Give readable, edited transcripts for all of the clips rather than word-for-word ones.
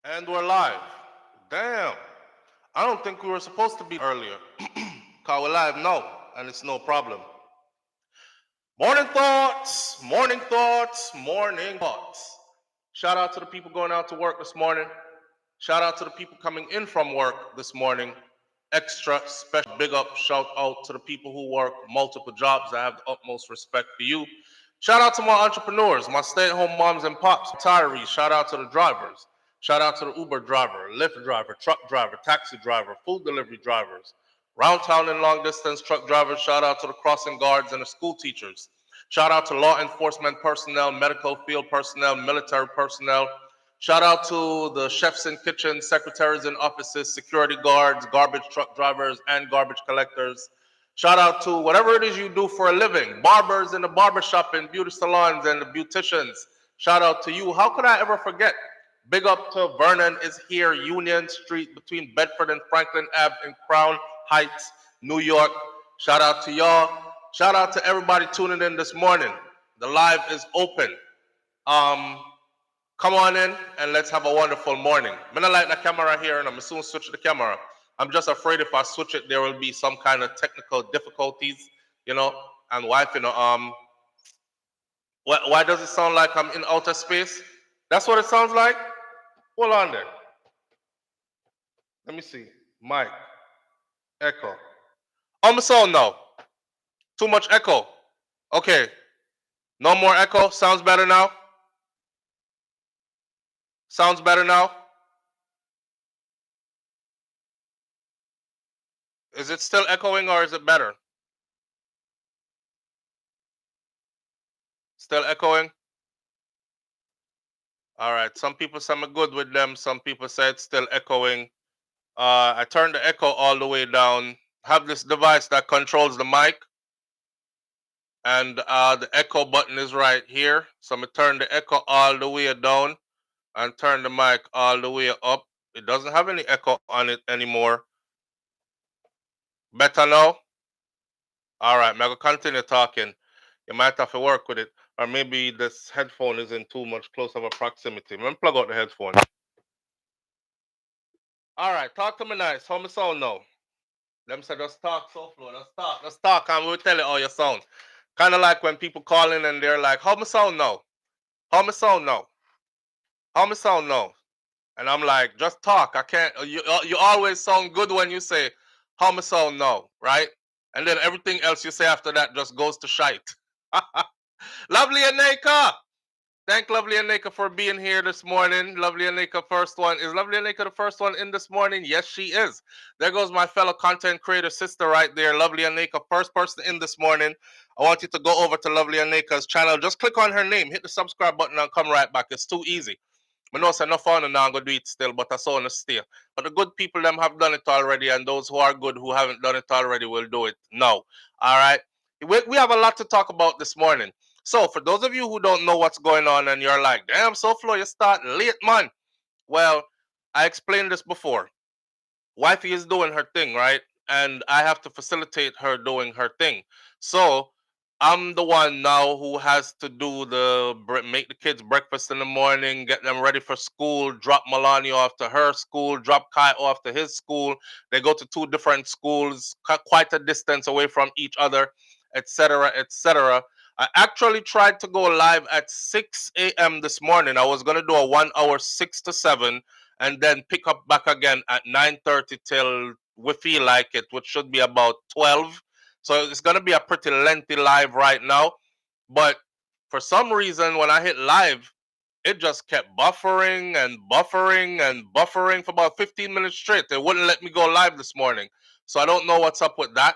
And we're live. Damn. I don't think we were supposed to be earlier. Cause we're live now, and it's no problem. Morning thoughts, morning thoughts, morning thoughts. Shout out to the people going out to work this morning. Shout out to the people coming in from work this morning. Extra special big up shout out to the people who work multiple jobs. I have the utmost respect for you. Shout out to my entrepreneurs, my stay-at-home moms and pops, retirees. Shout out to the drivers. Shout out to the Uber driver, Lyft driver, truck driver, taxi driver, food delivery drivers, round town and long distance truck drivers. Shout out to the crossing guards and the school teachers. Shout out to law enforcement personnel, medical field personnel, military personnel. Shout out to the chefs in kitchens, secretaries in offices, security guards, garbage truck drivers, and garbage collectors. Shout out to whatever it is you do for a living, barbers in the barbershop and beauty salons and the beauticians. Shout out to you. How could I ever forget? Big up to Vernon is here, Union Street between Bedford and Franklin Ave in Crown Heights, New York. Shout out to y'all. Shout out to everybody tuning in this morning. The live is open. Um, Come on in and let's have a wonderful morning. I'm gonna light the camera here and I'm gonna soon switch the camera. I'm just afraid if I switch it, there will be some kind of technical difficulties, you know. And wife, why does it sound like I'm in outer space? That's what it sounds like? Hold on there. Let me see. Mic, echo. On the sound now. Too much echo. Okay. No more echo. Sounds better now. Sounds better now. Is it still echoing or is it better? Still echoing? All right. Some people say I'm good with them. Some people say it's still echoing. I turned the echo all the way down. Have this device that controls the mic, and the echo button is right here. So I'm gonna turn the echo all the way down and turn the mic all the way up. It doesn't have any echo on it anymore. Better now? All right, I'm gonna continue talking. You might have to work with it, or maybe this headphone is in too much close of a proximity. Let me plug out the headphone. All right, talk to me nice. How me sound now? Them say just talk so flow. Just talk, and we'll tell you how you sound. Kind of like when people call in and they're like, "How me sound now? How me sound now? How me sound now?" And I'm like, "Just talk. I can't. You always sound good when you say how me sound now, right? And then everything else you say after that just goes to shite." Lovely Aneka. Thank Lovely Aneka for being here this morning. Lovely Aneka, first one. Is Lovely Aneka the first one in this morning? Yes, she is. There goes my fellow content creator sister right there. Lovely Aneka, first person in this morning. I want you to go over to Lovely Aneka's channel. Just click on her name, hit the subscribe button, and come right back. It's too easy. I know it's enough fun and now I'm going to do it still, but I saw on the stay. But the good people them have done it already, and those who are good who haven't done it already will do it now. All right. We have a lot to talk about this morning. So for those of you who don't know what's going on and you're like, damn, SouFlo, you start late, man. Well, I explained this before. Wifey is doing her thing, right? And I have to facilitate her doing her thing. So I'm the one now who has to do make the kids breakfast in the morning, get them ready for school, drop Melania off to her school, drop Kai off to his school. They go to two different schools, quite a distance away from each other, etc., etc. I actually tried to go live at 6 a.m. this morning. I was gonna do a 1 hour 6 to 7 and then pick up back again at 9:30 till we feel like it, which should be about 12. So it's going to be a pretty lengthy live right now. But for some reason, when I hit live, it just kept buffering and buffering and buffering for about 15 minutes straight. It wouldn't let me go live this morning. So I don't know what's up with that.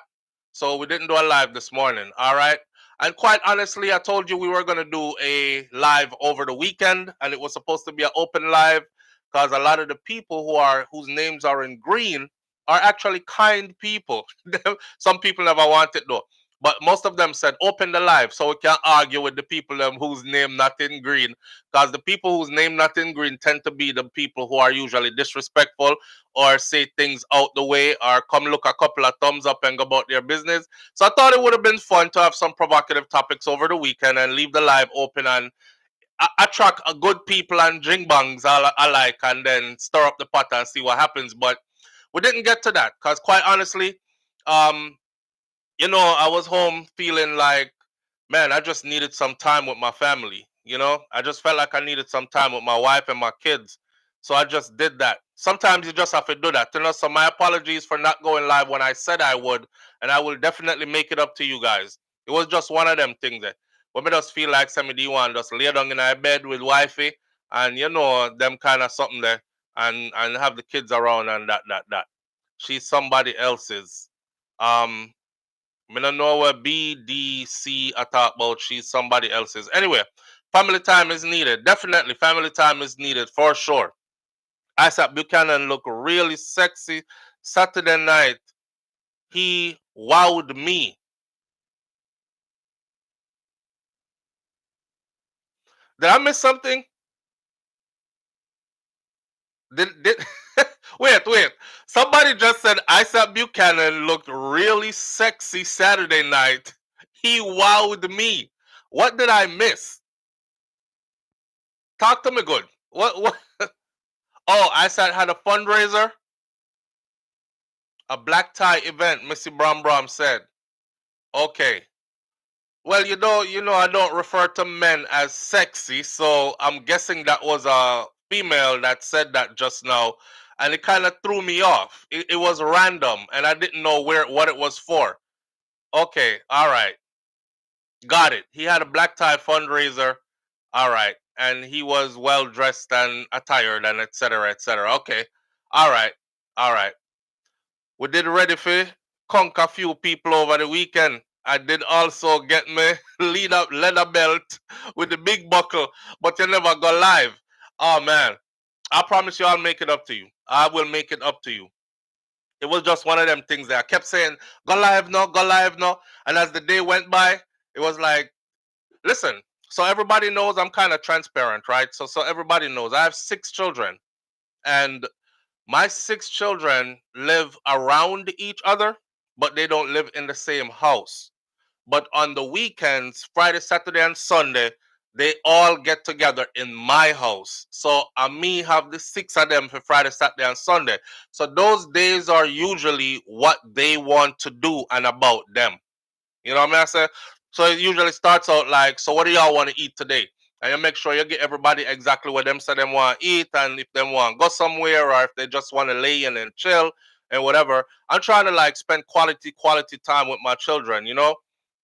So we didn't do a live this morning. All right. And quite honestly, I told you we were going to do a live over the weekend, and it was supposed to be an open live because a lot of the people whose names are in green are actually kind people. Some people never want it though, but most of them said open the live so we can argue with the people whose name not in green, because the people whose name not in green tend to be the people who are usually disrespectful or say things out the way or come look a couple of thumbs up and go about their business. So I thought it would have been fun to have some provocative topics over the weekend and leave the live open and attract a good people and drink bangs alike, and then stir up the pot and see what happens. But we didn't get to that because, quite honestly, um, I was home feeling like, man, I just needed some time with my family. I just felt like I needed some time with my wife and my kids. So I just did that. Sometimes you just have to do that. So my apologies for not going live when I said I would, and I will definitely make it up to you guys. It was just one of them things that when me just feel like somebody want just lay down in our bed with wifey and them kind of something there and have the kids around and that. She's somebody else's. Um I don't know what BDC I talk about. She's somebody else's. Anyway, family time is needed. Definitely, family time is needed for sure. Isaac Buchanan looked really sexy Saturday night. He wowed me. Did I miss something? Did wait. Somebody just said Isaac Buchanan looked really sexy Saturday night. He wowed me. What did I miss? Talk to me good. What? Oh, Isaac had a fundraiser? A black tie event, Missy Bram Bram said. Okay. Well, I don't refer to men as sexy, so I'm guessing that was a female that said that just now, and it kind of threw me off. It was random, and I didn't know what it was for. Okay, all right, got it. He had a black tie fundraiser, all right, and he was well dressed and attired and etc. etc. Okay, all right. We did ready for conquer a few people over the weekend. I did also get me leather belt with the big buckle, but you never go live. Oh man, I promise you I'll make it up to you. I will make it up to you. It was just one of them things that I kept saying, go live now, go live now. And as the day went by, it was like, listen, so everybody knows I'm kind of transparent, right? So everybody knows I have 6 children. And my 6 children live around each other, but they don't live in the same house. But on the weekends, Friday, Saturday, and Sunday, they all get together in my house. So I me have the 6 of them for Friday, Saturday, and Sunday. So those days are usually what they want to do and about them. You know what I say? So it usually starts out like, so what do y'all want to eat today? And you make sure you get everybody exactly what them say them want to eat, and if they want to go somewhere or if they just want to lay in and chill and whatever. I'm trying to like spend quality time with my children.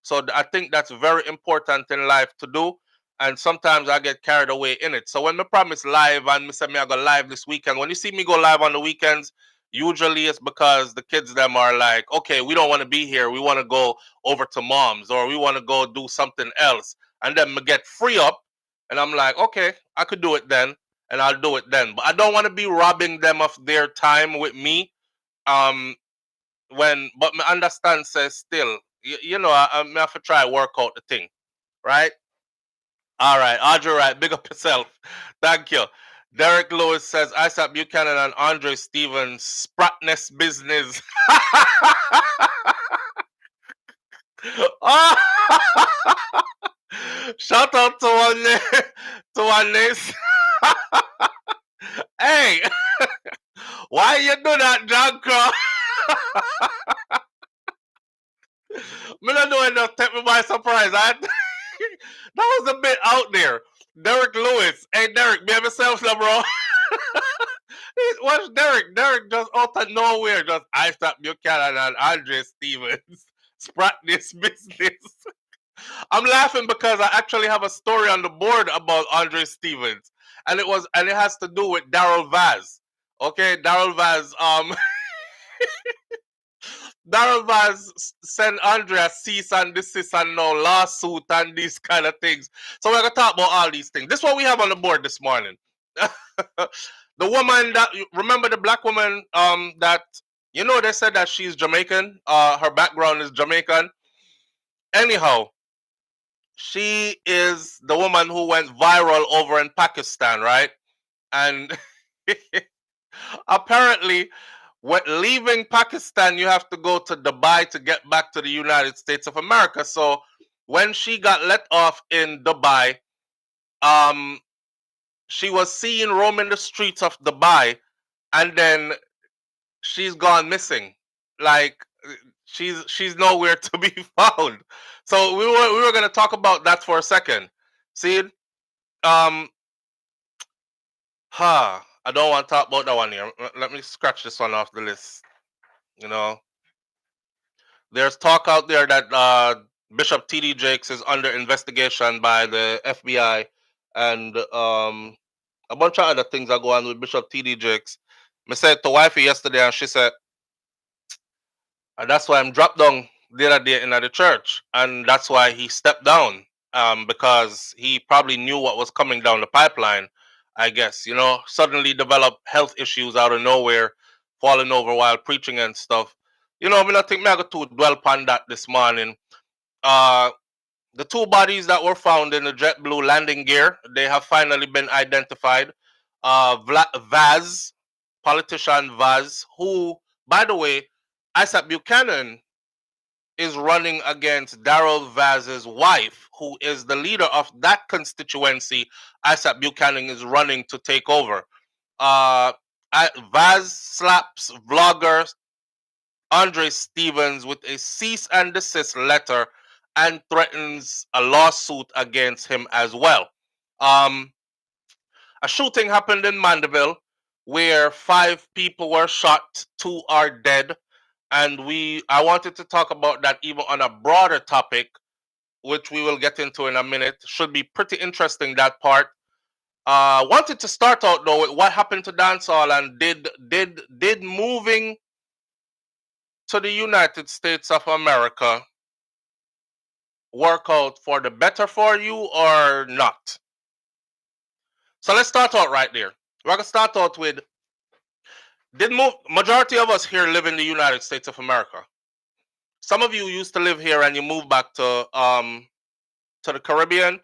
So I think that's very important in life to do. And sometimes I get carried away in it. So when me promise live and me say me I go live this weekend, when you see me go live on the weekends, usually it's because the kids them are like, okay, we don't want to be here. We want to go over to mom's or we want to go do something else. And then me get free up and I'm like, okay, I could do it then and I'll do it then. But I don't want to be robbing them of their time with me. Um but me understand says still, I have to try work out the thing, right? All right, Audrey Wright, big up yourself. Thank you. Derek Lewis says Isaac Buchanan and Andre Stevens spratness business. Oh! Shout out to one name. Hey, why you do that, John Crow? Me not doing enough. Take me by surprise. That was a bit out there. Derek Lewis. Hey, Derek, be yourself, now, bro. Watch Derek. Derek just out of nowhere, just Isaac Buchanan and Andre Stevens. Sprat this business. I'm laughing because I actually have a story on the board about Andre Stevens. And it has to do with Daryl Vaz. Okay, Daryl Vaz, Daryl Vaz sent Andre a cease and desist and no lawsuit and these kind of things. So we're gonna talk about all these things. This is what we have on the board this morning. The woman that remember the black woman that they said that she's Jamaican. Her background is Jamaican. Anyhow, she is the woman who went viral over in Pakistan, right? And apparently, when leaving Pakistan, you have to go to Dubai to get back to the United States of America. So when she got let off in Dubai, she was seen roaming the streets of Dubai, and then she's gone missing. Like she's nowhere to be found. So we were gonna talk about that for a second. See, I don't want to talk about that one here. Let me scratch this one off the list. You know, there's talk out there that Bishop T.D. Jakes is under investigation by the FBI, and a bunch of other things are going on with Bishop T.D. Jakes. I said to wifey yesterday, and she said, and that's why I'm dropped down the other day in the church, and that's why he stepped down, because he probably knew what was coming down the pipeline. I guess suddenly developed health issues out of nowhere, falling over while preaching and stuff. Me not think me I got to dwell upon that this morning. Uh, the two bodies that were found in the JetBlue landing gear, they have finally been identified. Vaz, politician Vaz, who, by the way, Isaac Buchanan is running against Darrell Vaz's wife, who is the leader of that constituency. Isaac Buchanan is running to take over. Vaz slaps vlogger Andre Stevens with a cease and desist letter and threatens a lawsuit against him as well. A shooting happened in Mandeville where 5 people were shot, 2 are dead, and I wanted to talk about that even on a broader topic, which we will get into in a minute. Should be pretty interesting, that part. Wanted to start out though with what happened to dancehall, and did moving to the United States of America work out for the better for you or not? So let's start out right there. We're gonna start out with, majority of us here live in the United States of America. Some of you used to live here and you moved back to the Caribbean,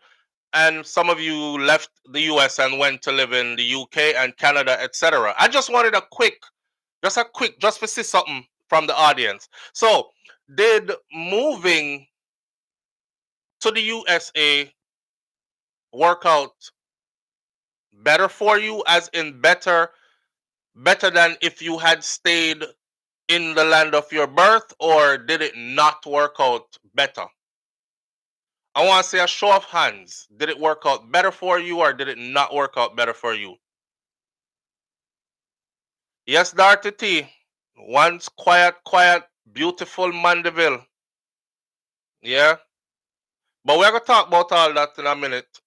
and some of you left the US and went to live in the UK and Canada, etc. I just wanted just to see something from the audience. So, did moving to the USA work out better for you, as in better than if you had stayed in the land of your birth, or did it not work out better? I want to say a show of hands. Did it work out better for you, or did it not work out better for you? Yes, Dorothy T. Once quiet, beautiful Mandeville. Yeah. But we're going to talk about all that in a minute.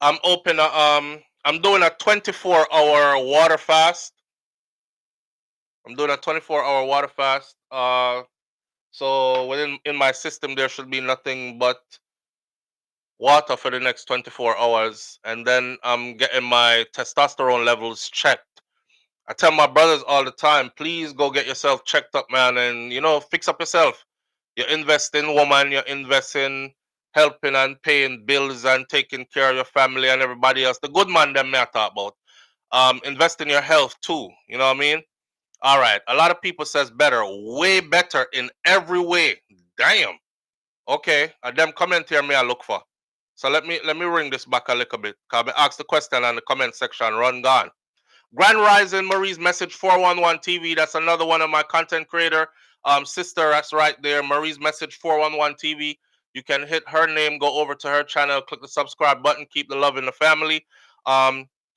I'm doing a 24-hour water fast. I'm doing a 24-hour water fast. So in my system there should be nothing but water for the next 24 hours, and then I'm getting my testosterone levels checked. I tell my brothers all the time, please go get yourself checked up, man, and fix up yourself. You invest in woman, you invest in helping and paying bills and taking care of your family and everybody else. The good man them may I talk about. Invest in your health too. You know what I mean? All right. A lot of people says better, way better in every way. Damn. Okay. Them comment here me I look for. So let me ring this back a little bit. Cause I ask the question on the comment section. Run gone. Grand Rising Marie's Message 411 TV. That's another one of my content creator sister. That's right there. Marie's Message 411 TV. You can hit her name, go over to her channel, click the subscribe button, keep the love in the family.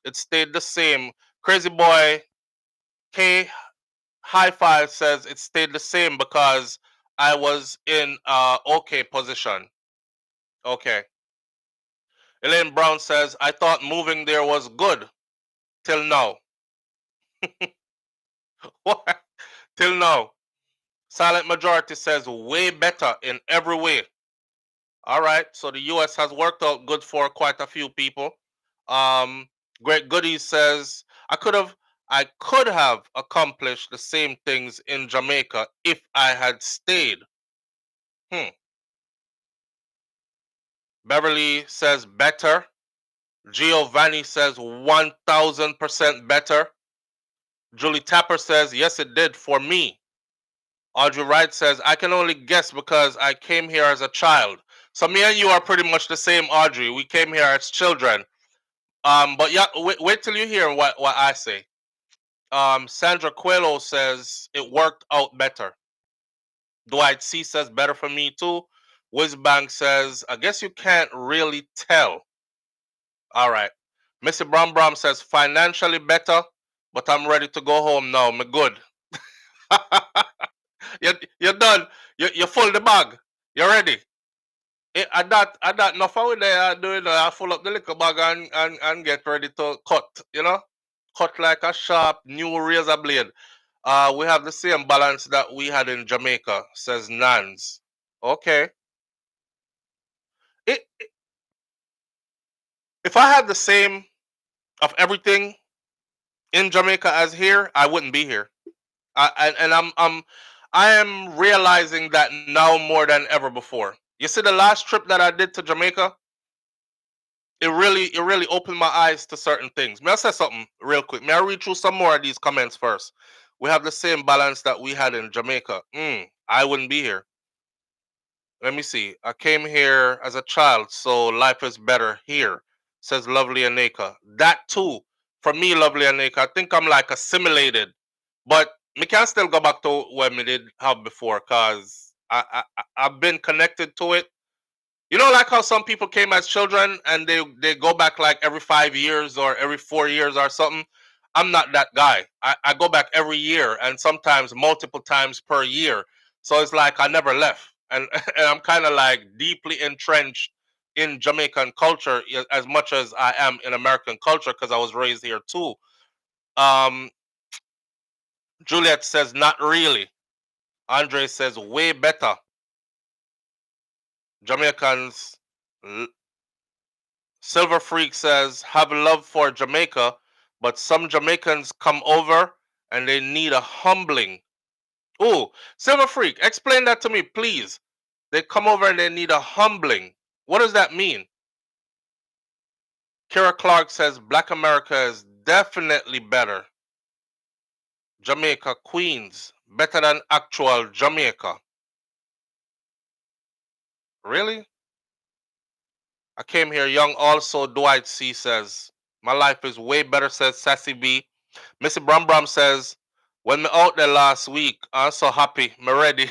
It stayed the same. Crazy Boy K High Five says it stayed the same because I was in okay position. Okay. Elaine Brown says, I thought moving there was good till now. What? Till now. Silent Majority says way better in every way. All right, so the US has worked out good for quite a few people. Great Goodies says I could have accomplished the same things in Jamaica if I had stayed. Beverly says better. Giovanni says 1000% better. Julie Tapper says yes, it did for me. Audrey Wright says I can only guess because I came here as a child. So me and you are pretty much the same, Audrey. We came here as children. But yeah, wait till you hear what I say. Sandra Coelho says it worked out better. Dwight C says better for me too. Wizbank says, I guess you can't really tell. All right. Missy Brom Brom says financially better, but I'm ready to go home now. Me good. You're done. You full the bag. You're ready. I that enough of there doing I full up the liquor bag and get ready to cut, Cut like a sharp new razor blade. We have the same balance that we had in Jamaica, says Nans. Okay. It, if I had the same of everything in Jamaica as here, I wouldn't be here. And I am realizing that now more than ever before. You see, the last trip that I did to Jamaica, it really opened my eyes to certain things. May I say something real quick? May I read through some more of these comments first? We have the same balance that we had in Jamaica. I wouldn't be here. Let me see. I came here as a child, so life is better here, says Lovely Aneka. That too, for me, Lovely Aneka, I think I'm like assimilated. But me can still go back to what me did have before, cause I've been connected to it. You know, like how some people came as children and they go back like every 5 years or every 4 years or something. I'm not that guy. I go back every year and sometimes multiple times per year. So it's like I never left. And, and I'm kind of like deeply entrenched in Jamaican culture as much as I am in American culture because I was raised here too. Um, Juliet says, not really. Andre says, way better. Jamaicans. Silver Freak says, have love for Jamaica, but some Jamaicans come over and they need a humbling. Oh, Silver Freak, explain that to me, please. They come over and they need a humbling. What does that mean? Kira Clark says, Black America is definitely better. Jamaica, Queens, better than actual Jamaica. Really? I came here young also, Dwight C says. My life is way better, says Sassy B. Missy Bram Bram says, when me out there last week, I'm so happy, me ready.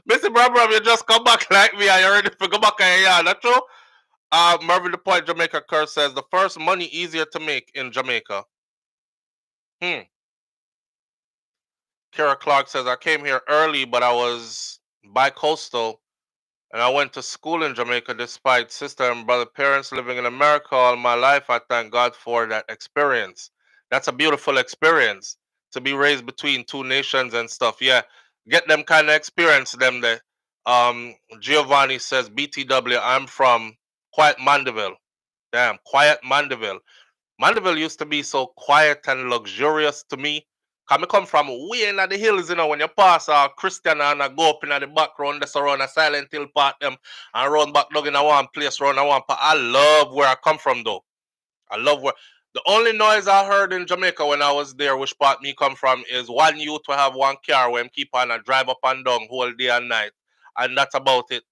Missy Bram Bram, you just come back like me, and you ready to go back and yeah, that's true? Mervyn the Point Jamaica Curse says, the first money easier to make in Jamaica. Kara Clark says, I came here early, but I was bi-coastal and I went to school in Jamaica despite sister and brother parents living in America all my life. I thank God for that experience. That's a beautiful experience to be raised between two nations and stuff. Yeah, get them kind of experience them there. Giovanni says, BTW, I'm from Quiet Mandeville. Damn, Quiet Mandeville. Mandeville used to be so quiet and luxurious to me. Cause I come from way in the hills, when you pass Christian and I go up in the background, that's around a Silent Hill part them and run back down in a one place around a one part. I love where I come from though. I love where the only noise I heard in Jamaica when I was there, which part me come from, is one youth to have one car where him keep on a drive up and down whole day and night. And that's about it.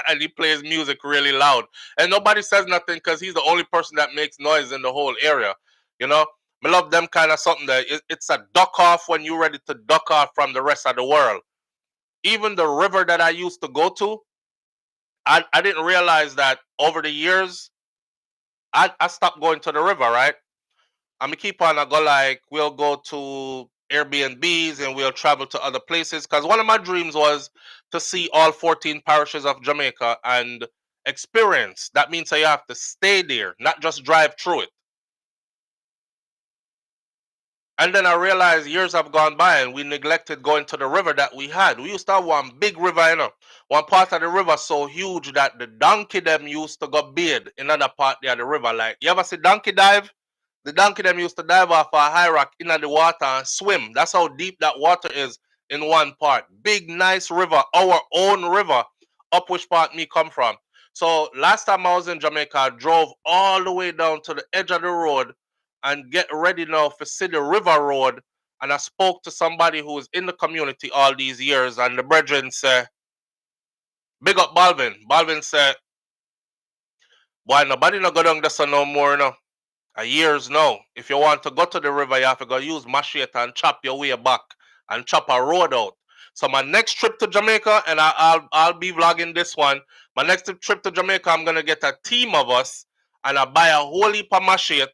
And he plays music really loud. And nobody says nothing because he's the only person that makes noise in the whole area. You know? I love them kind of something that it's a duck off when you're ready to duck off from the rest of the world. Even the river that I used to go to, I didn't realize that over the years, I stopped going to the river, right? I mean, keep on. I go like we'll go to Airbnbs and we'll travel to other places. Because one of my dreams was to see all 14 parishes of Jamaica and experience. That means that you have to stay there, not just drive through it. And then I realized years have gone by and we neglected going to the river that we had. We used to have one big river, one part of the river so huge that the donkey them used to go bathe in another part there of the river. Like, you ever see donkey dive? The donkey them used to dive off a high rock into the water and swim. That's how deep that water is in one part. Big, nice river, our own river, up which part me come from. So last time I was in Jamaica, I drove all the way down to the edge of the road and get ready now for see the river road. And I spoke to somebody who was in the community all these years, and the brethren say, Big up Balvin. Balvin said, "Why nobody no go down there no more no? A years now. If you want to go to the river, you have to go use machete and chop your way back and chop a road out." So my next trip to Jamaica, and I'll be vlogging this one. My next trip to Jamaica, I'm gonna get a team of us, and I buy a whole heap of machete.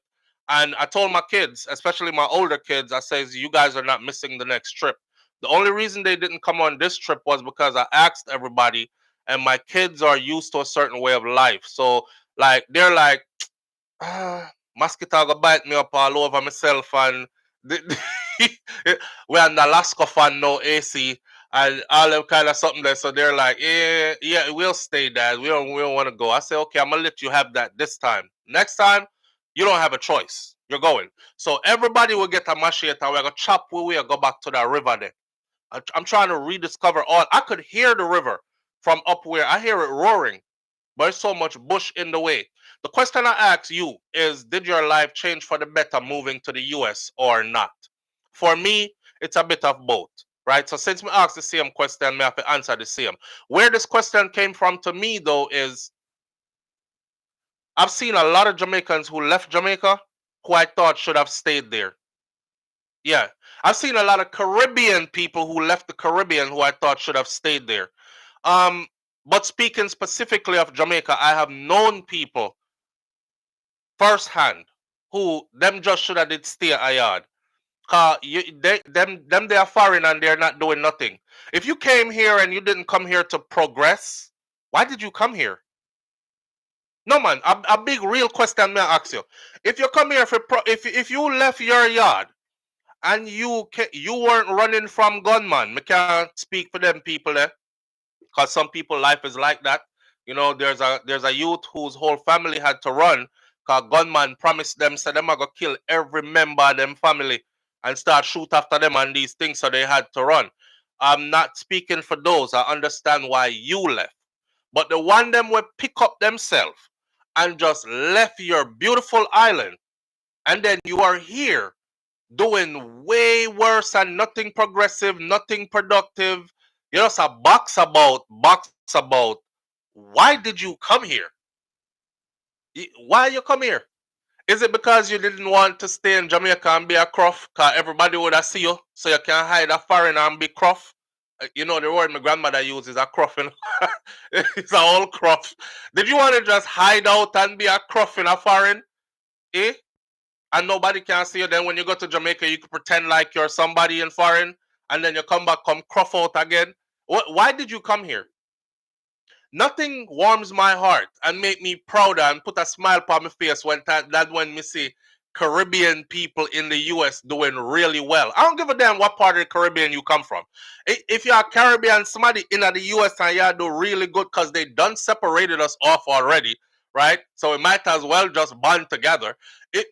And I told my kids, especially my older kids, I says, "You guys are not missing the next trip." The only reason they didn't come on this trip was because I asked everybody, and my kids are used to a certain way of life. So like they're like, mosquito go bite me up all over myself, and we're in Alaska fan no AC and all them kind of something there. So they're like, yeah, we'll stay, Dad. We don't want to go. I say, okay, I'm gonna let you have that this time. Next time, you don't have a choice. You're going. So everybody will get a machete, and we're gonna chop where we go back to that river then. I'm trying to rediscover all. I could hear the river from up where I hear it roaring, but there's so much bush in the way. The question I ask you is, did your life change for the better moving to the US or not? For me, it's a bit of both, right? So since me asked the same question, me have to answer the same. Where this question came from to me though is, I've seen a lot of Jamaicans who left Jamaica who I thought should have stayed there. Yeah. I've seen a lot of Caribbean people who left the Caribbean who I thought should have stayed there. Um, but speaking specifically of Jamaica, I have known people firsthand who them just should have did stay a yard. Cause them they are foreign and they're not doing nothing. If you came here and you didn't come here to progress, why did you come here? No man, a big real question may I ask you. If you come here for if you left your yard and you weren't running from gunman, me can't speak for them people there. Because some people life is like that. You know, there's a youth whose whole family had to run because gunman promised them, said them are gonna kill every member of them family and start shoot after them and these things, so they had to run. I'm not speaking for those. I understand why you left. But the one them will pick up themselves and just left your beautiful island, and then you are here doing way worse and nothing progressive, nothing productive. You just a box about, box about. Why did you come here? Why you come here? Is it because you didn't want to stay in Jamaica and be a cruff? Cause everybody would have see you, so you can hide a foreign and be cruff. You know the word my grandmother uses, a cruff. It's a whole cruff. Did you want to just hide out and be a cruff in a foreign? Eh? And nobody can see you. Then when you go to Jamaica, you can pretend like you're somebody in foreign, and then you come back, come cruff out again. Why did you come here? Nothing warms my heart and make me prouder and put a smile on my face when me see Caribbean people in the US doing really well. I don't give a damn what part of the Caribbean you come from. If you're a Caribbean, somebody in the US and you do really good because they done separated us off already, right? So we might as well just bond together. It,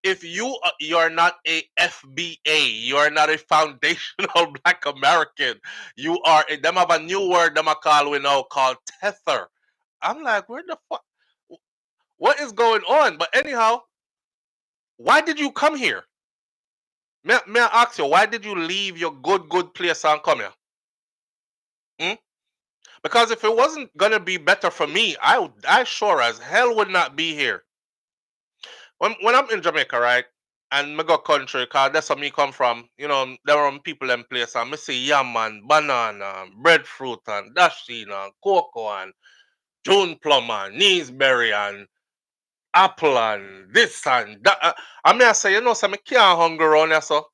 if you're not a FBA, you're not a foundational Black American. You are them have a new word them I call we now called tether. I'm like, where the fuck? What is going on? But anyhow, why did you come here? May I ask you, why did you leave your good place and come here? Hmm? Because if it wasn't gonna be better for me, I sure as hell would not be here. When I'm in Jamaica, right, and me go country, cause that's where me come from. You know, there are people in place, and me see yam and banana, and breadfruit and dasheen and cocoa and June plum and Neesberry and apple and this and that. I mean, I say, you know, so me can't hungry around here, so.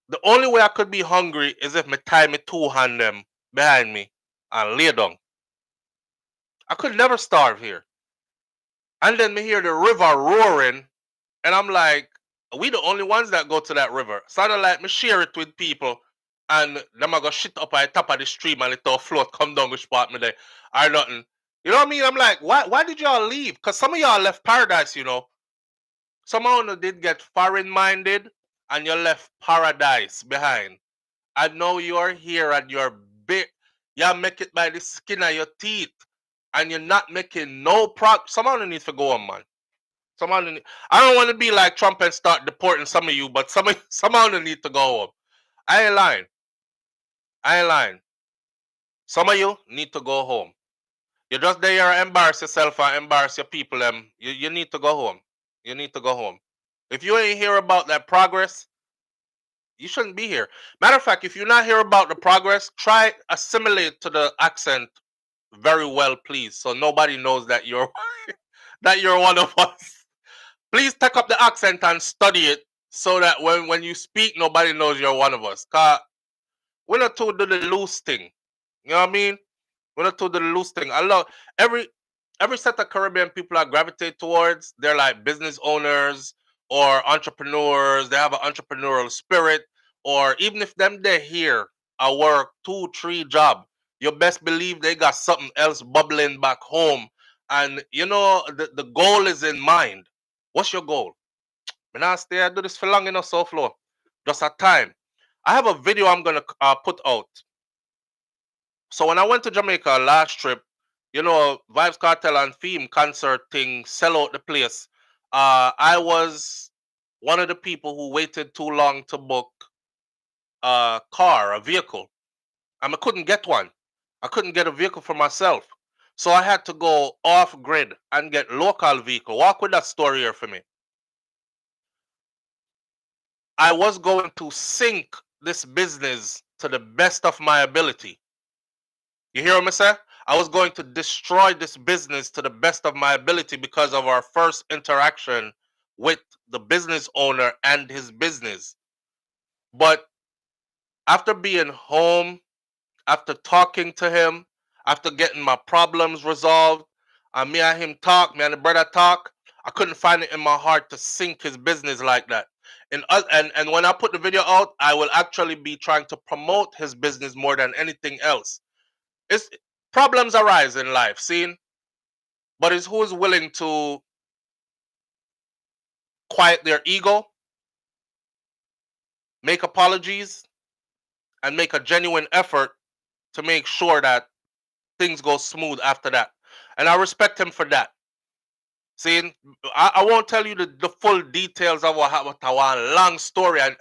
The only way I could be hungry is if me tie me two hand them behind me and lay down. I could never starve here. And then me hear the river roaring, and I'm like, we the only ones that go to that river. So I like me share it with people, and them I go shit up at the top of the stream and it all float come down which part me there or nothing. You know what I mean? I'm like, why did y'all leave? Because some of y'all left paradise, you know. Some of you did get foreign minded and you left paradise behind. I know you're here and you're big. You make it by the skin of your teeth. And you're not making no progress. Some of you need to go on, man. I don't want to be like Trump and start deporting some of you, but some of you need to go home. I ain't lying. Some of you need to go home. You're just there, embarrass yourself and embarrass your people. You need to go home. You need to go home. If you ain't hear about that progress, you shouldn't be here. Matter of fact, if you're not here about the progress, try assimilate to the accent very well, please, so nobody knows that you're that you're one of us. Please take up the accent and study it so that when you speak, nobody knows you're one of us. Cause we're not to do the loose thing. You know what I mean? We're not to do the loose thing. I love every every set of Caribbean people I gravitate towards. They're like business owners or entrepreneurs. They have an entrepreneurial spirit. Or even if them they're here, I work 2, 3 job. You best believe they got something else bubbling back home. And you know the goal is in mind. What's your goal? Man, I stay. I do this for long enough, so flow. Just a time. I have a video I'm gonna put out. So when I went to Jamaica last trip, you know, Vibes Cartel and Theme concert thing sell out the place. I was one of the people who waited too long to book a car, a vehicle. And I couldn't get one. I couldn't get a vehicle for myself. So I had to go off grid and get local vehicle. Walk with that story here for me. I was going to sink this business to the best of my ability. You hear what I say? I was going to destroy this business to the best of my ability because of our first interaction with the business owner and his business. But after being home, after talking to him, after getting my problems resolved, me and him talk, me and the brother talk, I couldn't find it in my heart to sink his business like that. And when I put the video out, I will actually be trying to promote his business more than anything else. It's problems arise in life, seen, but it's who's willing to quiet their ego, make apologies, and make a genuine effort to make sure that things go smooth after that. And I respect him for that. See, I won't tell you the full details of what happened. Long story, and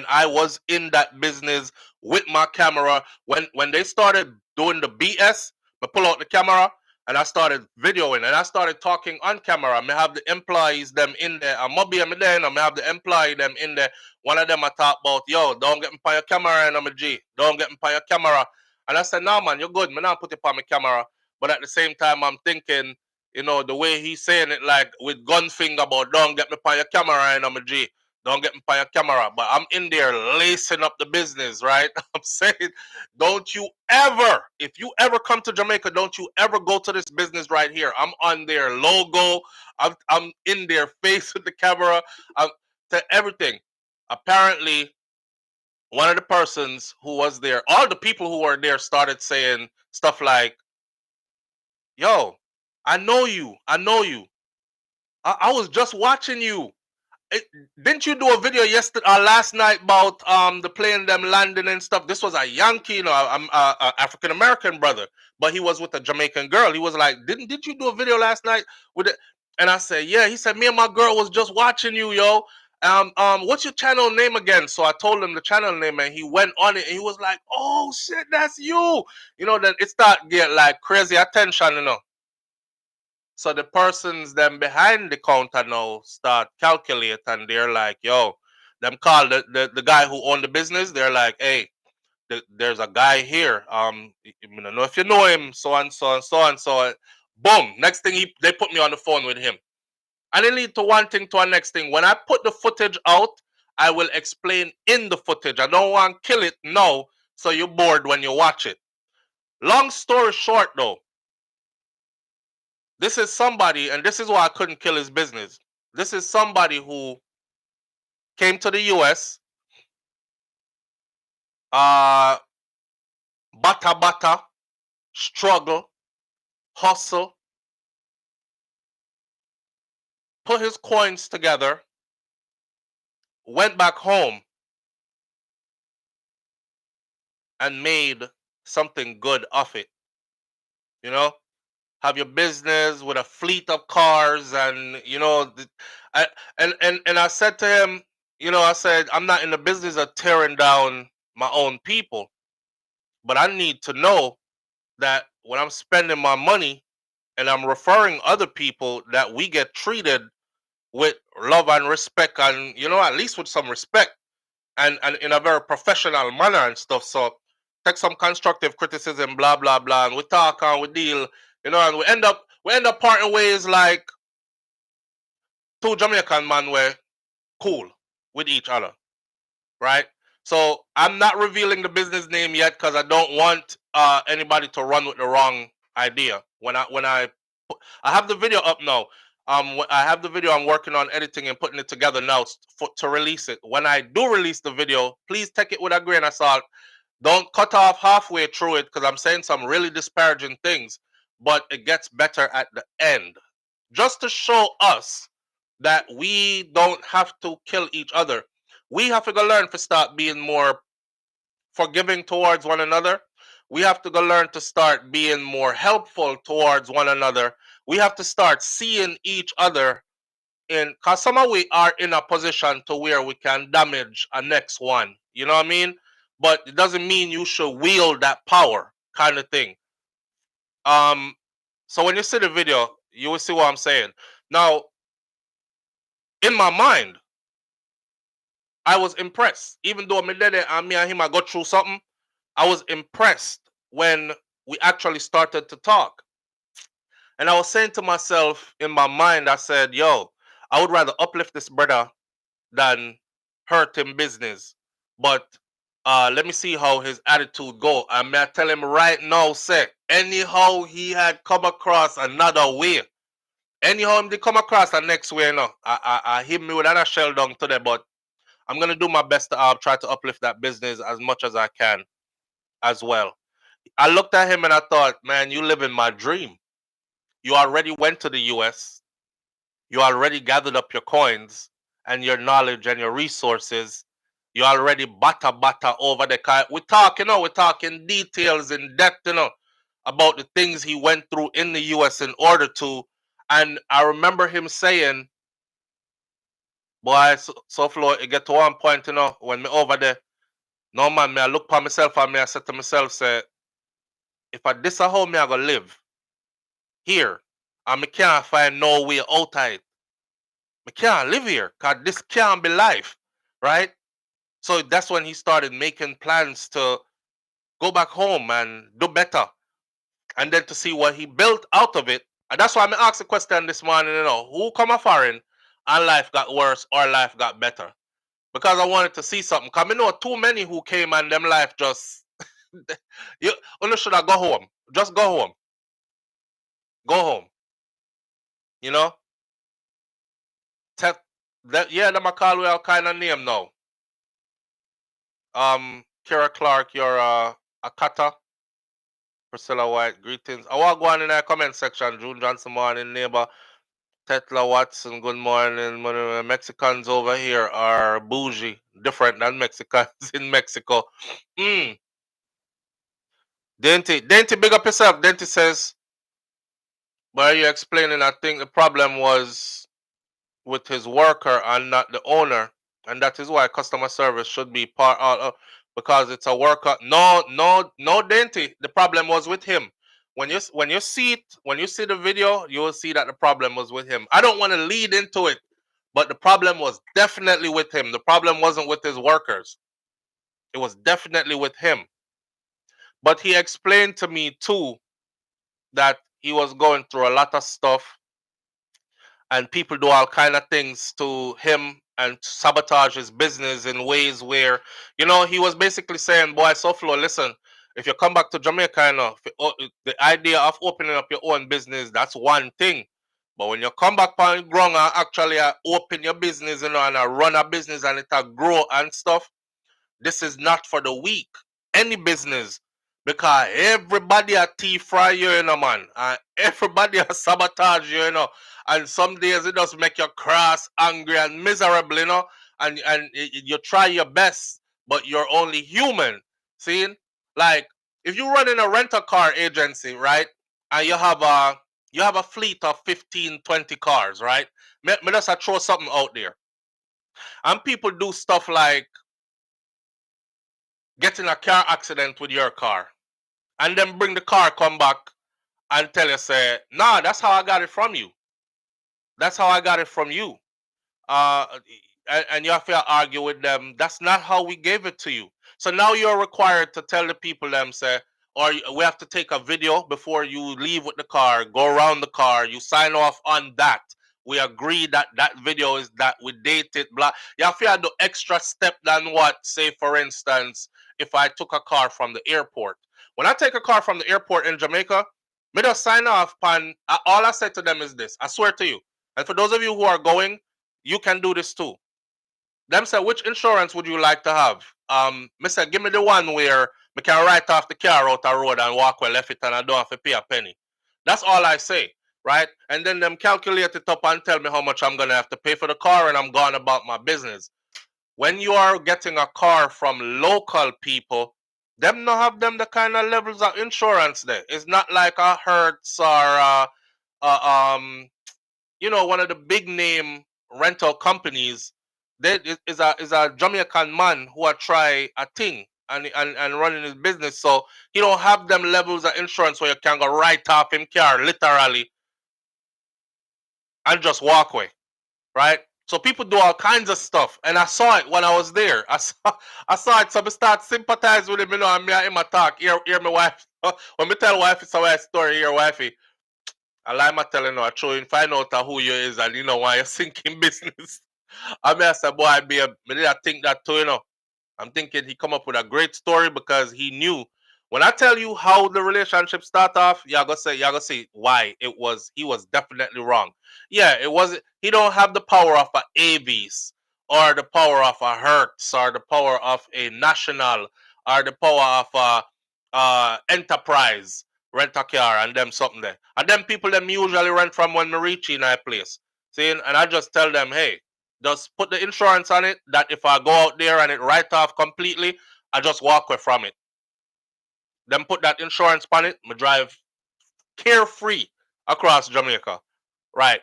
I was in that business with my camera when they started doing the BS. I pull out the camera and I started videoing and I started talking on camera. I have the employees them in there. I'm not being there, and I have the employee them in there. One of them I talk about, yo, don't get me on your camera, and I'm a G. Don't get me on your camera. And I said, no man, you're good. Man, I'll put it on my camera. But at the same time, I'm thinking, you know, the way he's saying it like with gun finger about don't get me on your camera and I'm a G. Don't get me on your camera. But I'm in there lacing up the business, right? I'm saying, don't you ever, if you ever come to Jamaica, don't you ever go to this business right here. I'm on their logo. I'm in their face with the camera. I'm to everything. Apparently, one of the persons who was there, all the people who were there started saying stuff like, yo, I know you. I know you. I was just watching you. It, didn't you do a video yesterday, last night about the plane them landing and stuff? This was a Yankee, you know, I'm a African American brother, but he was with a Jamaican girl. He was like, did you do a video last night with it? And I said, yeah. He said, me and my girl was just watching you, yo. What's your channel name again? So I told him the channel name, and he went on it, and he was like, oh shit, that's you. You know, then it started get like crazy attention, you know. So the persons them behind the counter now start calculate and they're like, yo, them call the guy who owned the business. They're like, hey, there's a guy here. I don't know if you know him, so and so and so and so. Boom. Next thing they put me on the phone with him. And it lead to one thing to a next thing. When I put the footage out, I will explain in the footage. I don't want to kill it now, so you're bored when you watch it. Long story short though, this is somebody, and this is why I couldn't kill his business. This is somebody who came to the US, uh, bata, struggle, hustle, put his coins together, went back home, and made something good of it. You know, have your business with a fleet of cars, and you know, I and I said to him, you know, I said I'm not in the business of tearing down my own people, but I need to know that when I'm spending my money and I'm referring other people, that we get treated with love and respect, and at least with some respect, and in a very professional manner and stuff. So take some constructive criticism, blah blah blah, and we talk and we deal, and we end up parting ways like two Jamaican man were cool with each other, right? So I'm not revealing the business name yet because I don't want anybody to run with the wrong idea. I have the video up now. I have the video. I'm working on editing and putting it together now to release it. When I do release the video, please take it with a grain of salt. Don't cut off halfway through it because I'm saying some really disparaging things, but it gets better at the end. Just to show us that we don't have to kill each other. We have to go learn to start being more forgiving towards one another. We have to go learn to start being more helpful towards one another. We have to start seeing each other because some of we are in a position to where we can damage a next one. You know what I mean? But it doesn't mean you should wield that power, kind of thing. So when you see the video, you will see what I'm saying. Now, in my mind, I was impressed. Even though me and him I got through something, I was impressed when we actually started to talk. And I was saying to myself in my mind, I said, yo, I would rather uplift this brother than hurt him business. But let me see how his attitude go. I may tell him right now, say, anyhow he had come across another way. Anyhow him did come across the next way, I hit me with another shell down today, but I'm gonna do my best to try to uplift that business as much as I can as well. I looked at him and I thought, man, you live in my dream. You already went to the US. You already gathered up your coins and your knowledge and your resources. You already bata over the car. We're talking details in depth, about the things he went through in the US in order to. And I remember him saying, boy, SouFlo, it get to one point, when me over there, no man, me I look for myself and me I said to myself, say, if I this a how me I gonna live here, and me can't find no way out of it. Me can't live here, cause this can't be life, right? So that's when he started making plans to go back home and do better, and then to see what he built out of it. And that's why I asked the question this morning, who come a foreign and life got worse or life got better? Because I wanted to see something. Cause I know too many who came and them life just you only should have go home. Just go home. Go home. You know? Yeah, them a call we all kind of name now. Kira Clark, you're a cutter. Priscilla White, greetings. I want to go on in the comment section. June Johnson, morning, neighbor. Tetla Watson, good morning. Mexicans over here are bougie, different than Mexicans in Mexico. Dainty, big up yourself. Dainty says, but are you explaining? I think the problem was with his worker and not the owner, and that is why customer service should be part of because it's a worker. No, Dainty. The problem was with him. When you see it, when you see the video, you will see that the problem was with him. I don't want to lead into it, but the problem was definitely with him. The problem wasn't with his workers. It was definitely with him. But he explained to me too that he was going through a lot of stuff and people do all kind of things to him and sabotage his business in ways where he was basically saying, boy, SouFlo, listen, if you come back to Jamaica, the idea of opening up your own business, that's one thing, but when you come back on ground and actually open your business, and run a business and it grow and stuff, this is not for the weak. Any business. Because everybody a thief fry you, man. And everybody a sabotage you, And some days it does make you cross, angry, and miserable, And you try your best, but you're only human. See? Like, if you run in a rental car agency, right? And you have a fleet of 15, 20 cars, right? Me just throw something out there. And people do stuff like get in a car accident with your car and then bring the car, come back, and tell you, say, nah, that's how I got it from you. That's how I got it from you. Uh, and you have to argue with them. That's not how we gave it to you. So now you're required to tell the people them, say, or we have to take a video before you leave with the car, go around the car, you sign off on that. We agree that that video is that we dated, blah. You have to do extra step than what, say, for instance, if I took a car from the airport. When I take a car from the airport in Jamaica, me just sign off on, all I said to them is this, I swear to you. And for those of you who are going, you can do this too. Them say, which insurance would you like to have? Me say, give me the one where me can write off the car out the road and walk well left it and I don't have to pay a penny. That's all I say, right? And then them calculate it up and tell me how much I'm gonna have to pay for the car and I'm gone about my business. When you are getting a car from local people, them not have them the kind of levels of insurance there. It's not like a Hertz or one of the big name rental companies. There is a Jamaican man who are try a thing and running his business. So he don't have them levels of insurance where you can go right off him car literally and just walk away, right? So people do all kinds of stuff, and I saw it when I was there. I saw it, so I start sympathize with him, and me and him a talk. Hear my wife. When me tell wife it's a story, here wifey. I like my telling her, I try and find out who you is and why you're sinking business. I mean, I said, boy, I did I think that too. I'm thinking he come up with a great story because he knew. When I tell you how the relationship start off, y'all gonna say why he was definitely wrong. Yeah, it wasn't. He don't have the power of a Avis or the power of a Hertz or the power of a National or the power of a Enterprise rent a car and them something there. And them people them usually rent from when we reach in a place. See, and I just tell them, hey, just put the insurance on it that if I go out there and it write off completely, I just walk away from it. Then put that insurance on it, me drive carefree across Jamaica. Right.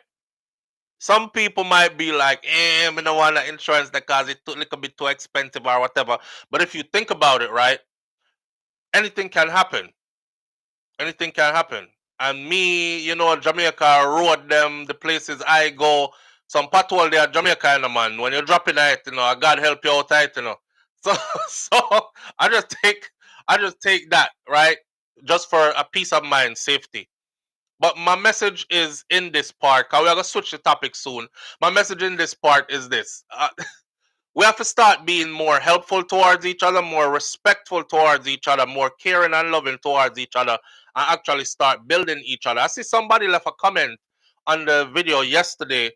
Some people might be like, I don't want the insurance because it's a little bit too expensive or whatever. But if you think about it, right, anything can happen. Anything can happen. And me, Jamaica road them, the places I go, some pothole there, Jamaica, man. When you're dropping it, God help you out, So, so I just take that, right? Just for a peace of mind, safety. But my message is in this part, because we're going to switch the topic soon. My message in this part is this. We have to start being more helpful towards each other, more respectful towards each other, more caring and loving towards each other, and actually start building each other. I see somebody left a comment on the video yesterday.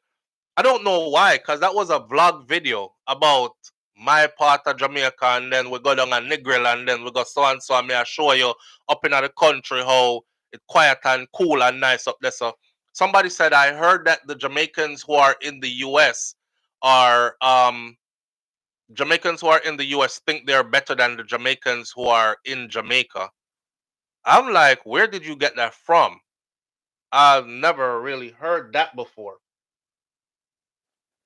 I don't know why, because that was a vlog video about my part of Jamaica, and then we go down a Negril, and then we go so and so, and may I show you up in the country how it's quiet and cool and nice up there. So somebody said, I heard that the Jamaicans who are in the US are Jamaicans who are in the US think they're better than the Jamaicans who are in Jamaica. I'm like, where did you get that from? I've never really heard that before.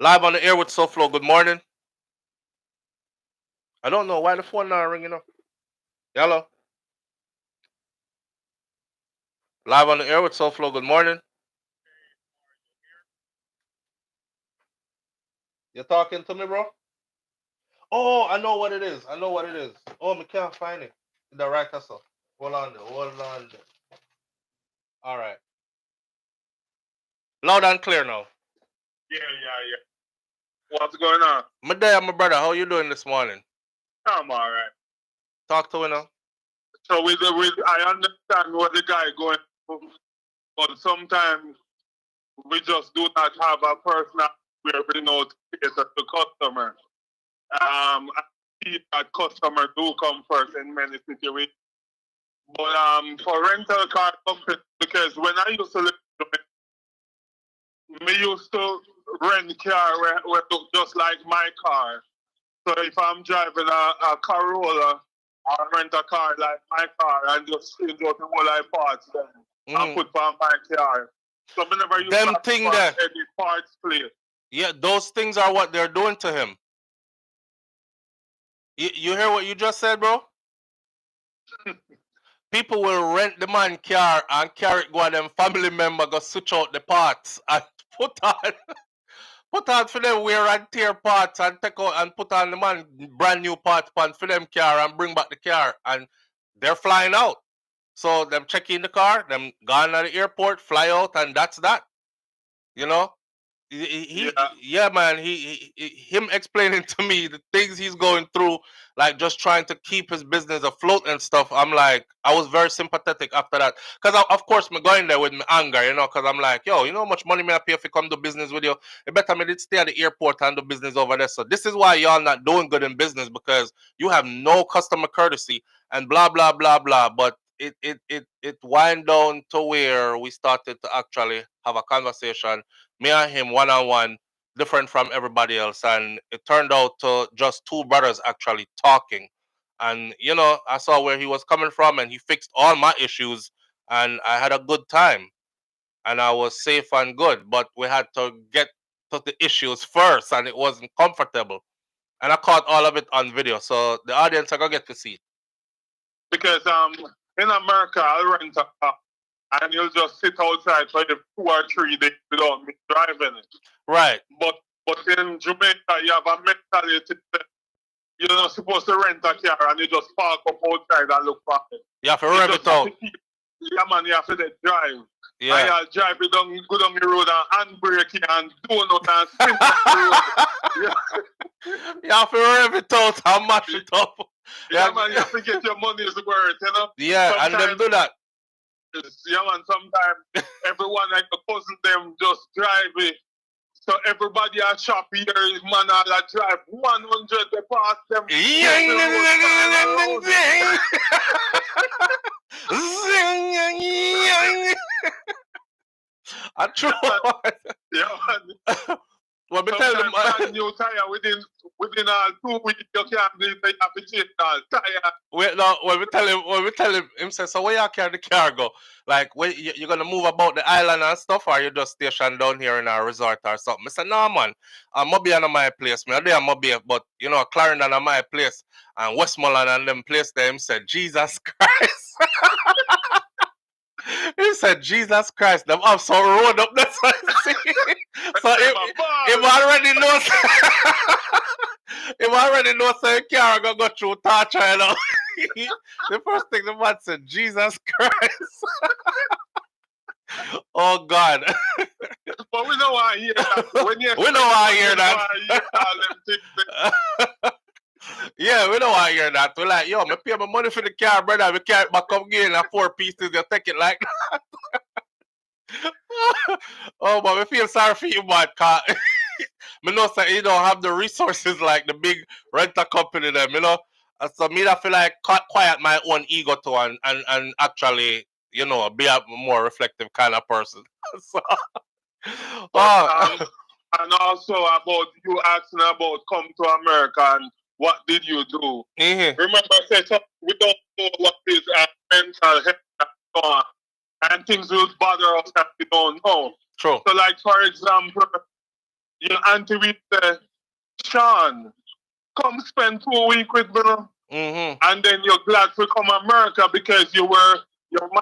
Live on the air with SouFlo. Good morning. I don't know why the phone not ringing up. Hello. Live on the air with SouFlo. Good morning. You're talking to me, bro? Oh, I know what it is. I know what it is. Oh, I can't find it. The right hustle. Hold on there. Hold on there. All right. Loud and clear now. Yeah. What's going on? My day, my brother. How you doing this morning? I'm all right. Talk to me now. So I understand what the guy going through, but sometimes we just do not have a personal where we know to cater to the customer. I see that customer do come first in many situations. But for rental car company, because when I used to live me used to rent car where look just like my car. So if I'm driving a Corolla, I rent a car like my car and just change out the whole parts then and put on my car. So whenever you them thing there, any parts plate. Yeah, those things are what they're doing to him. You hear what you just said, bro? people will rent the man car and carry it, go and them family member go switch out the parts and put on for them wear and tear parts and take out and put on the man brand new parts for them car and bring back the car and they're flying out. So them check in the car, them gone at the airport, fly out, and that's that. You know? Yeah, man. Him explaining to me the things he's going through, like just trying to keep his business afloat and stuff. I'm like, I was very sympathetic after that, because of course me going there with my anger, you know, because I'm like, yo, you know how much money me I pay if you come do business with you? It better me did stay at the airport and do business over there. So this is why y'all not doing good in business, because you have no customer courtesy and blah blah blah blah. But it wind down to where we started to actually have a conversation, me and him one on one, different from everybody else, and it turned out to just two brothers actually talking. And you know, I saw where he was coming from, and he fixed all my issues, and I had a good time, and I was safe and good. But we had to get to the issues first, and it wasn't comfortable. And I caught all of it on video, so the audience are gonna get to see it. Because in America I'll rent a car and you'll just sit outside for the 2 or 3 days without me driving it. Right. But in Jamaica you have a mentality that you're not supposed to rent a car and you just park up outside and look for it. You have to rev it out. Yeah, man, you have to drive. Yeah. And you drive it down, go down the road and handbrake and donut and spin down the road. You have to rev it out and mash it up. Yeah, man, you have to get your money's worth, you know? Yeah, sometimes, and them do that. Yeah, man, sometimes everyone like the cousin them just drive it. So everybody at shop here, man, all that drive 100, they pass them. I true. Yeah, man. Well, me tell them, brand new tire within 2 weeks you can't do it. You have to change that tire. Wait, no. When we tell him says, so where you carry the car go? Like, where you gonna move about the island and stuff, or you just stationed down here in our resort or something? I said, no, man. I'm be on my place. Me, I'm be, but you know, Clarendon on my place and Westmoreland and them place there. Him said, Jesus Christ. He said, Jesus Christ, them have some road up there. So he already knows. He already knows so he can't go through torture, you know. The first thing the man said, Jesus Christ. Oh God. But we know why I hear that. We know why I hear that. Yeah, we know why I hear that. We're like, yo, me pay my money for the car, brother. We can't back up again at 4 pieces. You take it like that. Oh, but we feel sorry for you, man. Cause me know say you don't have the resources like the big rental company them, you know. So me I feel like quiet my own ego too and actually, you know, be a more reflective kind of person. So, and also about you asking about come to America and what did you do? Mm-hmm. Remember, I said we don't know what is mental health and so on, and things will bother us that we don't know. True. So, like for example, your auntie will say, Sean, come spend 2 weeks with me, mm-hmm. and then you're glad to come to America because your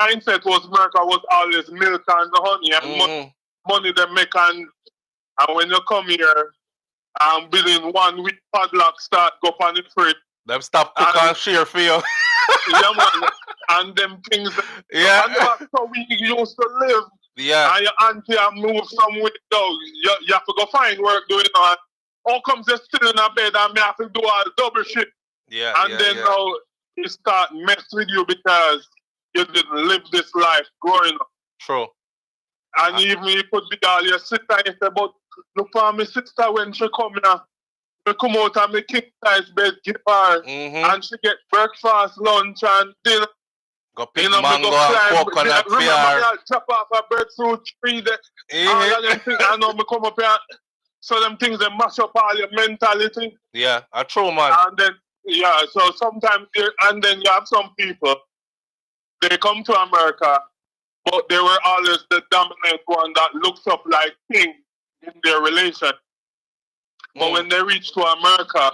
mindset was America was always milk and honey and money they make, and when you come here, within 1 week, padlock start go on the fridge. Them stop cook and share for you. Yeah, man. And them things. Yeah. And that's how we used to live. Yeah. And your auntie have moved somewhere. You have to go find work doing it. How comes you're still in a bed and me have to do a double shift? Yeah. And then now it start mess with you because you didn't live this life growing up. True. And even you could be all your sister, you say, but look for my sister when she come here. She come out and me king size bed give her. And she get breakfast, lunch and dinner. Go pick mango and coconut for her. I chop off a breadfruit tree there. All of them things, I know me come up here. So them things they mash up all your mentality. Yeah, a true man. And then so sometimes and then you have some people, they come to America, but they were always the dominant one that looks up like king in their relation. But when they reach to America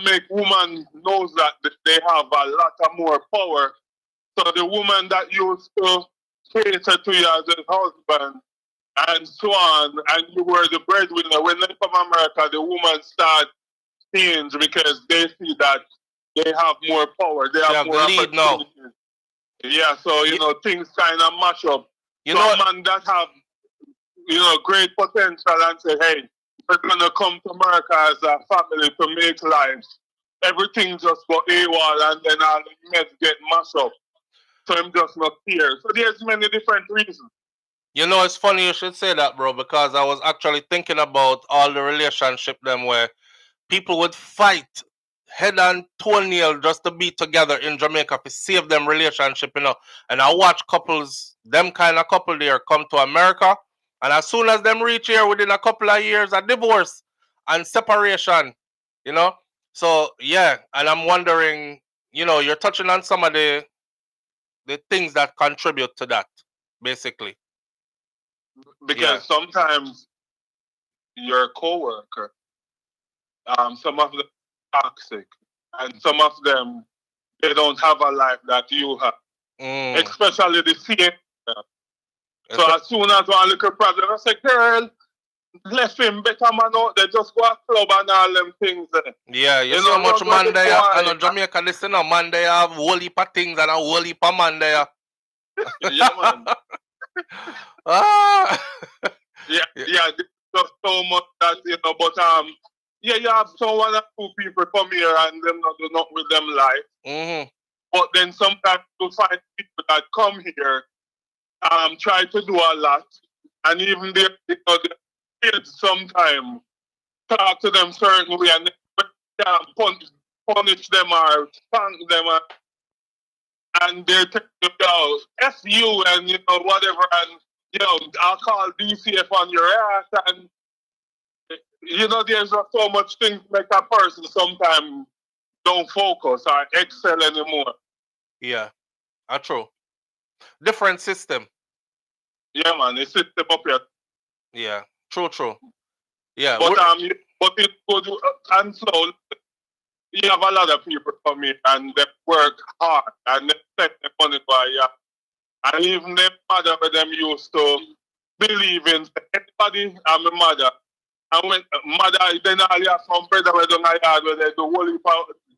make woman knows that they have a lot of more power So the woman that used to cater to you as a husband and so on, and you were the breadwinner, when they come to America, the woman start change because they see that they have more power, they have more the lead now. opportunities. Yeah, so you know things kind of mash up. You so know, a man that have great potential and say, hey, we're gonna come to America as a family to make life. Everything just go AWOL and then all the mess get mashed up. So I'm just not here. So there's many different reasons. You know, it's funny you should say that, bro, because I was actually thinking about all the relationship them where people would fight head and toenail just to be together in Jamaica to save them relationship, you know. And I watch couples, them kind of couple there come to America, and as soon as them reach here within a couple of years, a divorce and separation, you know. So yeah, and I'm wondering, you know, you're touching on some of the things that contribute to that, basically. Because sometimes your coworker, some of them are toxic, and some of them they don't have a life that you have, especially the same. So as soon as one little problem, I say, girl, left him better man out there, just go a club and all them things there. Yeah, you see how much man there, and in Jamaica, listen, a man there have whole heap of things and a whole heap of man there. Yeah, man. Yeah, just so much that, but yeah, you have some one or two people come here and them not do not with them life. But then sometimes you find people that come here, try to do a lot, and even they, the kids sometimes talk to them certain way and they punish them or spank them, and they take them out, F you and whatever, and I'll call DCF on your ass, and there's just so much things make a person sometimes don't focus or excel anymore. Yeah, that's true. Different system. Yeah, man, the system up here. Yeah, true. Yeah, but it's good and slow. You have a lot of people come in and they work hard and they take the money by you. And even their mother, with them used to believe in anybody, I'm a mother. And when mother, then all you have some brother where don't yard where they do whole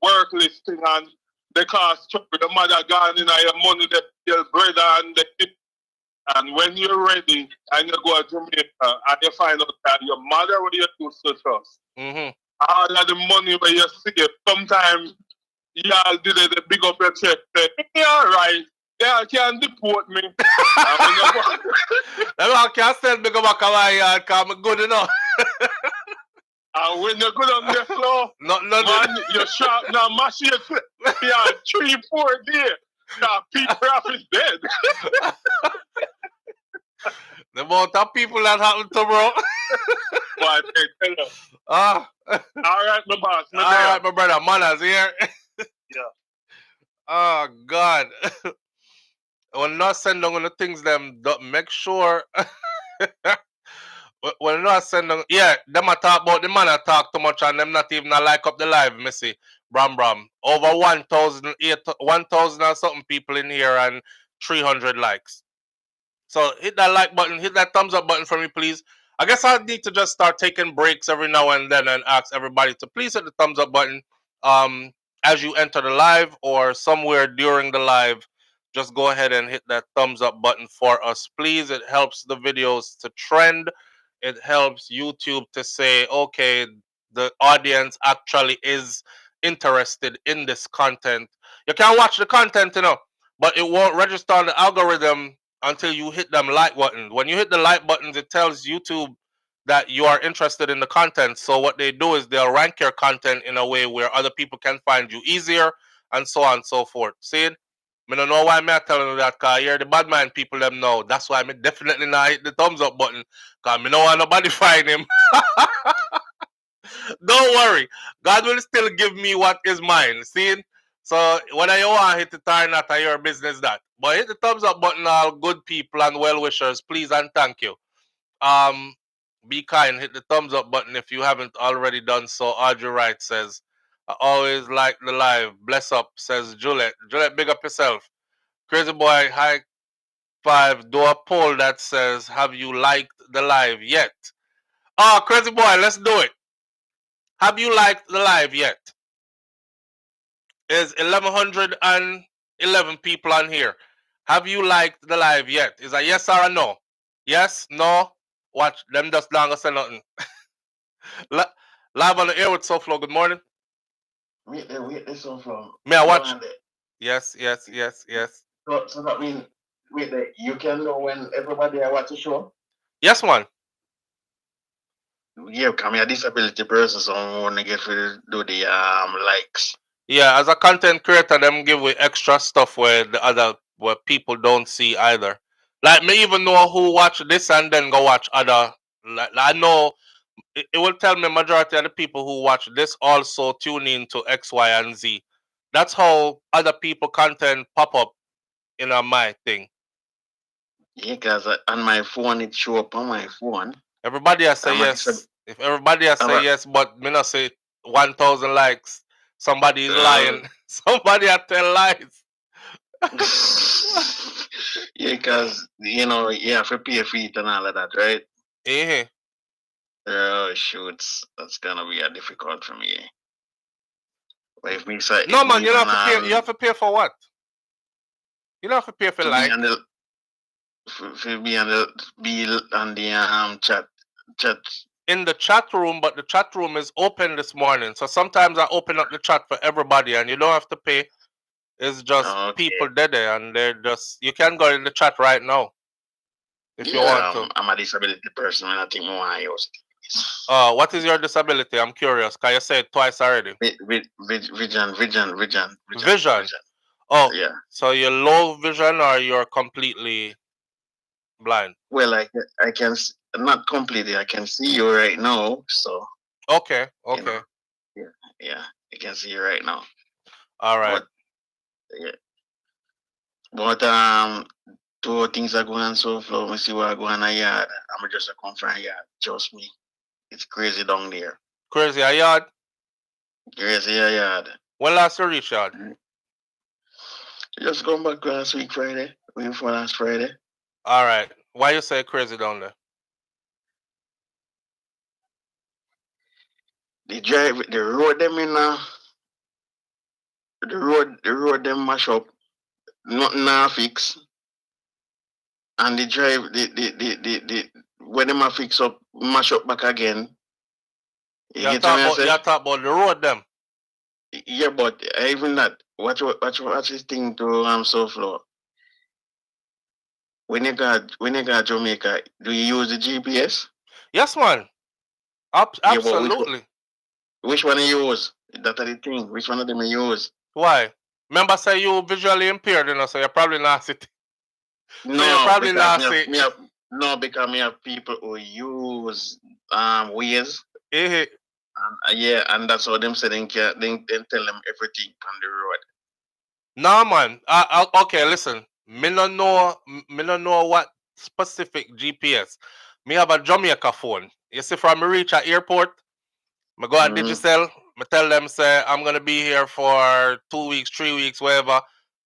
work listing and they cost the mother gone in your money, they kill brother and when you're ready and you go to Jamaica and you find out that your mother will you used to trust. All of the money where you save, sometimes y'all did it, they big up your chest, say, yeah, all right. Yeah, can't deport me. I can't send me go back to my yard because I'm good enough. And when you're good on the floor, man, you're sharp now, machine, yeah, 3-4 days. People is dead. The amount of people that happen to, bro. But tell you. All right, my boss. All right, my brother. Manners here. Yeah. Oh, God. When not send on the things, them make sure. When not send them, yeah, them a talk about the man a talk too much and them not even a like up the live, missy. Bram. Over 1,000 and something people in here and 300 likes. So hit that like button, hit that thumbs up button for me, please. I guess I need to just start taking breaks every now and then and ask everybody to please hit the thumbs up button as you enter the live or somewhere during the live. Just go ahead and hit that thumbs up button for us, please. It helps the videos to trend. It helps YouTube to say, okay, the audience actually is interested in this content. You can watch the content, but it won't register on the algorithm until you hit them like buttons. When you hit the like buttons, it tells YouTube that you are interested in the content. So what they do is they'll rank your content in a way where other people can find you easier and so on and so forth. See it? I don't know why I'm telling you that, because here the bad mind people them know. That's why I definitely not hit the thumbs up button, because I don't want nobody find him. Don't worry. God will still give me what is mine. See? So whether you want to hit it or not, your business that. But hit the thumbs up button, all good people and well wishers, please and thank you. Be kind, hit the thumbs up button if you haven't already done so. Audrey Wright says, I always like the live. Bless up, says Juliet. Juliet, big up yourself. Crazy boy, high five. Do a poll that says, "Have you liked the live yet?" Oh, crazy boy, let's do it. Have you liked the live yet? There's 1111 people on here. Have you liked the live yet? Is a yes or a no? Yes, no. Watch them just not gonna say nothing. Live on the air with SouFlo. Good morning. Wait, this SouFlo. May I watch? Yes. So that means, you can know when everybody I watch the show? Yes, man. Yeah, I'm a disability person, so I want to get to do the likes. Yeah, as a content creator, them give we extra stuff where people don't see either. Like me even know who watch this and then go watch other. Like I know it will tell me majority of the people who watch this also tune in to X, Y, and Z. That's how other people content pop up in my thing. Yeah, because on my phone it show up on my phone. Everybody has say yes. If everybody has say yes, but me not say 1,000 likes, somebody is lying. Somebody has tell lies. Yeah, because you have to pay for it and all of that, right? Eh. Oh shoots, that's gonna be difficult for me. But if me say no man, you don't have to pay. You have to pay for what? You don't have to pay for like. For be on the chat. In the chat room, but the chat room is open this morning. So sometimes I open up the chat for everybody, and you don't have to pay. It's just people dead there, and they're just. You can go in the chat right now if you want to. I'm a disability person, and I think more I use. What is your disability? I'm curious. Can you say it twice already? Vision. Vision. Oh, yeah. So you're low vision, or you're completely blind? Well, I can not completely. I can see you right now. So. Okay. Yeah, I can see you right now. All right. But two things are going on SouFlo. Me see what going on a yard. I'm just a come from a yard. Trust me, it's crazy down there. Crazy a yard. Crazy a yard. When last you reach yard? Just come back last week Friday. Waiting for last Friday. All right. Why you say crazy down there? The road them in the road them mash up. Nothing now fix. And the drive the when them a fix up, mash up back again. You talk about the road them. Yeah, but even that, watch this thing to SouFlo. When you got Jamaica, do you use the GPS? Yes, man. Absolutely. Yeah, which one you use? That's the thing. Which one of them you use? Why? Remember, say you visually impaired, so you're probably not it. No, so you're probably not it. No, because me have people who use Waze. Yeah, and that's how them say they tell them everything on the road. No, man. Okay, listen. Me no know what specific GPS. Me have a Jamaica phone. You see, from me reach at airport, me go at Digicel. Me tell them say I'm gonna be here for 2 weeks, 3 weeks, whatever.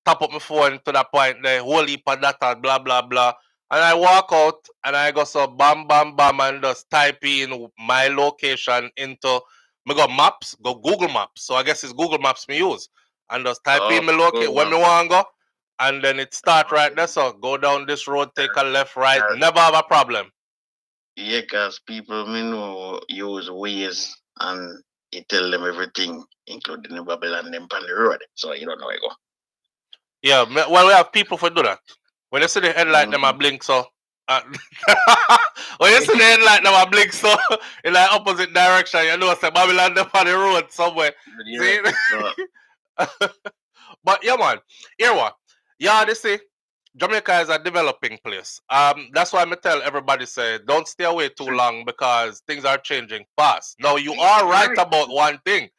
Top up my phone to that point there, whole heap of data, blah blah blah. And I walk out and I go so bam bam bam and just type in my location into me go maps, go Google Maps. So I guess it's Google Maps me use. And just type in my location where me want to go. And then it start right there. So go down this road, take a left, right, never have a problem. Yeah, because people me know use Waze and it tell them everything, including the Babylon them on the road. So you don't know where you go. Yeah, well, we have people for do that. When you see the headlight, them a blink so. When you see the headlight, them a blink so in the opposite direction, you know, say Babylon them on the road somewhere. Yeah, see? But yeah, man, here what? Yeah, they say Jamaica is a developing place. That's why I tell everybody say don't stay away too long because things are changing fast. Now you are right about one thing.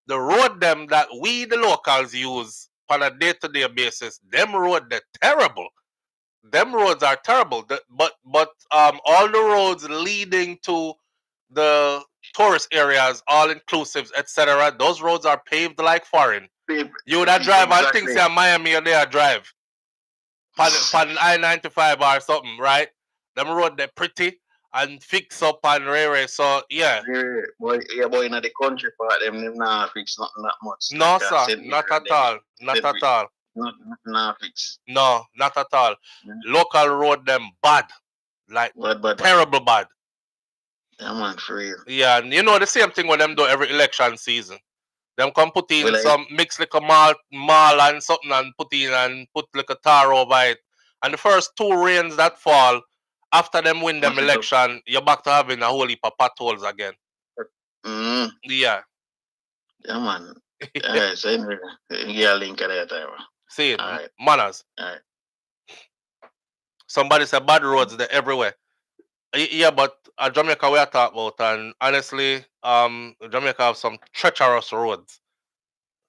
The road them that we the locals use on a day-to-day basis, them road they're terrible. Them roads are terrible. But all the roads leading to the tourist areas, all inclusives, etc. Those roads are paved like foreign. You would drive and think say Miami or they drive. pan I-95 or something, right? Them road they pretty and fix up and rare. So yeah. Boy, in the country part, them not fix nothing that much. No, like, sir, not at all. Not at all. Not fix. No, not at all. Local road them bad. Like terrible bad. Yeah, man, for real. Yeah, and you know the same thing when them do every election season. Them come put in some mix like a mall and something and put like a tar over it. And the first 2 rains that fall, after them win them election, you're back to having a whole heap of potholes again. Yeah. Yeah, man. Yeah, so yeah, link at that time. See it, manners. Alright. Somebody said bad roads they're everywhere. Yeah, but Jamaica we are talking about, and honestly, Jamaica have some treacherous roads.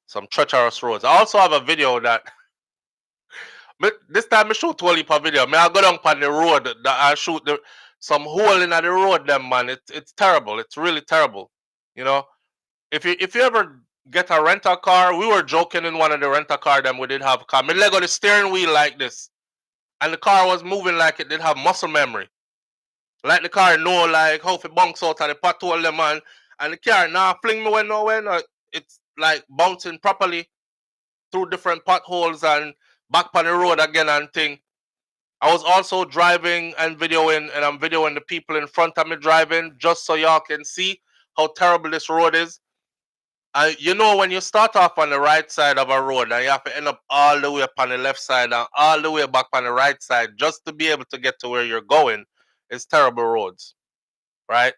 Some treacherous roads. I also have a video that this time I shoot whole heap of video. I go down on the road that I shoot some hole in the road them, man. It's terrible. It's really terrible. You know, if you ever get a rental car, we were joking in one of the rental car them we did have car. Me leg on the steering wheel like this, and the car was moving like it did have muscle memory. Like the car know like how it bounce out of the pothole them, man, and the car now fling me when nowhere. No, it's like bouncing properly through different potholes and back on the road again and thing. I was also driving and videoing, and I'm videoing the people in front of me driving just so y'all can see how terrible this road is. You know, when you start off on the right side of a road and you have to end up all the way up on the left side and all the way back on the right side just to be able to get to where you're going, it's terrible roads, right?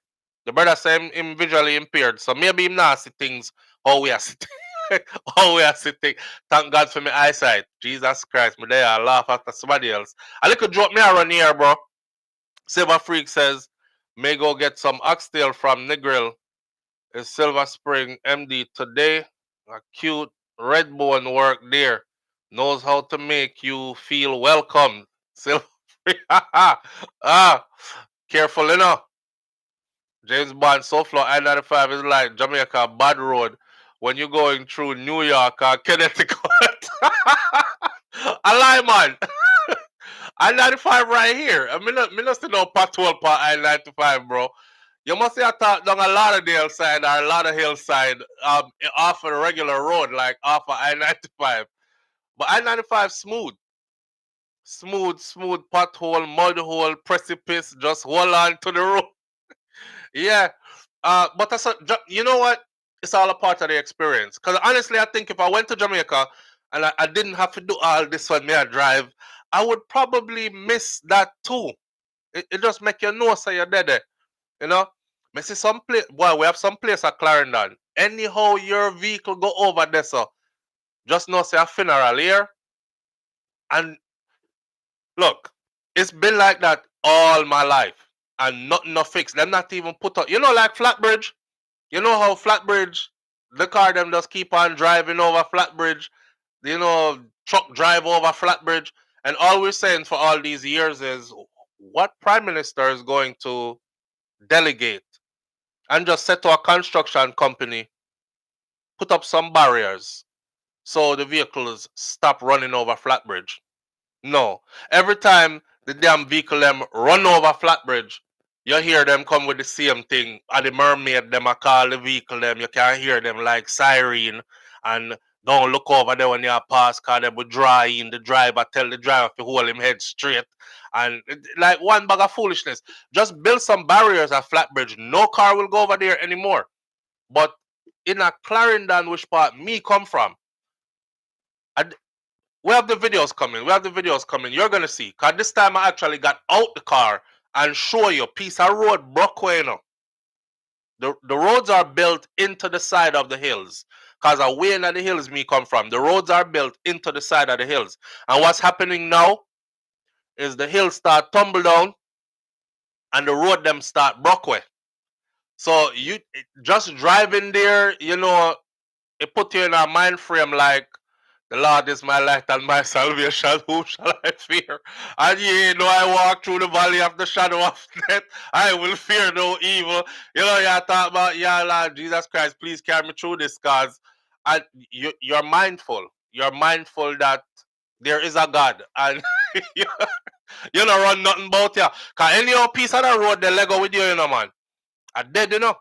The brother said him visually impaired, so maybe him not see things how we are sitting. How we are sitting. Thank God for my eyesight. Jesus Christ, me there I laugh after somebody else. A little joke me around here, bro. Silver Freak says, may go get some oxtail from Negril. Is Silver Spring MD today. A cute red bone work there. Knows how to make you feel welcome. Silver Freak. Careful enough. James Bond SouFLo I-95 is like Jamaica bad road when you're going through New York or Connecticut. I lie, man. I-95 right here. I mean, not see no pothole for I-95, bro. You must have thought down a lot of Dale side or a lot of hillside off of the regular road, like off of I-95. But I-95 smooth. Smooth pothole, mud hole, precipice. Just hold on to the road. Yeah. But that's you know what? It's all a part of the experience. Because honestly, I think if I went to Jamaica and I didn't have to do all this when me I drive, I would probably miss that too. It just make you know so you're dead. You know? Me see some place, boy, we have some place at Clarendon. Anyhow your vehicle go over there, so just know say a funeral here. And look, it's been like that all my life. And nothing no fix. Them not even put up. You know, like Flatbridge. You know how Flatbridge, the car them just keep on driving over Flatbridge. You know, truck drive over Flatbridge. And all we're saying for all these years is, what prime minister is going to delegate and just set to a construction company, put up some barriers so the vehicles stop running over Flatbridge? No. Every time the damn vehicle them run over Flatbridge, you hear them come with the same thing. And the mermaid them a call the vehicle them. You can hear them like siren. And don't look over there when you pass, because they will draw in the driver, tell the driver to hold him head straight. And like one bag of foolishness. Just build some barriers at Flatbridge. No car will go over there anymore. But in a Clarendon, which part me come from, we have the videos coming. You're going to see. Because this time I actually got out the car and show you a piece of road broke way now. The roads are built into the side of the hills. Because away in the hills me come from, the roads are built into the side of the hills. And what's happening now is the hills start tumble down and the road them start broke way. So you just driving there, you know, it put you in a mind frame like, the Lord is my light and my salvation. Whom shall I fear? And ye know I walk through the valley of the shadow of death. I will fear no evil. You know, you talk about, yeah, Lord Jesus Christ, please carry me through this, because you're mindful. You're mindful that there is a God. And you don't run nothing about ya. Cause anyhow piece of the road they Lego with you know man. I dead you know.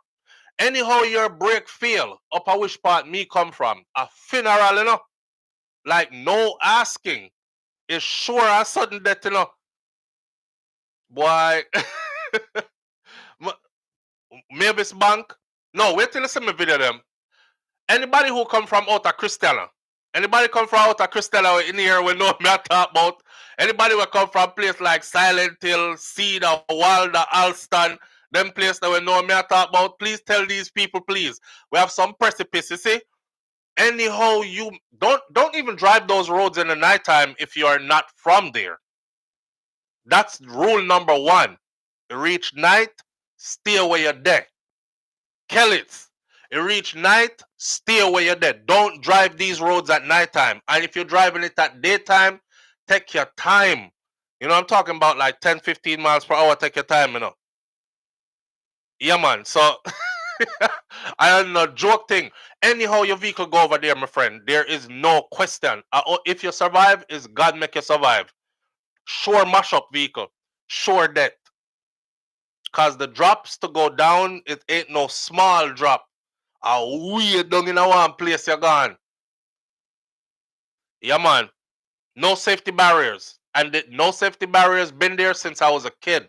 Anyhow your brake fail up a which part me come from. A funeral you know. Like no asking. It's sure as sudden death you know. Boy maybe it's bank. No, wait till you see me video them. Anybody who come from out of Christiana, anybody come from out of Christiana in here we know me I talk about. Anybody will come from place like Silent Hill, Cedar, Wilder, Alston, them place that we know me I talk about. Please tell these people, please. We have some precipice, you see. Anyhow, you don't even drive those roads in the nighttime if you are not from there. That's rule number 1. Reach night, stay away you're there. Kellits. It reach night, stay away you're dead. Don't drive these roads at nighttime. And if you're driving it at daytime, take your time. You know, I'm talking about like 10, 15 miles per hour. Take your time, you know. Yeah, man. So, I don't know, joke thing. Anyhow, your vehicle go over there, my friend. There is no question. If you survive, is God make you survive. Sure mash up vehicle. Sure death. Because the drops to go down, it ain't no small drop. A way down in a one place you're gone. Yeah, man. No safety barriers. And no safety barriers been there since I was a kid.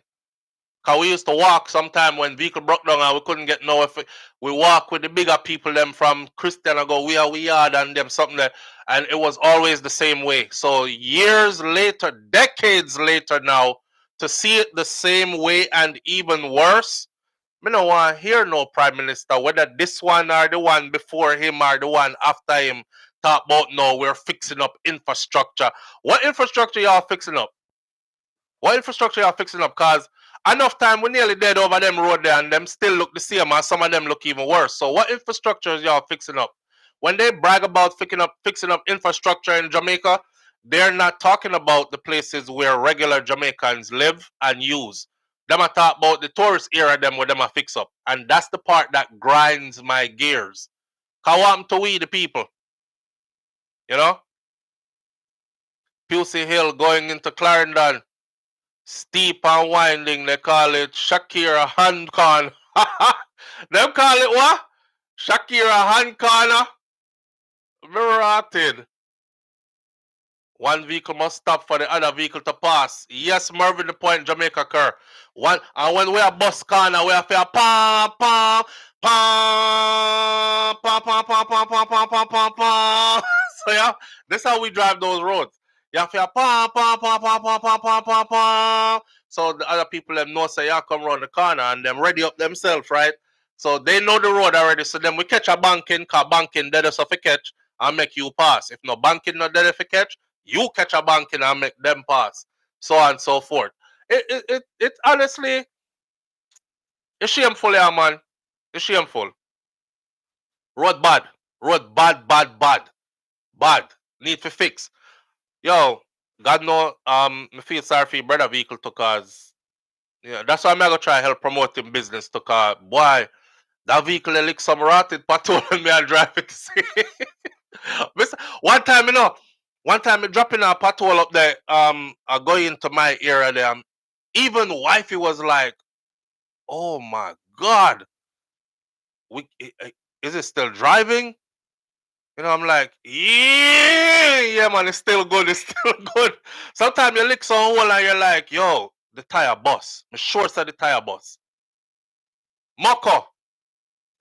Cause we used to walk sometime when vehicle broke down and we couldn't get no effect. We walk with the bigger people them from Christian and go we are and them something that, and it was always the same way. So years later, decades later now, to see it the same way and even worse, me no want to hear no prime minister, whether this one or the one before him or the one after him, talk about no, we're fixing up infrastructure. What infrastructure y'all fixing up? What infrastructure y'all fixing up? Cause enough time we nearly dead over them road there and them still look the same and some of them look even worse. So what infrastructure is y'all fixing up? When they brag about fixing up infrastructure in Jamaica, they're not talking about the places where regular Jamaicans live and use. Them I talk about the tourist area them where them I fix up. And that's the part that grinds my gears. Cause what happened to we the people? You know? Pusey Hill going into Clarendon. Steep and winding, they call it Shakira hand corner. Them call it what? Shakira hand corner. Rotted. One vehicle must stop for the other vehicle to pass. Yes, Mervyn the point Jamaica occur. One and when we are bus corner, we have to pam pam pam pam pam pam pam pam pam pam pam pam. So yeah, this is how we drive those roads. You have to pam pam pam pam pam pam pam pam pam. So the other people them know say you come around the corner and them ready up themselves, right? So they know the road already. So then we catch a banking, cause banking dead us off a catch and make you pass. If no banking not dead if a catch, you catch a banking and make them pass. So on and so forth. It honestly, it's shameful, yeah, man. It's shameful. Road bad. Road bad, bad, bad. Bad. Need to fix. Yo, God know, me feel sorry for your brother vehicle to cause. Yeah, that's why I'm gonna try help promote him business to cause. Boy, that vehicle they lick some rotted patrol and me I drive it to see. One time, you know, one time I dropping a patrol up there, I go into my area there. Even wifey was like, oh my God, is it still driving? You know, I'm like, yeah, man, it's still good, it's still good. Sometimes you lick some hole and you're like, yo, the tire bust. I'm sure it's the tire bust. Moko.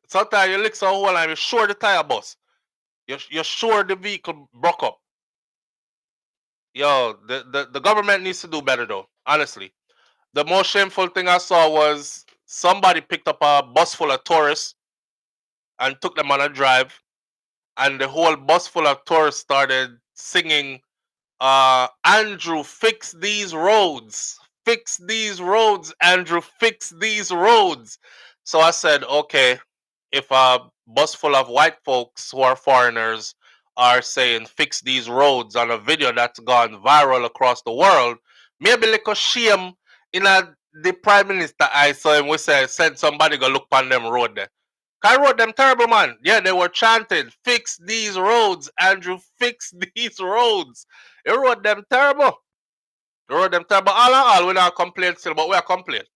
Sometimes you lick some hole and you're sure the tire bust. You're sure the vehicle broke up. Yo, the government needs to do better though, honestly. The most shameful thing I saw was somebody picked up a bus full of tourists and took them on a drive, and the whole bus full of tourists started singing, Andrew, fix these roads. Fix these roads, Andrew, fix these roads. So I said, okay, if a bus full of white folks who are foreigners are saying fix these roads on a video that's gone viral across the world, maybe like a shame in the prime minister I saw him we say send somebody go look on them road there. I wrote them terrible, man. Yeah, they were chanting, fix these roads, Andrew, fix these roads. He wrote them terrible. The road them terrible. All in all, we not complain still, but we are complaining.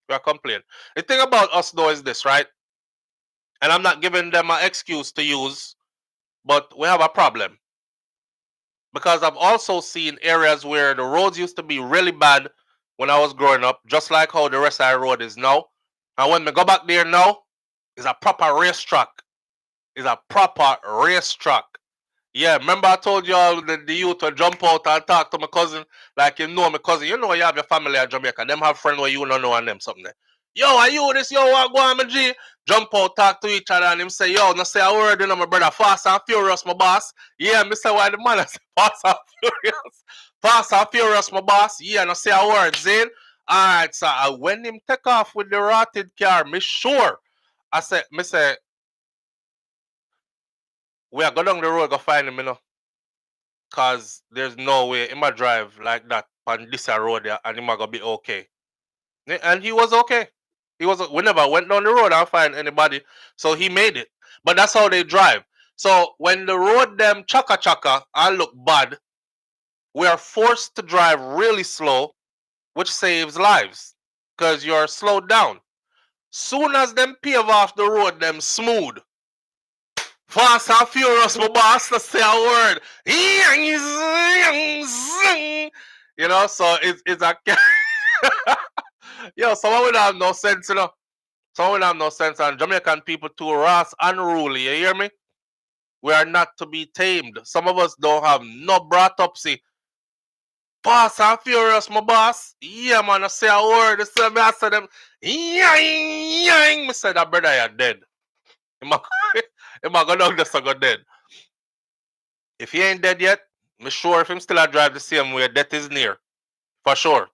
We are complaining. The thing about us though is this, right? And I'm not giving them an excuse to use, but we have a problem. Because I've also seen areas where the roads used to be really bad when I was growing up, just like how the rest of the road is now. And when we go back there now, it's a proper racetrack. It's a proper racetrack. Yeah, remember I told y'all the youth will jump out and talk to my cousin, like you know my cousin. You know you have your family in Jamaica. Them have friends where you don't know and them something there. Yo, are you this? Yo, what go on, my G? Jump out, talk to each other, and him say, yo, no say a word, you know, my brother. Fast and furious, my boss. Yeah, me say why the man I say fast and furious. Fast and furious, my boss. Yeah, no say a word, Zane. Alright, so when him take off with the rotted car, me sure. I say, we are go down the road, go find him, you know. Cause there's no way he might drive like that on this road there and he might gonna be okay. And he was okay. We never went down the road and find anybody. So he made it. But that's how they drive. So when the road them chaka and look bad, we are forced to drive really slow, which saves lives. Because you're slowed down. Soon as them pave off the road, them smooth. Fast and furious, my boss, to say a word. You know, so it's a yo, someone would have no sense, you know. Someone would have no sense, and Jamaican people too rash, unruly, you hear me? We are not to be tamed. Some of us don't have no brought up, see. Fast and furious, my boss. Yeah, man, I say a word, I say them, me say that brother, you're dead. He might go down there, so go dead. If he ain't dead yet, me sure if him still a drive the same way, death is near. For sure.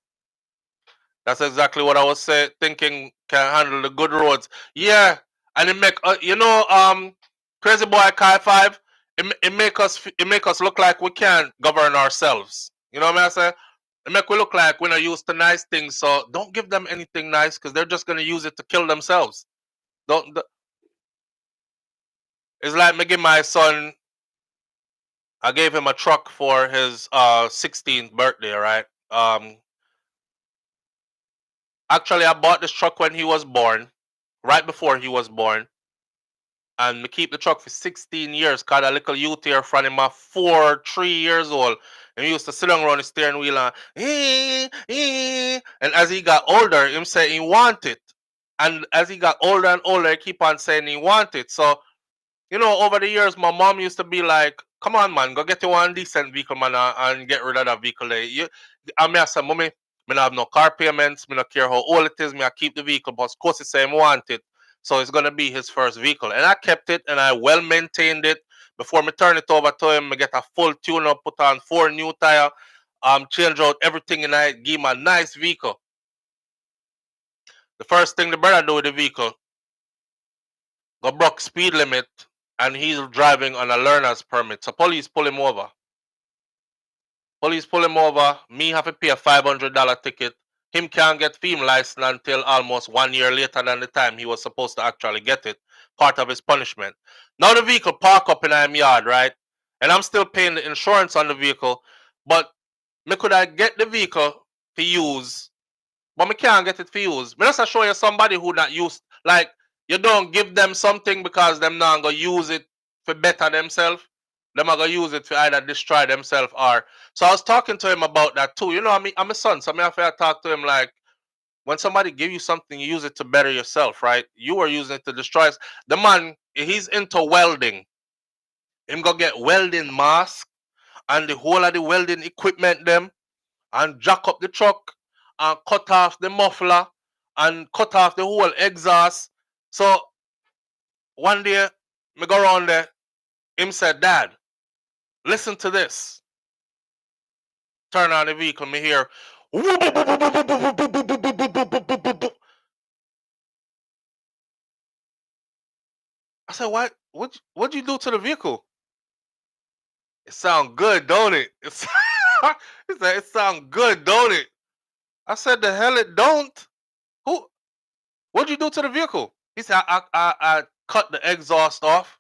That's exactly what I was thinking can handle the good roads. Yeah, and it make Crazy Boy Kai 5, it make us look like we can't govern ourselves. You know what I say? It make we look like we're not used to nice things, so don't give them anything nice because they're just gonna use it to kill themselves. It's like me give my son, I gave him a truck for his 16th birthday, right? Actually, I bought this truck when he was born, right before he was born, and we keep the truck for 16 years. Cause a little youth here from him, 3 years old, and he used to sit down around the steering wheel and as he got older, him say he want it, and as he got older and older, he keep on saying he want it. So you know, over the years, my mom used to be like, "Come on, man, go get you one decent vehicle, man, and get rid of that vehicle." I mean, I said, "Mommy, me not have no car payments. Me not care how old it is. Me I keep the vehicle, but of course, he say he want it, so it's gonna be his first vehicle." And I kept it, and I well maintained it. Before me turn it over to him, me get a full tune up, put on 4 new tire, change out everything, and I give him a nice vehicle. The first thing the brother do with the vehicle, go broke speed limit, and he's driving on a learner's permit. So police pull him over. Police pull him over. Me have to pay a $500 ticket. Him can't get film license until almost 1 year later than the time he was supposed to actually get it. Part of his punishment. Now the vehicle park up in my yard, right? And I'm still paying the insurance on the vehicle. But me could I get the vehicle to use, but me can't get it for use. Me just show you somebody who not used, like, you don't give them something because them not gonna use it for better themselves. Them are gonna use it for either destroy themselves or. So I was talking to him about that too. You know, I'm a son, so I have to talk to him like, when somebody give you something, you use it to better yourself, right? You are using it to destroy. The man, he's into welding. Him go get welding mask and the whole of the welding equipment them, and jack up the truck and cut off the muffler and cut off the whole exhaust. So one day, me go around there, him said, "Dad, listen to this." Turn on the vehicle, me hear. I said, "What? What'd you do to the vehicle?" It sound good, don't it? He said, "It sound good, don't it?" I said, "The hell it don't." Who? What'd you do to the vehicle? He said, I cut the exhaust off.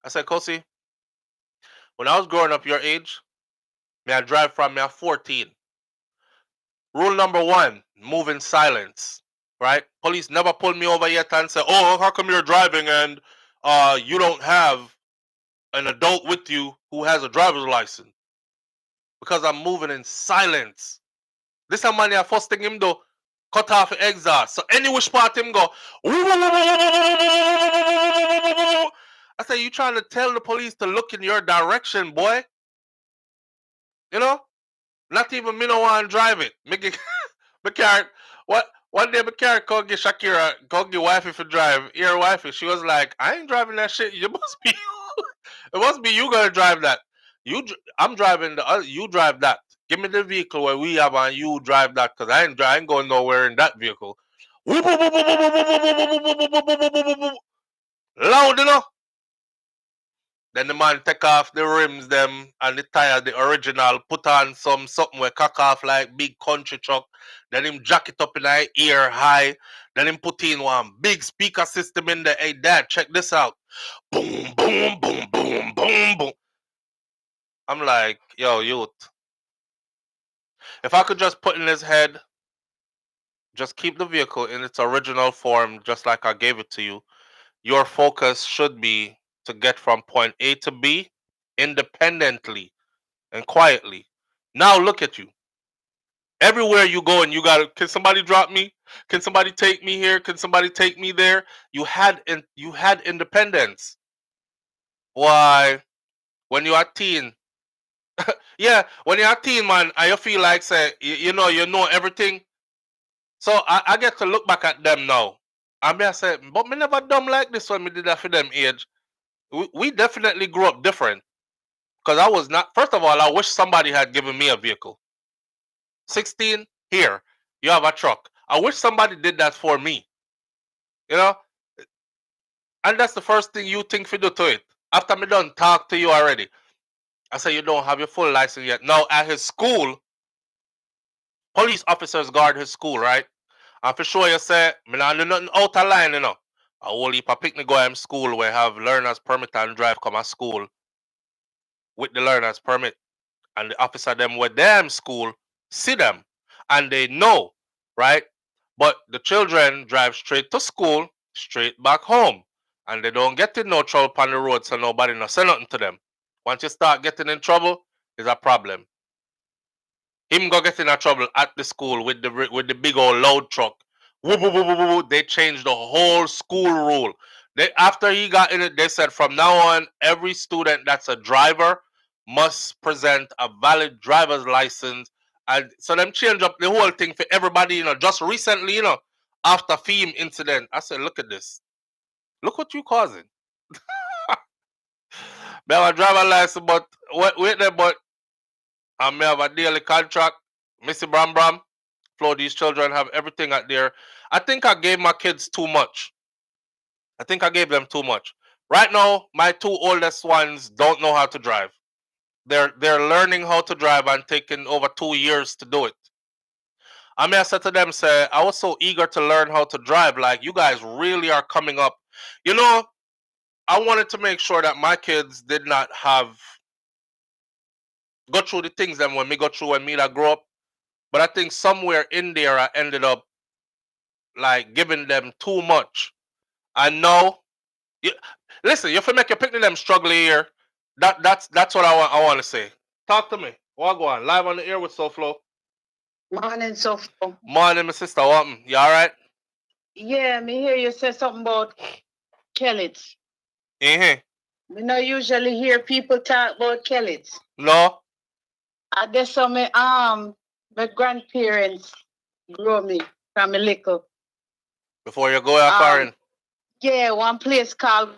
I said, "Kosi, when I was growing up your age, Me I drive from me at 14. Rule number 1, move in silence. Right? Police never pulled me over yet and say, "Oh, how come you're driving and you don't have an adult with you who has a driver's license?" Because I'm moving in silence. This a man here first thing him do, cut off the exhaust. So any which part him go. I say, you trying to tell the police to look in your direction, boy? You know? Not even me no want to drive it. Me carry, what one day me carry go get Shakira, go get wifey for drive. Here wifey, she was like, "I ain't driving that shit. You must be it must be you gonna drive that. I'm driving the other, you drive that. Give me the vehicle where we have and you drive that, because I ain't going nowhere in that vehicle." Loud enough. Then the man take off the rims them and the tire, the original, put on something where cock off like big country truck. Then him jack it up in the ear high. Then him put in one big speaker system in there. "Hey dad, check this out. Boom, boom, boom, boom, boom, boom." I'm like, yo, youth. If I could just put in his head, just keep the vehicle in its original form, just like I gave it to you. Your focus should be to get from point A to B independently and quietly. Now look at you. Everywhere you go and you gotta, can somebody drop me? Can somebody take me here? Can somebody take me there? You had independence. Why? When you're a teen, yeah, when you're a teen, man, and you feel like say you know everything. So I get to look back at them now. I mean, I say, but me never dumb like this when me did that for them age. We definitely grew up different. Because I was not, first of all, I wish somebody had given me a vehicle. 16, here, you have a truck. I wish somebody did that for me. You know? And that's the first thing you think to do to it. After me done talk to you already. I say, you don't have your full license yet. Now, at his school, police officers guard his school, right? And for sure you say, me not do nothing out of line, you know. A whole heap of picnic go to school where have learner's permit and drive come to school with the learner's permit. And the officer them with them school see them. And they know, right? But the children drive straight to school, straight back home. And they don't get in no trouble on the road, so nobody no say nothing to them. Once you start getting in trouble, is a problem. Him go get in a trouble at the school with the big old load truck. Woo, woo, woo, woo, woo. They changed the whole school rule. After he got in it, they said from now on, every student that's a driver must present a valid driver's license. And so them change up the whole thing for everybody, just recently, after Theme incident. I said, look at this. Look what you causing. I have a driver's license, but wait there, but I may have a daily contract. Missy Bram Bram. Flo, these children have everything out there. I think I gave my kids too much. I think I gave them too much. Right now, my two oldest ones don't know how to drive. They're learning how to drive and taking over 2 years to do it. I may have said to them, say, I was so eager to learn how to drive. Like, you guys really are coming up. I wanted to make sure that my kids did not go through the things that when me go through when me that grow up. But I think somewhere in there I ended up like giving them too much. I know. Listen, you have to make your picnic them struggle here. That's what I want to say. Talk to me. What go on? Live on the air with SouFlo. Morning, SouFlo. Morning, my sister. What? You alright? Yeah, me hear you say something about Kellits. Mm-hmm. We don't usually hear people talk about Kellits. No. I guess some my grandparents grew me from a little. Before you go out foreign. Yeah, one place called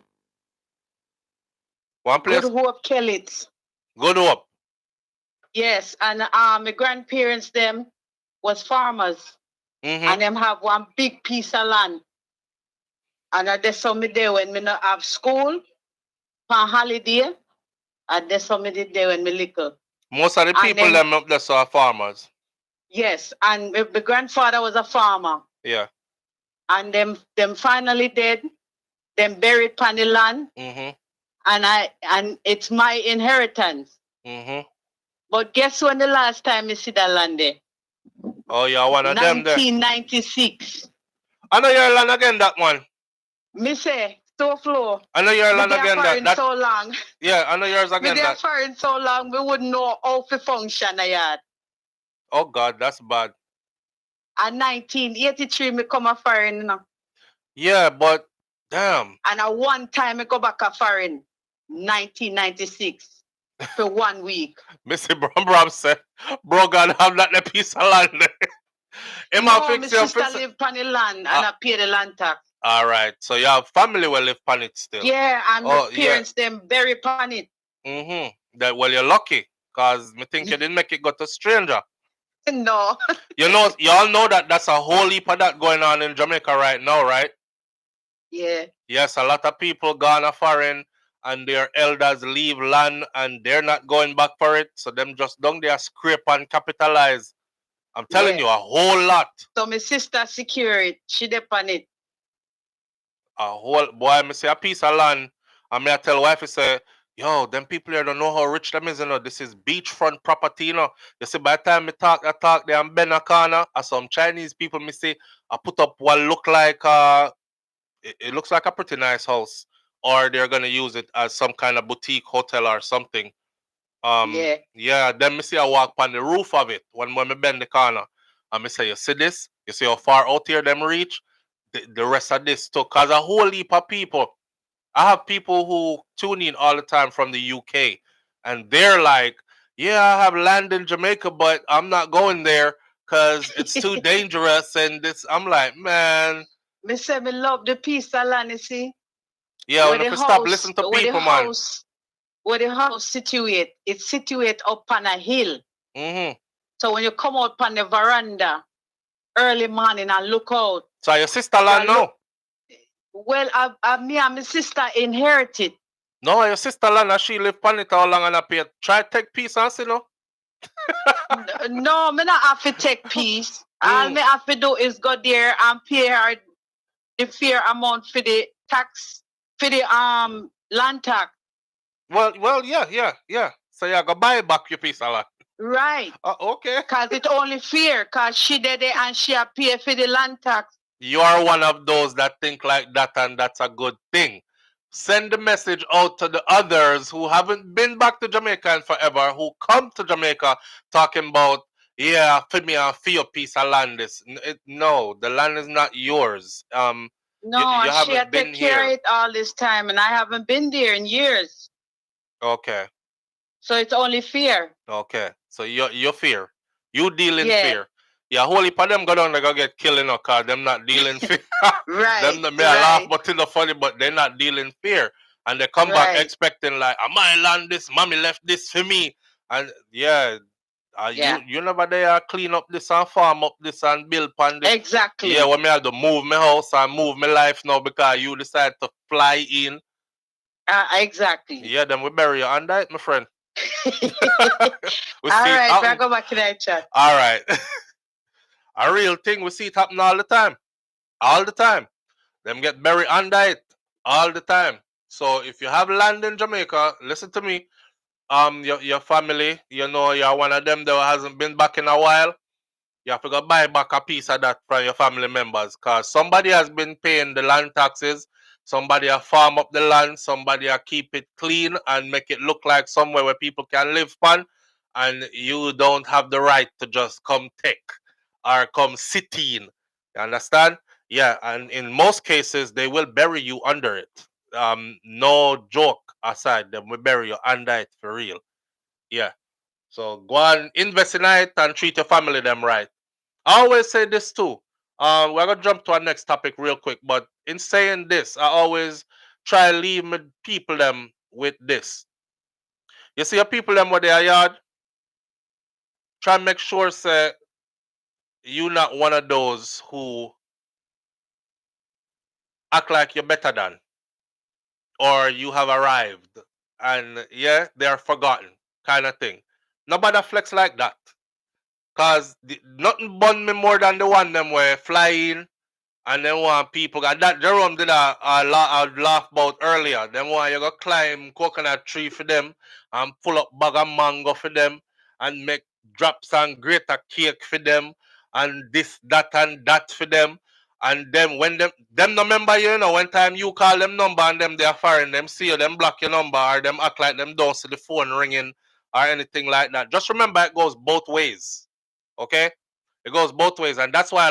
Good Hope Kellits. Good Hope. Yes, and my grandparents them was farmers. Mm-hmm. And them have one big piece of land. And I just saw me there when me not have school on holiday. And that's what me did there when me little. Most of the people them up there are farmers. Yes, and my grandfather was a farmer. Yeah. And them finally dead. Them buried on the land. Mm-hmm. And it's my inheritance. Mm-hmm. But guess when the last time you see that land there? Oh, yeah, one of them there. 1996. I know your land again, that one. Me say, SouFLo. I know your land again, that. So long. Yeah, I know yours again, that. For so long, we wouldn't know how to function a yard. Oh, God, that's bad. In 1983, me come a foreign, you know. Yeah, but damn. And at one time, I go back a foreign, 1996, for 1 week. Mr. Brom said, bro, God, have that piece of land. My sister live on the land and I pay the land tax. All right, so your family will live on it still. Yeah, and my parents, them very on it. Well, you're lucky, because me think you didn't make it go to stranger. No. You all know that that's a whole heap of that going on in Jamaica right now, right? Yeah. Yes, a lot of people gone a foreign and their elders leave land and they're not going back for it. So them just down there scrape and capitalize. I'm telling you, a whole lot. So my sister secure it. She depend it. A whole, boy, me say a piece of land. And me I tell wife, I say, yo, them people here don't know how rich them is, you know. This is beachfront property, you know. You see, by the time I talk there and bend a corner, and some Chinese people, me say, I put up what look like it looks like a pretty nice house, or they're gonna use it as some kind of boutique hotel or something. Yeah. Then me see I walk on the roof of it when me bend the corner, and me say, you see this? You see how far out here them reach? The rest of this too, cause a whole heap of people. I have people who tune in all the time from the UK, and they're like, yeah, I have land in Jamaica, but I'm not going there because it's too dangerous. And this, I'm like, man. Me say me love the piece of land, you see. Yeah, when you stop listening to people, man. Where the house situate, it's situate up on a hill. So when you come out on the veranda early morning and look out. So your sister land now? Well, me and my sister inherited. No, your sister land, she live on it how long and I pay. Try take piece and see, no? No, me not have to take piece. All me have to do is go there and pay her the fair amount for the tax, for the land tax. Well, yeah. So you go buy back your piece of land. Right. Okay. Because it's only fair, because she did it and she pay for the land tax. You are one of those that think like that, and that's a good thing. Send the message out to the others who haven't been back to Jamaica in forever, who come to Jamaica talking about, yeah, for me, I feel a piece of land. No, the land is not yours. No, you she had to carry it all this time, and I haven't been there in years. Okay. So it's only fear. Okay. So you're fear. You deal in fear. Yeah, whole heap of them go down, they go get killed, you know, because them not dealing fear. Right. Them may laugh, but it's not funny, but they're not dealing fear. And they come back expecting, like, my land this, mommy left this for me. And you never there clean up this and farm up this and build upon this. Exactly. Yeah, when me have to move my house and move my life now because you decide to fly in. Exactly. Yeah, then we bury you under it, my friend. All right, we'll go back to that chat. All right. A real thing, we see it happen all the time. All the time. Them get buried under it. All the time. So if you have land in Jamaica, listen to me. Your family, you know, you're one of them that hasn't been back in a while. You have to go buy back a piece of that from your family members. Because somebody has been paying the land taxes. Somebody has farm up the land. Somebody has keep it clean and make it look like somewhere where people can live on. And you don't have the right to just come take or come sit in. You understand? Yeah, and in most cases, they will bury you under it. No joke aside, they will bury you under it for real. Yeah. So go and invest in it and treat your family them right. I always say this too. We're going to jump to our next topic real quick, but in saying this, I always try to leave my people them with this. You see your people them with their yard? Try and make sure, say, you're not one of those who act like you're better than, or you have arrived and they're forgotten kind of thing. Nobody flex like that, cause nothing bun me more than the one them where fly in and then want people, and that Jerome did I laugh about earlier. Then want you go climb coconut tree for them and pull up bag of mango for them and make drops and grate a cake for them and this, that, and that for them. And then when them no remember you, when time you call them number and them they are foreign, them see you, them block your number or them act like them don't see the phone ringing or anything like that. Just remember it goes both ways. Okay? It goes both ways. And that's why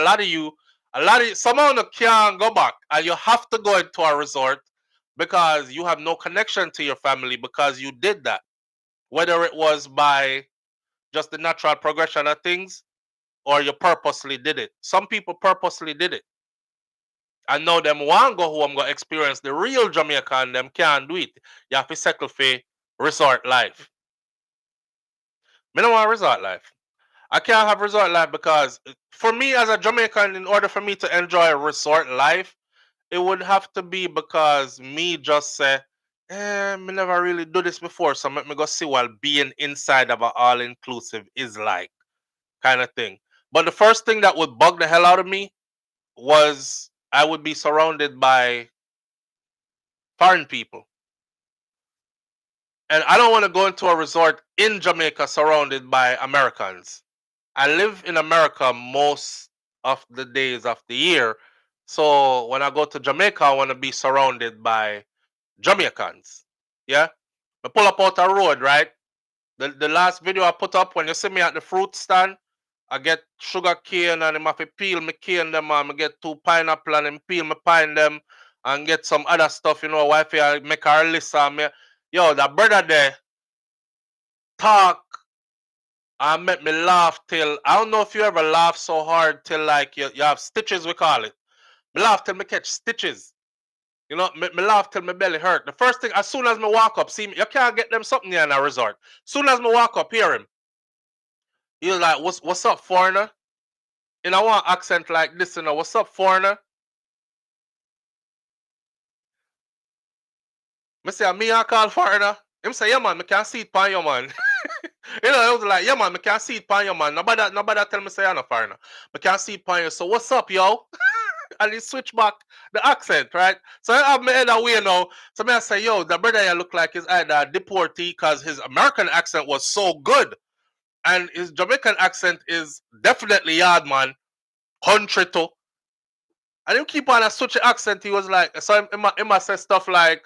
someone can't go back and you have to go into a resort because you have no connection to your family because you did that. Whether it was by just the natural progression of things or you purposely did it. Some people purposely did it. And now them want go home, go experience the real Jamaica and them can't do it. You have to settle for resort life. Me don't want resort life. I can't have resort life because for me as a Jamaican, in order for me to enjoy resort life, it would have to be because me just say, me never really do this before, so let me go see what being inside of an all-inclusive is like, kind of thing. But the first thing that would bug the hell out of me was I would be surrounded by foreign people. And I don't want to go into a resort in Jamaica surrounded by Americans. I live in America most of the days of the year. So when I go to Jamaica, I want to be surrounded by Jamaicans. Yeah? I pull up out a road, right? The last video I put up, when you see me at the fruit stand, I get sugar cane and I'm have to peel my cane them and I get 2 pineapple and peel my pine them and get some other stuff, wife I make her list and me. Yo, that brother there talk and make me laugh till I don't know if you ever laugh so hard till like you have stitches, we call it. Me laugh till me catch stitches. Me laugh till my belly hurt. The first thing, as soon as me walk up, see me, you can't get them something here in a resort. Soon as me walk up, hear him. He's like, what's up, foreigner? In a one accent like this, what's up, foreigner? Me say, me I call foreigner. Him say, yeah man, me can't see it pan you man. It was like, yeah man, me can't see it pan you man. Nobody tell me say I'm a foreigner. Me can't see it pan you. So what's up, yo? And he switch back the accent, right? So I have my head away now. So I say, yo, the brother here look like he's either a deportee because his American accent was so good. And his Jamaican accent is definitely yard, man. Country too. And he keep on a switch accent. He was like, so he must say stuff like,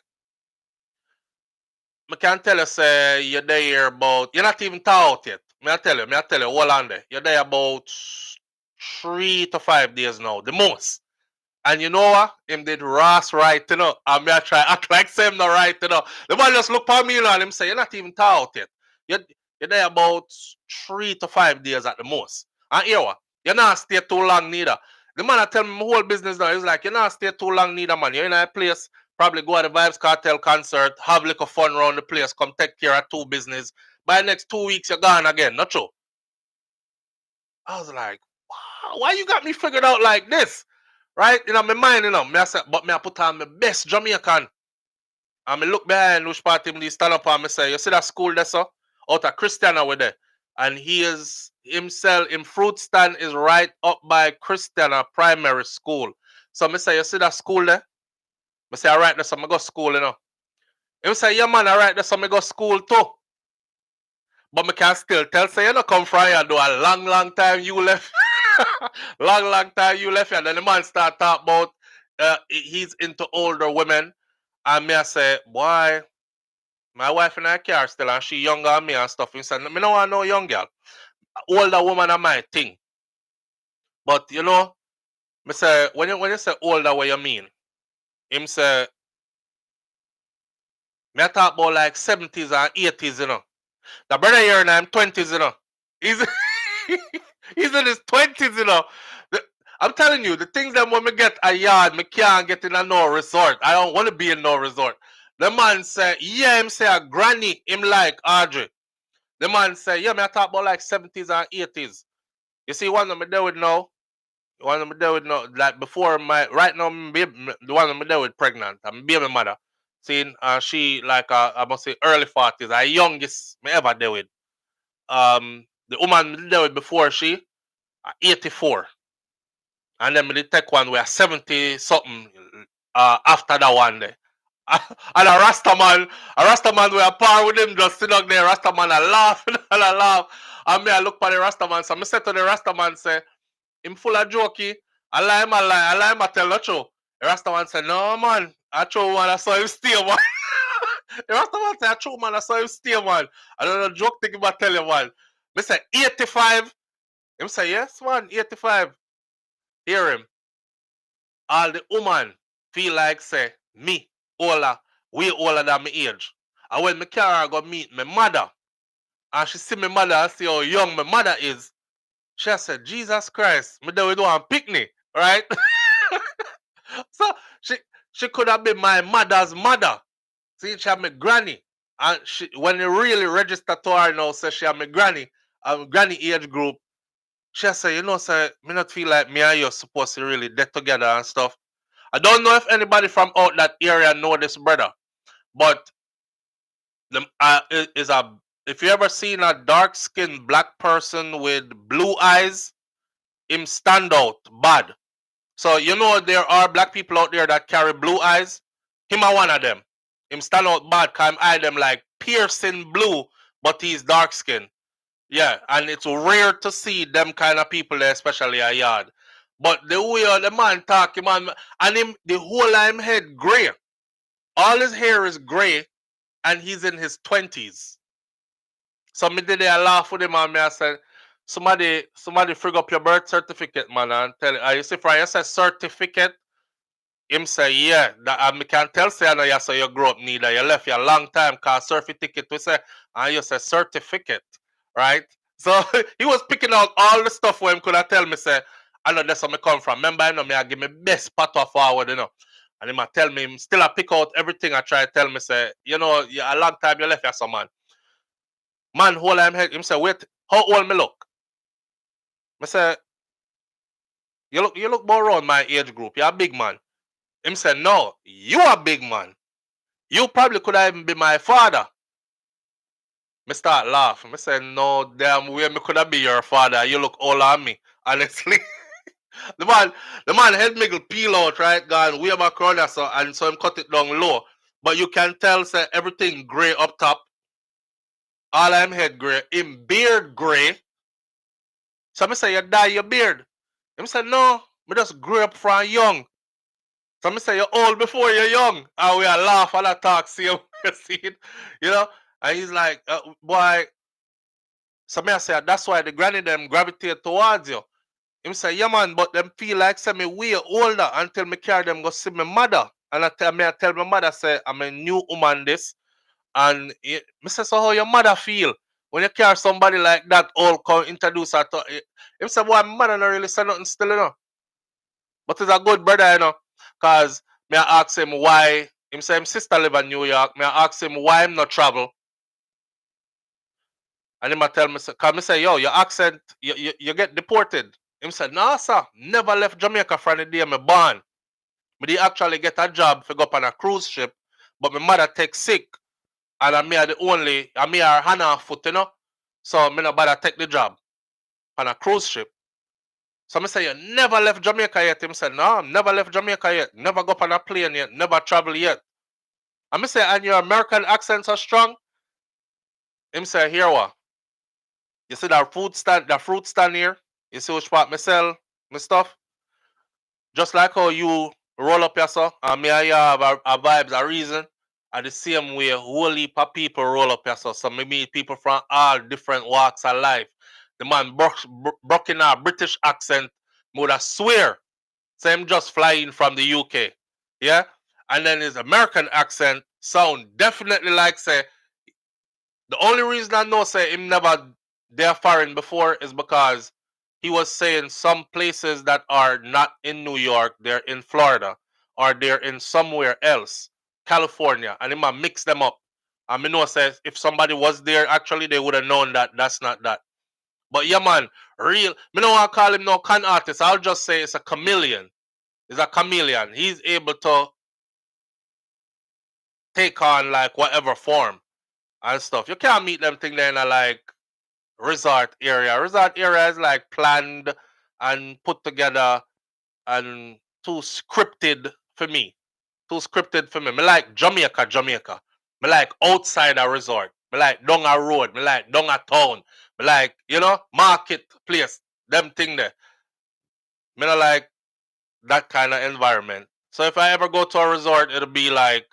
I can tell you, say, you're there about, you're not even taught yet. I tell you, hold on there. You're there about 3 to 5 days now, the most. And you know what? Him did Ross right, And me I try act like same not right, The man just look for me and him say, you're not even taught yet. You're there about 3 to 5 days at the most. And here what? You're not stay too long neither. The man I tell me my whole business now. He's like, you're not stay too long neither, man. You're in a place, probably go to the Vibes Cartel concert, have little fun around the place, come take care of 2 business. By the next 2 weeks, you're gone again. Not true. I was like, wow, why you got me figured out like this? Right? My mind, me I say, but me I put on my best Jamaican. And me look behind which part him stand up and me say, you see that school there, sir? Out of Christiana with there. And he is himself in fruit stand is right up by Christiana Primary School. So me say, you see that school there? Me say, alright, there, so me go school, Him say, yeah man, alright, there, so me go school too. But me can still tell, say, you know, come from here, do a long time you left. long time you left here. Then the man start talk about he's into older women. And me I say, boy, my wife in her car still and she younger than me and stuff. He said, me no want no young girl. Older woman are my thing. But me say, when you say older, what you mean? Him say, me I talk about like 70s and 80s, The brother here in him 20s, He's he's in his 20s, I'm telling you, the things that when me get a yard, me can't get in a no resort. I don't want to be in no resort. The man say, yeah, him say a granny, him like Audrey. The man say, yeah, me I talk about like 70s and 80s. You see, one of me there with now, like before right now, the one of me there with pregnant, I'm baby mother. See, she like, I must say early 40s, the youngest me ever there with. The woman there with before she, 84. And then we take one where 70 something after that one day. And a Rasta man we are par with him just sit down there, Rasta man a laugh and a laugh. And me I look for the Rastaman. So I said to the Rastaman, say, him full of jokey. I lie, I tell the truth. The Rastaman said, no man, I true man, I saw him steal man. The Rastaman said, I true man, I saw him steal man. I don't know joke thing about tell you man. Me say 85. Him say, yes man, 85. Hear him. All the woman feel like say, me, older, way older than my age. And when me carry her go meet my mother, and she see my mother and see how young my mother is, she said, Jesus Christ, me do a picnic, right? So she could have been my mother's mother. See, she had my granny. And she, when you really register to her now, say she had my granny age group, she said, you know, say, me not feel like me and you supposed to really get together and stuff. I don't know if anybody from out that area know this brother, but the if you ever seen a dark-skinned black person with blue eyes, him stand out bad. So you know there are black people out there that carry blue eyes. Him are one of them. Him stand out bad because him eye them like piercing blue, but he's dark-skinned. Yeah, and it's rare to see them kind of people there, especially a yard. But the way the man talk, man, and him the whole of him head gray. All his hair is gray, and he's in his 20s. So me did a laugh with him and me I said, somebody frig up your birth certificate, man, and tell you see for you say certificate. Him say, yeah, that me can tell say I know you say you grew up neither. You left you a long time cause certificate we say and you say certificate, right? So he was picking out all the stuff where him could have tell me say, I know that's where me come from. Remember I know me I give me best pat off forward, you know. And he might tell me him still I pick out everything I try to tell me say, you know, a long time you left you some man. Man hold him head him say, wait, how old me look? I say, you look more around my age group, you're a big man. Him said, no, you a big man. You probably could have even been my father. Me start laughing. Me say, no, damn way me could have been your father. You look older than me. Honestly. the man head miggle peel out, right? Gone way back corner, so and so him cut it down low. But you can tell say everything grey up top. All him head grey. Him beard grey. So me say, you dye your beard. Him say, no, me just grew up from young. So me say you're old before you're young. And we are laugh and I talk, see him, see it, you know? And he's like, boy, so me I say, that's why the granny them gravitate towards you. Him say, yeah man, but them feel like say me way older until me carry them go see my mother. And I tell my mother, say, I'm a new woman this. And me say, so how your mother feel? When you carry somebody like that old come introduce her to him say, boy, my mother not really say nothing still, you know. But he's a good brother, you know. Cause me I ask him why. Him say him sister live in New York. Me I ask him why him not travel. And him I tell me, cause me say, yo, your accent, you get deported. Him say, no sir, never left Jamaica from the day me born. Me did actually get a job to go up on a cruise ship, but my mother take sick. And I me are the only, I me are hand and foot, you know. So me no bother take the job on a cruise ship. So I say, you never left Jamaica yet? Him said, no, never left Jamaica yet. Never go up on a plane yet. Never travel yet. I say, and your American accents are strong? Him say, here what? You see that fruit stand here? You see which part me sell my stuff? Just like how you roll up yourself, and me and you have a vibes, a reason. And the same way, whole heap of people roll up yourself. So me meet people from all different walks of life. The man broke in a British accent, would I swear. So him just flying from the UK. Yeah? And then his American accent sound definitely like say, the only reason I know say him never there foreign before is because he was saying some places that are not in New York, they're in Florida, or they're in somewhere else, California, and he might mix them up. And me know says if somebody was there, actually they would have known that that's not that. But yeah, man, real. Me don't want to call him no con artist. I'll just say it's a chameleon. He's a chameleon. He's able to take on like whatever form and stuff. You can't meet them thing there in a like resort area. Resort area is like planned and put together and too scripted for me. Too scripted for me. Me like Jamaica. Me like outside a resort. Me like down a road. Me like down a town. Me like, you know, market place. Them thing there. Me not like that kind of environment. So if I ever go to a resort, it'll be like,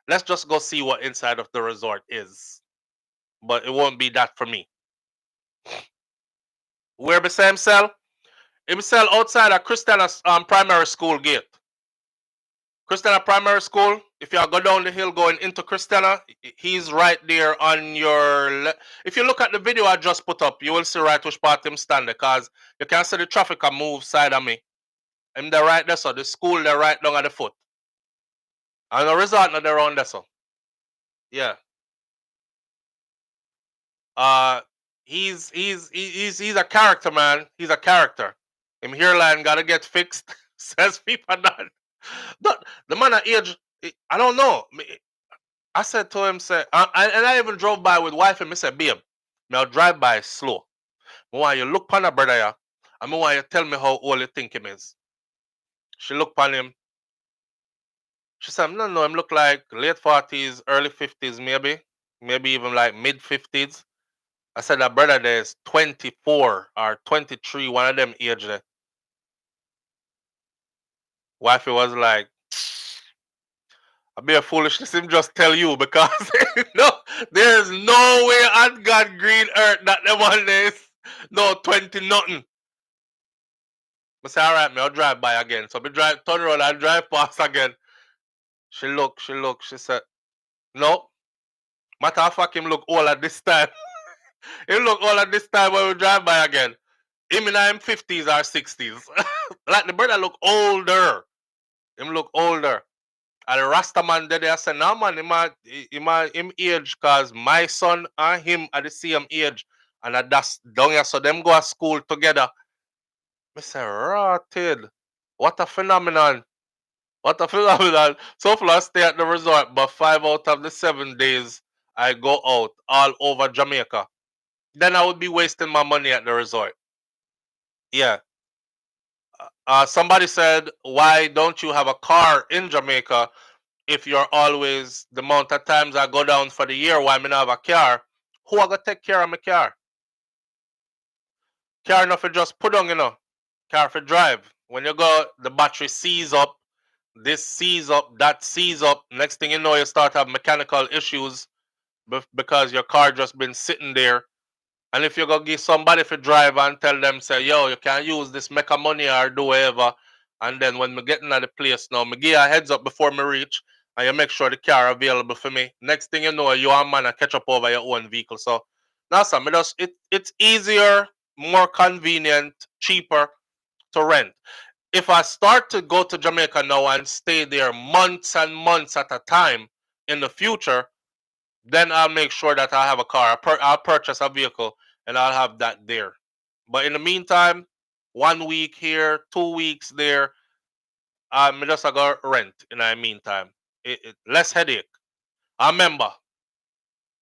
let's just go see what inside of the resort is. But it won't be that for me. Where the same sell? It sell outside of Christiana primary school gate. Christiana Primary School, if you go down the hill going into Christiana, he's right there on your if you look at the video I just put up, you will see right which part him stand because you can see the traffic can move side of me. And they're right there, so the school they're right down at the foot. And the resort now they're around there, so. Yeah. He's a character, man. He's a character. Him hairline gotta get fixed. Says people that. The man at age, I don't know. I said to him, say, and I even drove by with wife and I said, babe, I'll drive by slow. I want you look upon a brother here, and I want you tell me how old you think him is. She looked upon him. She said, no, him look like late 40s, early 50s, maybe even like mid 50s. I said, that brother there is 24 or 23, one of them age there. Wifey was like, I be a foolishness him just tell you because no, there's no way on God green earth that them one is no 20 nothing. I say, alright, I'll drive by again. So I drive, turn around and drive past again. She look, she said, no. Matter of fact, him look all at this time. He look all at this time when we drive by again. Him in him 50s or 60s. Like the brother look older. Him look older. And the Rasta man there, I said, no man, him age, cause my son and him are the same age. And that's down here, so them go to school together. I say, rotted. What a phenomenon. What a phenomenon. So far I stay at the resort, but 5 out of the 7 days I go out all over Jamaica. Then I would be wasting my money at the resort. Yeah. Somebody said, why don't you have a car in Jamaica if you're always, the amount of times I go down for the year, why me not have a car? Who I gonna take care of my car? Car enough for just put on, car for drive. When you go, the battery seize up, this seize up, that seize up. Next thing you know, you start having mechanical issues because your car just been sitting there. And if you go give somebody for drive and tell them, say, yo, you can use this, make a money or do whatever. And then when me getting at the place now, me give you a heads up before me reach, and you make sure the car available for me. Next thing you know, you and man catch up over your own vehicle. So that's it's easier, more convenient, cheaper to rent. If I start to go to Jamaica now and stay there months and months at a time in the future, then I'll make sure that I have a car. I'll purchase a vehicle and I'll have that there. But in the meantime, 1 week here, 2 weeks there, I'm just going to rent in the meantime. Less headache. I remember,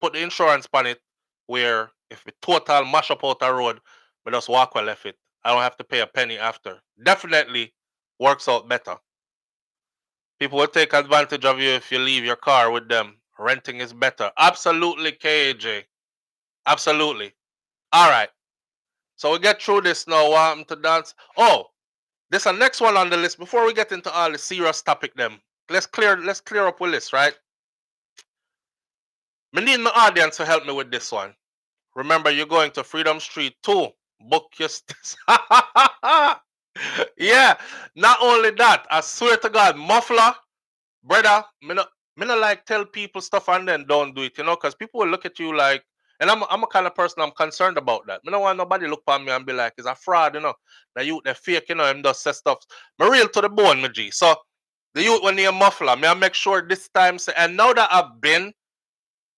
put the insurance on it where if it total mash up out the road, we just walk well left it. I don't have to pay a penny after. Definitely works out better. People will take advantage of you if you leave your car with them. Renting is better. Absolutely, KJ. Absolutely. All right. So we get through this now. Want to dance? Oh, there's a next one on the list. Before we get into all the serious topic, them let's clear up with this, right? I need my audience to help me with this one. Remember, you're going to Freedom Street 2. Book your yeah. Not only that, I swear to God, muffler, brother, me not like tell people stuff and then don't do it, because people will look at you like, and I'm a kind of person I'm concerned about that. I don't want nobody look at me and be like, it's a fraud, The youth, they're fake, him just say stuff. Me real to the bone, me G. So the youth when they muffler, me I make sure this time, and now that I've been,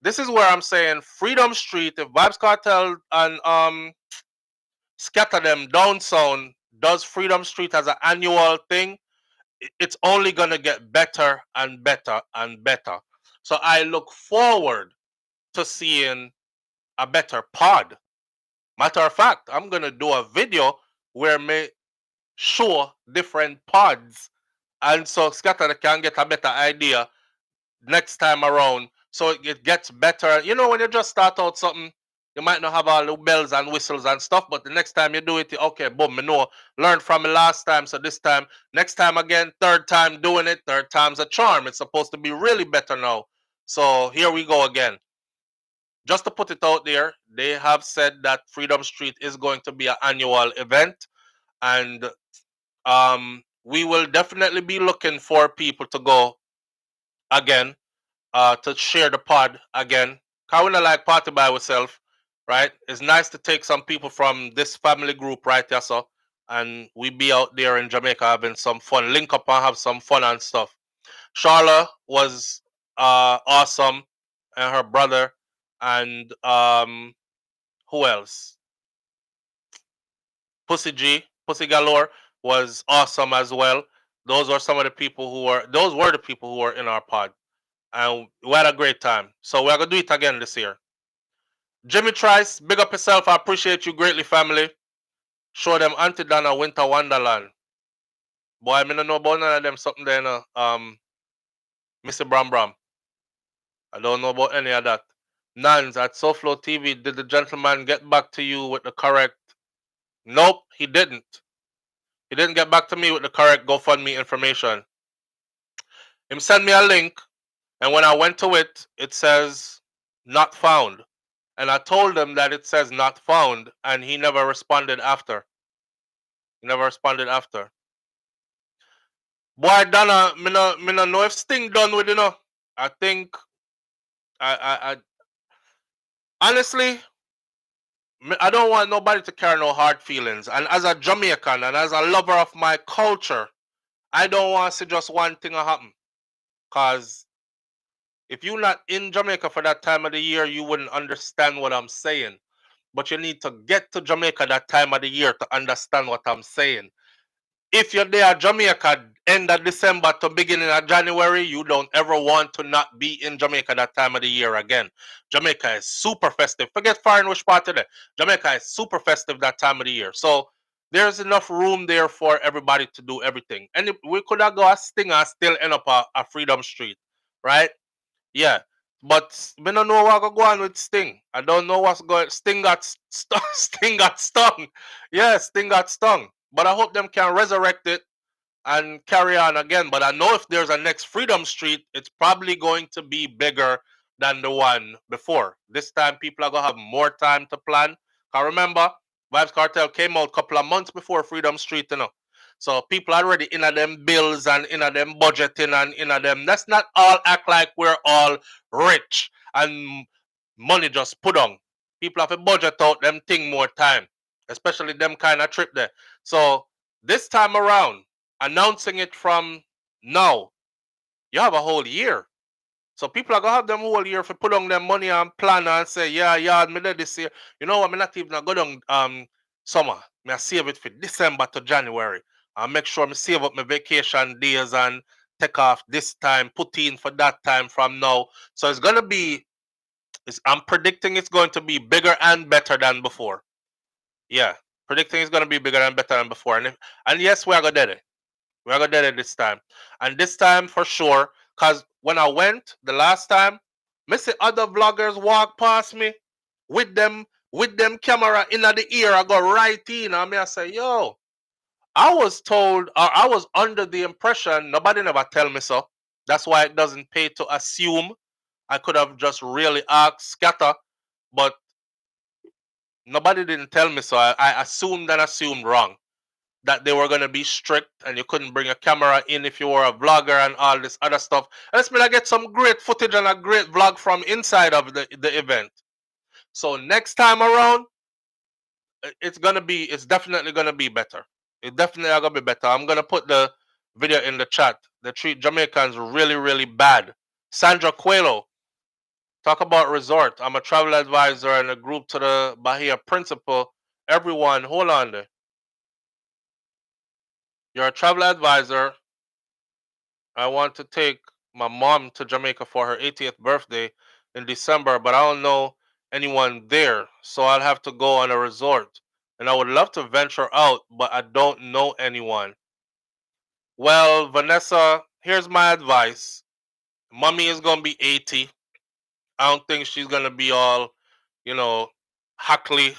this is where I'm saying Freedom Street, if Vibes Cartel and Scatter them down sound does Freedom Street as an annual thing, it's only gonna get better and better and better. So I look forward to seeing a better pod. Matter of fact, I'm gonna do a video where me show different pods, and so Scatter can get a better idea next time around. so it gets better. You know, when you just start out something, you might not have all the bells and whistles and stuff, but the next time you do it, okay, boom, I know, learn from the last time, so this time, next time again, third time doing it, third time's a charm. It's supposed to be really better now. So here we go again. Just to put it out there, they have said that Freedom Street is going to be an annual event, and we will definitely be looking for people to go again, to share the pod again. Cause we not like party by ourselves, right? It's nice to take some people from this family group right here, so, and we be out there in Jamaica having some fun, link up and have some fun and stuff. Charla was awesome, and her brother, and who else? Pussy Galore was awesome as well. Those are some of the people who were. Those were the people who were in our pod, and we had a great time. So we're gonna do it again this year. Jimmy Trice, big up yourself. I appreciate you greatly, family. Show them Auntie Donna Winter Wonderland. Boy, I don't know about none of them something there, Mr. Bram Bram. I don't know about any of that. Nans at SouFLoTV, did the gentleman get back to you with the correct? Nope, he didn't. He didn't get back to me with the correct GoFundMe information. Him sent me a link, and when I went to it, it says not found. And I told him that it says not found, and he never responded after. He never responded after. Boy, Donna, me no know if Sting done with it, I think I honestly, I don't want nobody to carry no hard feelings. And as a Jamaican and as a lover of my culture, I don't want to see just one thing happen. Cause if you're not in Jamaica for that time of the year, you wouldn't understand what I'm saying. But you need to get to Jamaica that time of the year to understand what I'm saying. If you're there at Jamaica end of December to beginning of January, you don't ever want to not be in Jamaica that time of the year again. Jamaica is super festive. Forget foreign which part of it. Jamaica is super festive that time of the year. So there's enough room there for everybody to do everything. And we could have got a stinger, still end up a Freedom Street, right? Yeah. But we don't know what go on with Sting. I don't know what's going. Sting got Sting got stung. Yeah, Sting got stung. But I hope them can resurrect it and carry on again. But I know if there's a next Freedom Street, it's probably going to be bigger than the one before. This time people are gonna have more time to plan. I remember Vibes Cartel came out a couple of months before Freedom Street, So people already in them bills and in them budgeting and in them. Let's not all act like we're all rich and money just put on. People have to budget out them thing more time, especially them kind of trip there. So this time around, announcing it from now, you have a whole year. So people are gonna have them whole year for put on them money and plan and say, yeah, me did this year. You know what? Me not even go down summer. Me I save it for December to January. I make sure me save up my vacation days and take off this time, put in for that time from now. So it's gonna be. I'm predicting it's going to be bigger and better than before. Yeah, predicting it's gonna be bigger and better than before. And yes, we are gonna do it. We are gonna do it this time. And this time for sure, cause when I went the last time, me see other vloggers walk past me with them camera in the ear. I go right in. And I say, yo, I was told, or I was under the impression, nobody never tell me so. That's why it doesn't pay to assume. I could have just really asked scatter, but nobody didn't tell me so. I assumed and assumed wrong that they were going to be strict and you couldn't bring a camera in if you were a vlogger and all this other stuff. And it's I get some great footage and a great vlog from inside of the event. So next time around, it's definitely gonna be better. It's definitely gonna be better. I'm gonna put the video in the chat. They treat Jamaicans really, really bad. Sandra Coelho, talk about resort. I'm a travel advisor and a group to the Bahia principal. Everyone, hold on there. You're a travel advisor. I want to take my mom to Jamaica for her 80th birthday in December, but I don't know anyone there, so I'll have to go on a resort. And I would love to venture out, but I don't know anyone. Well, Vanessa, here's my advice. Mommy is going to be 80. I don't think she's gonna be all, you know, hackly,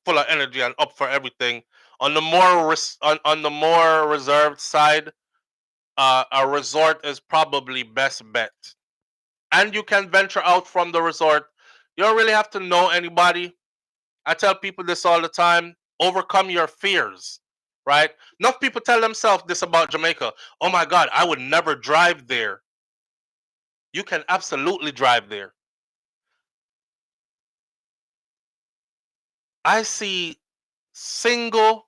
full of energy and up for everything. On the more on the more reserved side, a resort is probably best bet. And you can venture out from the resort. You don't really have to know anybody. I tell people this all the time. Overcome your fears, right? Enough people tell themselves this about Jamaica. Oh my God, I would never drive there. You can absolutely drive there. I see single,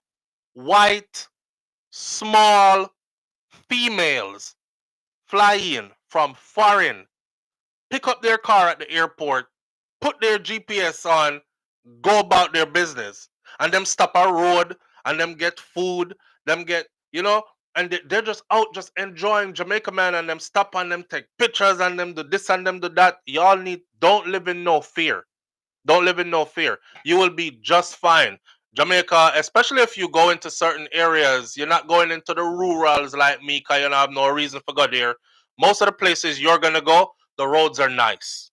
white, small females fly in from foreign, pick up their car at the airport, put their GPS on, go about their business, and them stop a road, and them get food, them get, and they're just out just enjoying Jamaica, man, and them stop and them take pictures and them do this and them do that. Y'all don't live in no fear. Don't live in no fear. You will be just fine. Jamaica, especially if you go into certain areas, you're not going into the rurals like me, because you don't have no reason for go there. Most of the places you're going to go, the roads are nice.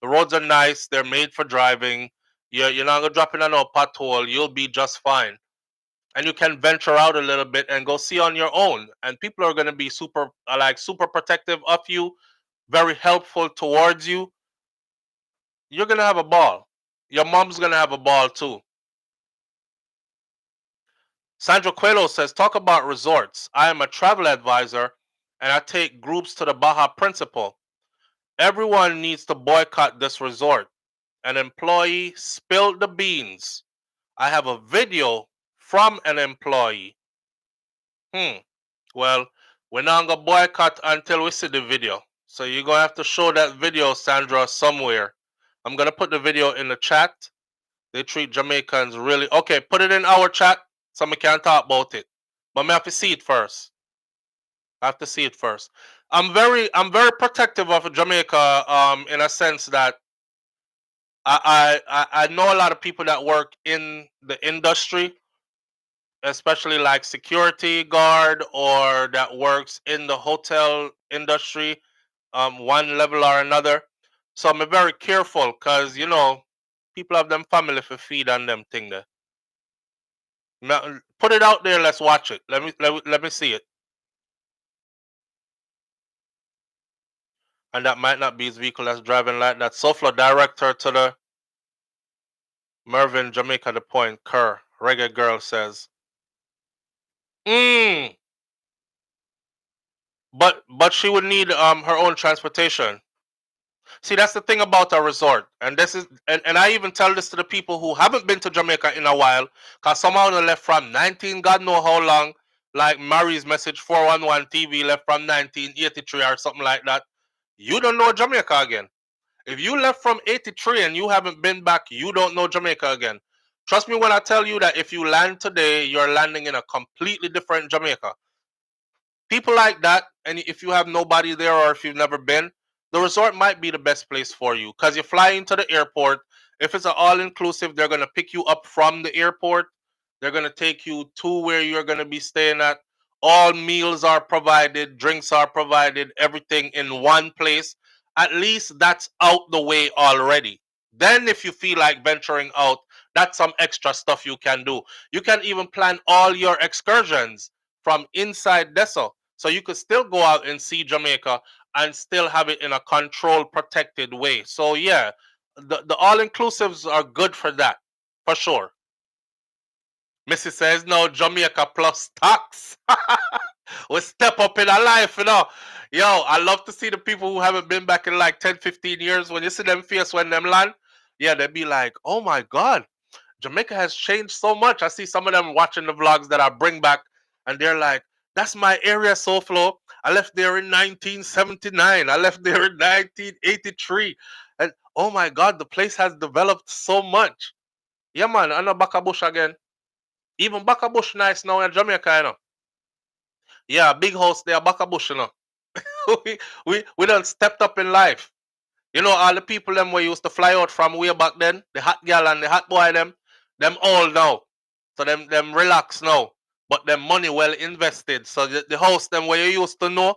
The roads are nice. They're made for driving. You're not going to drop in a no pothole. You'll be just fine. And you can venture out a little bit and go see on your own. And people are going to be super protective of you, very helpful towards you. You're going to have a ball. Your mom's going to have a ball too. Sandra Coelho says, talk about resorts. I am a travel advisor and I take groups to the Baja Principal. Everyone needs to boycott this resort. An employee spilled the beans. I have a video from an employee. Well, we're not going to boycott until we see the video. So you're going to have to show that video, Sandra, somewhere. I'm going to put the video in the chat. They treat Jamaicans really... Okay, put it in our chat so we can talk about it. But I have to see it first. I'm very protective of Jamaica in a sense that I know a lot of people that work in the industry, especially like security guard or that works in the hotel industry, one level or another. So I'm very careful because, people have them family for feed on them thing there. Now, put it out there, let's watch it. Let me see it. And that might not be his vehicle that's driving like that. SouFLo director to the Mervyn, Jamaica, the Point, Kerr. Reggae Girl says. But she would need her own transportation. See, that's the thing about a resort. And this is and I even tell this to the people who haven't been to Jamaica in a while, because somehow they left from 19 God know how long, like Mary's message 411 TV left from 1983 or something like that. You don't know Jamaica again. If you left from 83 and you haven't been back, you don't know Jamaica again. Trust me when I tell you that if you land today, you're landing in a completely different Jamaica. People like that, and if you have nobody there or if you've never been, the resort might be the best place for you because you fly into the airport. If it's an all-inclusive, they're going to pick you up from the airport. They're going to take you to where you're going to be staying at. All meals are provided, drinks are provided, everything in one place. At least that's out the way already. Then if you feel like venturing out, that's some extra stuff you can do. You can even plan all your excursions from inside Deso. So you could still go out and see Jamaica and still have it in a controlled, protected way. So yeah, the all-inclusives are good for that, for sure. Missy says, no, Jamaica plus tax. We step up in our life, Yo, I love to see the people who haven't been back in like 10, 15 years. When you see them face when them land, yeah, they be like, oh my God, Jamaica has changed so much. I see some of them watching the vlogs that I bring back, and they're like, that's my area, SouFLo. I left there in 1979. I left there in 1983. And oh my God, the place has developed so much. Yeah, man, I know Bakabush again. Even Bakabush nice now in Jamaica, Yeah, big house there, Bakabush, we done stepped up in life. All the people them we used to fly out from way back then, the hot girl and the hot boy them all now. So them relax now. But them money well invested. So the house them where you used to know,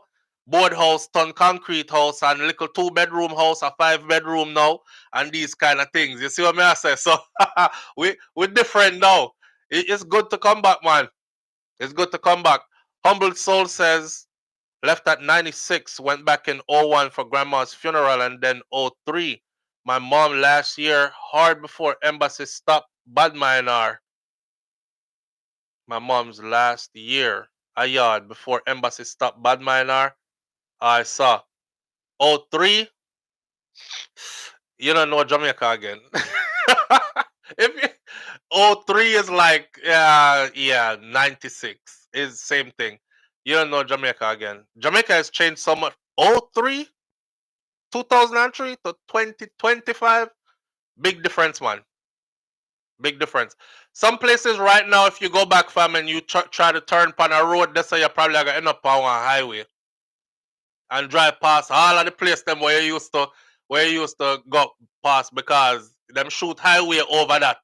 board house turn concrete house and little 2-bedroom house, a 5-bedroom now, and these kind of things. You see what I say? So we're different now. It's good to come back, man. It's good to come back. Humble Soul says, left at 96, went back in 01 for grandma's funeral, and then 03. My mom last year, hard before embassy stopped, bad minor. My mom's last year, a yard before embassy stopped, bad minor. I saw 03. You don't know Jamaica again. If you, 03 is like, yeah, 96 is same thing. You don't know Jamaica again. Jamaica has changed so much. 03, 2003 to 2025, big difference, man. Big difference. Some places right now, if you go back, fam, and you try to turn on a road, that's how you're probably gonna end up on a highway and drive past all of the place them where you used to go past, because them shoot highway over that.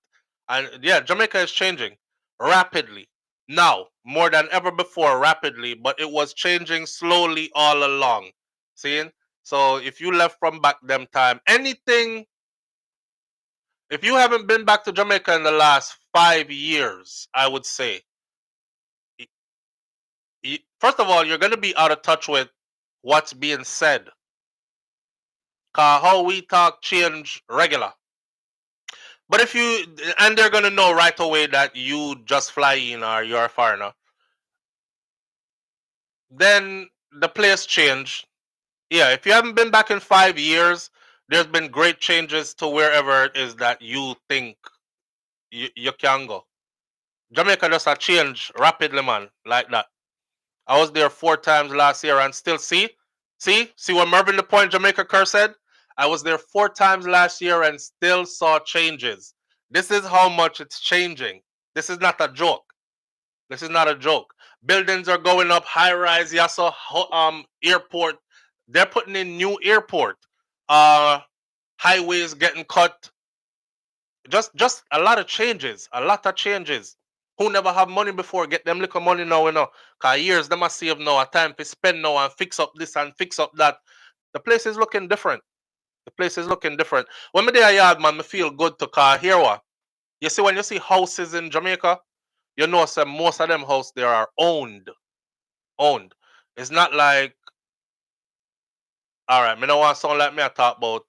And yeah, Jamaica is changing rapidly now, more than ever before, rapidly, but it was changing slowly all along. Seeing? So if you left from back them time, anything, if you haven't been back to Jamaica in the last 5 years, I would say, first of all, you're going to be out of touch with what's being said. Cause how we talk change regular. But if you, and they're going to know right away that you just fly in or you're a foreigner, then the place change. Yeah, if you haven't been back in 5 years, there's been great changes to wherever it is that you think you can go. Jamaica just a change rapidly, man, like that. I was there 4 times last year and still see what Mervin the Point Jamaica Curse said? I was there 4 times last year and still saw changes. This is how much it's changing. This is not a joke. This is not a joke. Buildings are going up, high rise, Yasso airport. They're putting in new airport. Highways getting cut. Just a lot of changes. A lot of changes. Who never have money before get them little money now, you know. Cause years them a save now, a time to spend now and fix up this and fix up that. The place is looking different. The place is looking different. When me there yard, man, me feel good to car here what. You see, when you see houses in Jamaica, you know some most of them houses there are owned. Owned. It's not like, all right, me don't want to sound like me I talk about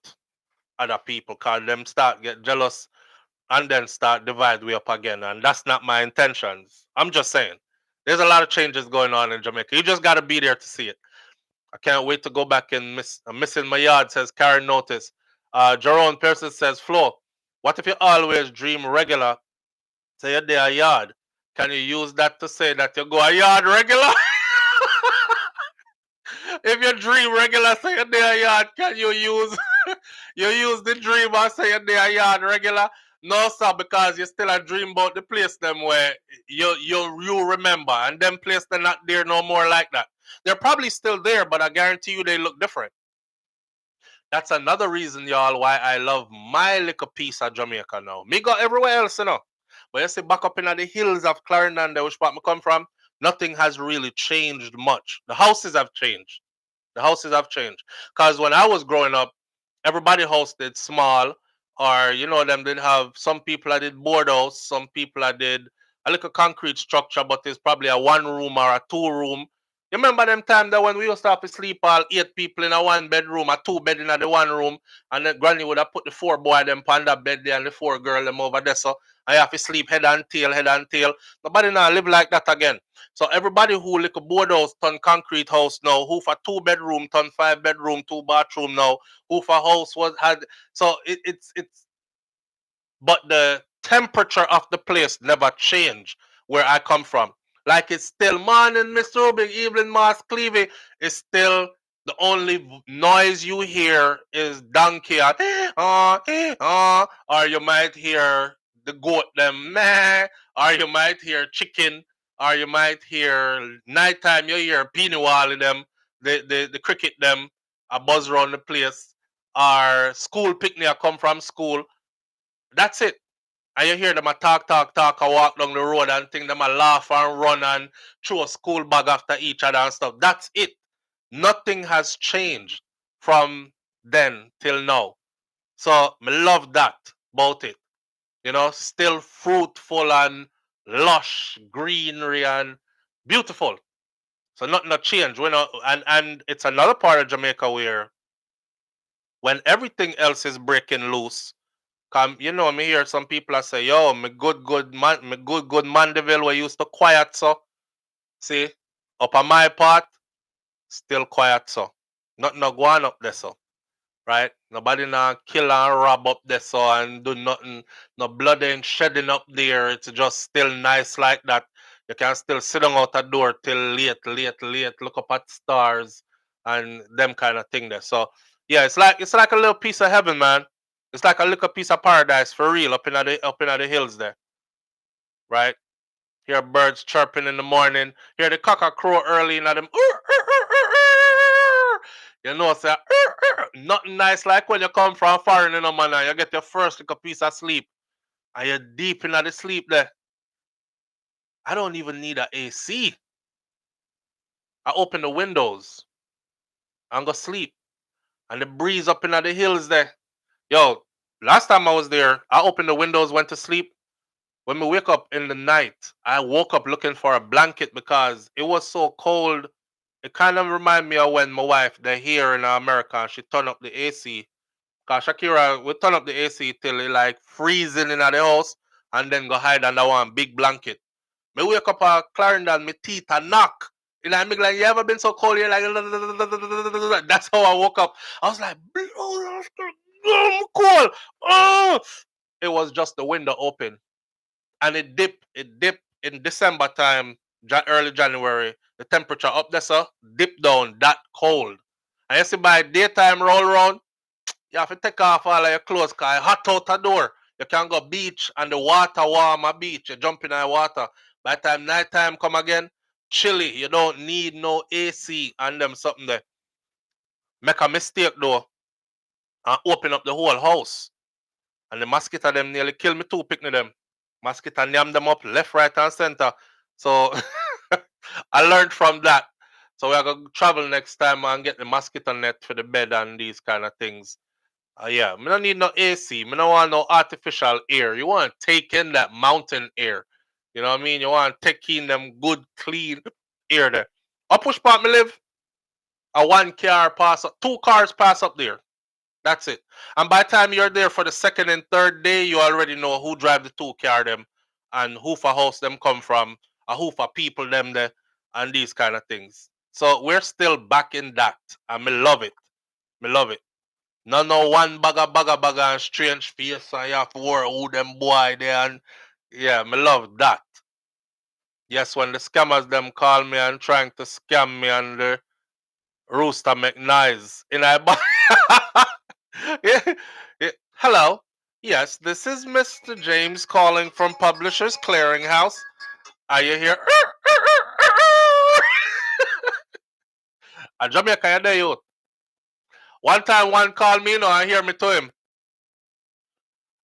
other people, cause them start get jealous and then start divide way up again, and that's not my intentions. I'm just saying, there's a lot of changes going on in Jamaica. You just gotta be there to see it. I can't wait to go back and I'm missing my yard, says Karen Notice. Jerome Pearson says, Flo, what if you always dream regular? Say you're there a yard. Can you use that to say that you go a yard regular? If you dream regular, say you're there a yard, can you use you use the dream and say you're there a yard regular? No, sir, because you still a dream about the place them where you remember, and them place they're not there no more like that. They're probably still there, but I guarantee you they look different. That's another reason, y'all, why I love my little piece of Jamaica now. Me go everywhere else, you know. But you see, back up in the hills of Clarendon, which part I come from, nothing has really changed much. The houses have changed. The houses have changed. Because when I was growing up, everybody hosted small, or you know, them did have some people that did board house, some people that did a little concrete structure, but it's probably a 1 room or a 2 room. You remember them time that when we used to have to sleep all 8 people in a 1 bedroom, a 2 bed in the 1 room, and then granny would have put the 4 boy them on that bed there and the 4 girl them over there, so I have to sleep head and tail, head and tail. Nobody now live like that again. So everybody who like a board house turn concrete house now, who for 2 bedroom turn 5 bedroom, 2 bathroom now, who for house was had, so it's but the temperature of the place never changed where I come from. Like it's still morning, Mr. Rubik, evening, Mass Clevey. It's still the only noise you hear is donkey, or you might hear the goat them, meh, or you might hear chicken, or you might hear nighttime. You hear Peanywall them, the cricket them, a buzz around the place, or school picnic come from school. That's it. And you hear them a talk, and walk down the road and think them a laugh and run and throw a school bag after each other and stuff. That's it. Nothing has changed from then till now. So me love that about it. You know, still fruitful and lush greenery and beautiful. So nothing not change. We know, and it's another part of Jamaica where when everything else is breaking loose, you know, me hear some people I say, yo, me good man, me good Mandeville we used to quiet so. See, up on my part, still quiet so. Nothing no going up there so. Right? Nobody now kill and rob up there so and do nothing. No blood ain't shedding up there. It's just still nice like that. You can still sit down out the door till late, look up at stars and them kind of thing there. So yeah, it's like a little piece of heaven, man. It's like a little piece of paradise for real up in the hills there. Right? Hear birds chirping in the morning. Hear the cock crow early in them. You know, say nothing nice like when you come from foreign, you know, man, and you get your first little piece of sleep, and you're deep in the sleep there. I don't even need a AC. I open the windows and go sleep, and the breeze up in the hills there. Yo, last time I was there, I opened the windows, went to sleep. When we wake up in the night, I woke up looking for a blanket because it was so cold. It kind of remind me of when my wife, they're here in America, and she turned up the AC. Cause Shakira, we turn up the AC till it like freezing in the house, and then go hide under one big blanket. Me wake up Clarendon, my teeth a knock. You know, I mean, like, you ever been so cold? You're like, that's how I woke up. I was like, I'm cold. Oh, it was just the window open, and it dipped in December time, early January. The temperature up there, so dip down that cold. And you see by daytime roll around, you have to take off all of your clothes because it's hot out the door. You can go beach and the water warm a beach. You jump in the water. By the time night time come again, chilly. You don't need no AC and them something there. Make a mistake though and open up the whole house. And the mosquito them nearly kill me too, picking them. Mosquito yam them up left, right, and center. So I learned from that. So we are going to travel next time and get the mosquito net for the bed and these kind of things. Yeah, me don't need no AC. Me don't want no artificial air. You want to take in that mountain air. You know what I mean? You want to take in them good, clean air there. Up Push Park me live, a one car pass up, two cars pass up there. That's it. And by the time you're there for the second and third day, you already know who drive the two car them and who for house them come from, and who for people them there, and these kind of things. So we're still back in that, and me love it. Me love it. No one bagger and strange face and you have to worry who them boy there and yeah, me love that. Yes, when the scammers them call me and trying to scam me and the rooster make noise in I yeah, yeah. Hello. Yes, this is Mr. James calling from Publishers Clearinghouse. Are you here? A Jamaica you there, youth. One time one called me, you know, I hear me to him.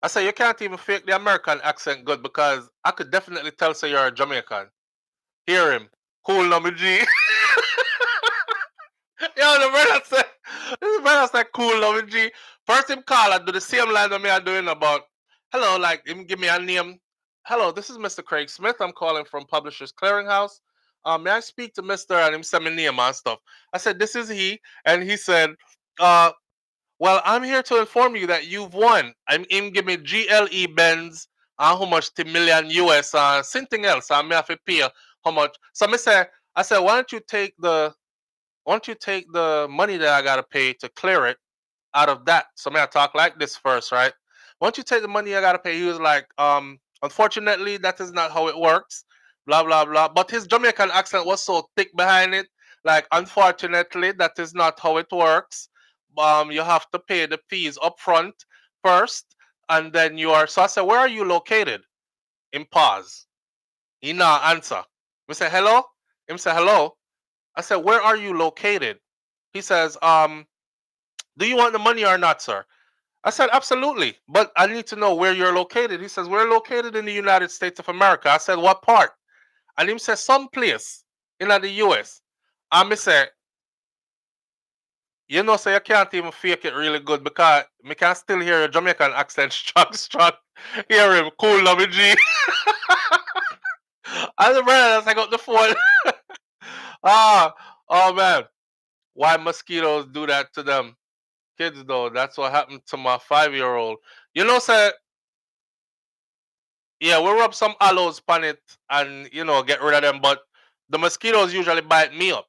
I say, you can't even fake the American accent good because I could definitely tell say you're a Jamaican. Hear him. Cool number G. Yo, the brother said cool number G. First him call, I do the same line that me I doing about, hello, like him give me a name. Hello, this is Mr. Craig Smith. I'm calling from Publishers Clearinghouse. May I speak to Mr. and him send me name and stuff. I said, this is he. And he said, well, I'm here to inform you that you've won. I'm him give me GLE Benz and how much to million US something else. I may have to pay how much. So I said, why don't you take the money that I gotta pay to clear it out of that? So may I talk like this first, right? Why don't you take the money I gotta pay? He was like, unfortunately, that is not how it works. Blah blah blah. But his Jamaican accent was so thick behind it. Like, unfortunately, that is not how it works. You have to pay the fees up front first, and then you are. So I said, where are you located? In pause. He now answer. We say hello. Him say hello. I said, where are you located? He says, do you want the money or not, sir? I said, absolutely, but I need to know where you're located. He says, we're located in the United States of America. I said, what part? And him says, some place in the US. I say, You know, so you can't even fake it really good because me can still hear your Jamaican accent strong. Hear him cool, lovey G. And the brother, I got the phone. ah, oh man. Why mosquitoes do that to them kids though? That's what happened to my 5-year-old. You know, say, yeah, we rub some aloes on it and get rid of them, but the mosquitoes usually bite me up.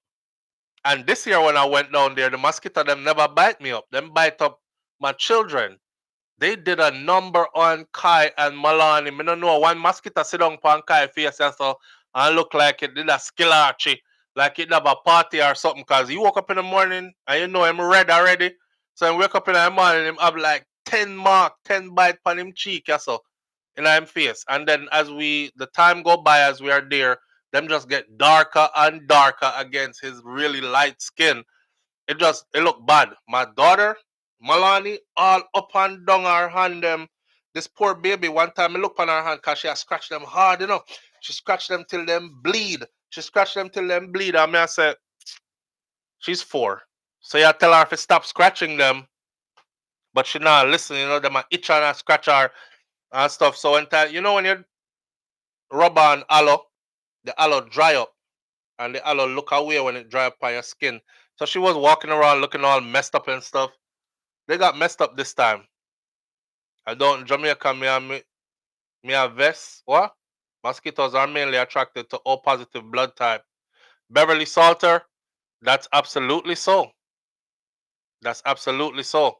And this year when I went down there, the mosquito them never bite me up. Them bite up my children. They did a number on Kai and Malani. I don't know, one mosquito sit down on Kai face and so and look like it did a skill archie, like it have a party or something. Cause he woke up in the morning and him red already. So he wake up in the morning, him have like 10 bite on him cheek, so in him face. And then as the time go by as we are there, them just get darker and darker against his really light skin. It look bad. My daughter, Malani, all up and down her hand them. This poor baby, one time I look on her hand because she has scratched them hard, She scratched them till them bleed. And I said, she's 4. So you tell her to stop scratching them, but she not listen, them are itch and scratch her and stuff. So when when you rub on aloe, the aloe dry up and the aloe look away when it dry up on your skin. So she was walking around looking all messed up and stuff. They got messed up this time. Jamaica, me have vest. What? Mosquitoes are mainly attracted to O positive blood type. Beverly Salter, that's absolutely so. That's absolutely so.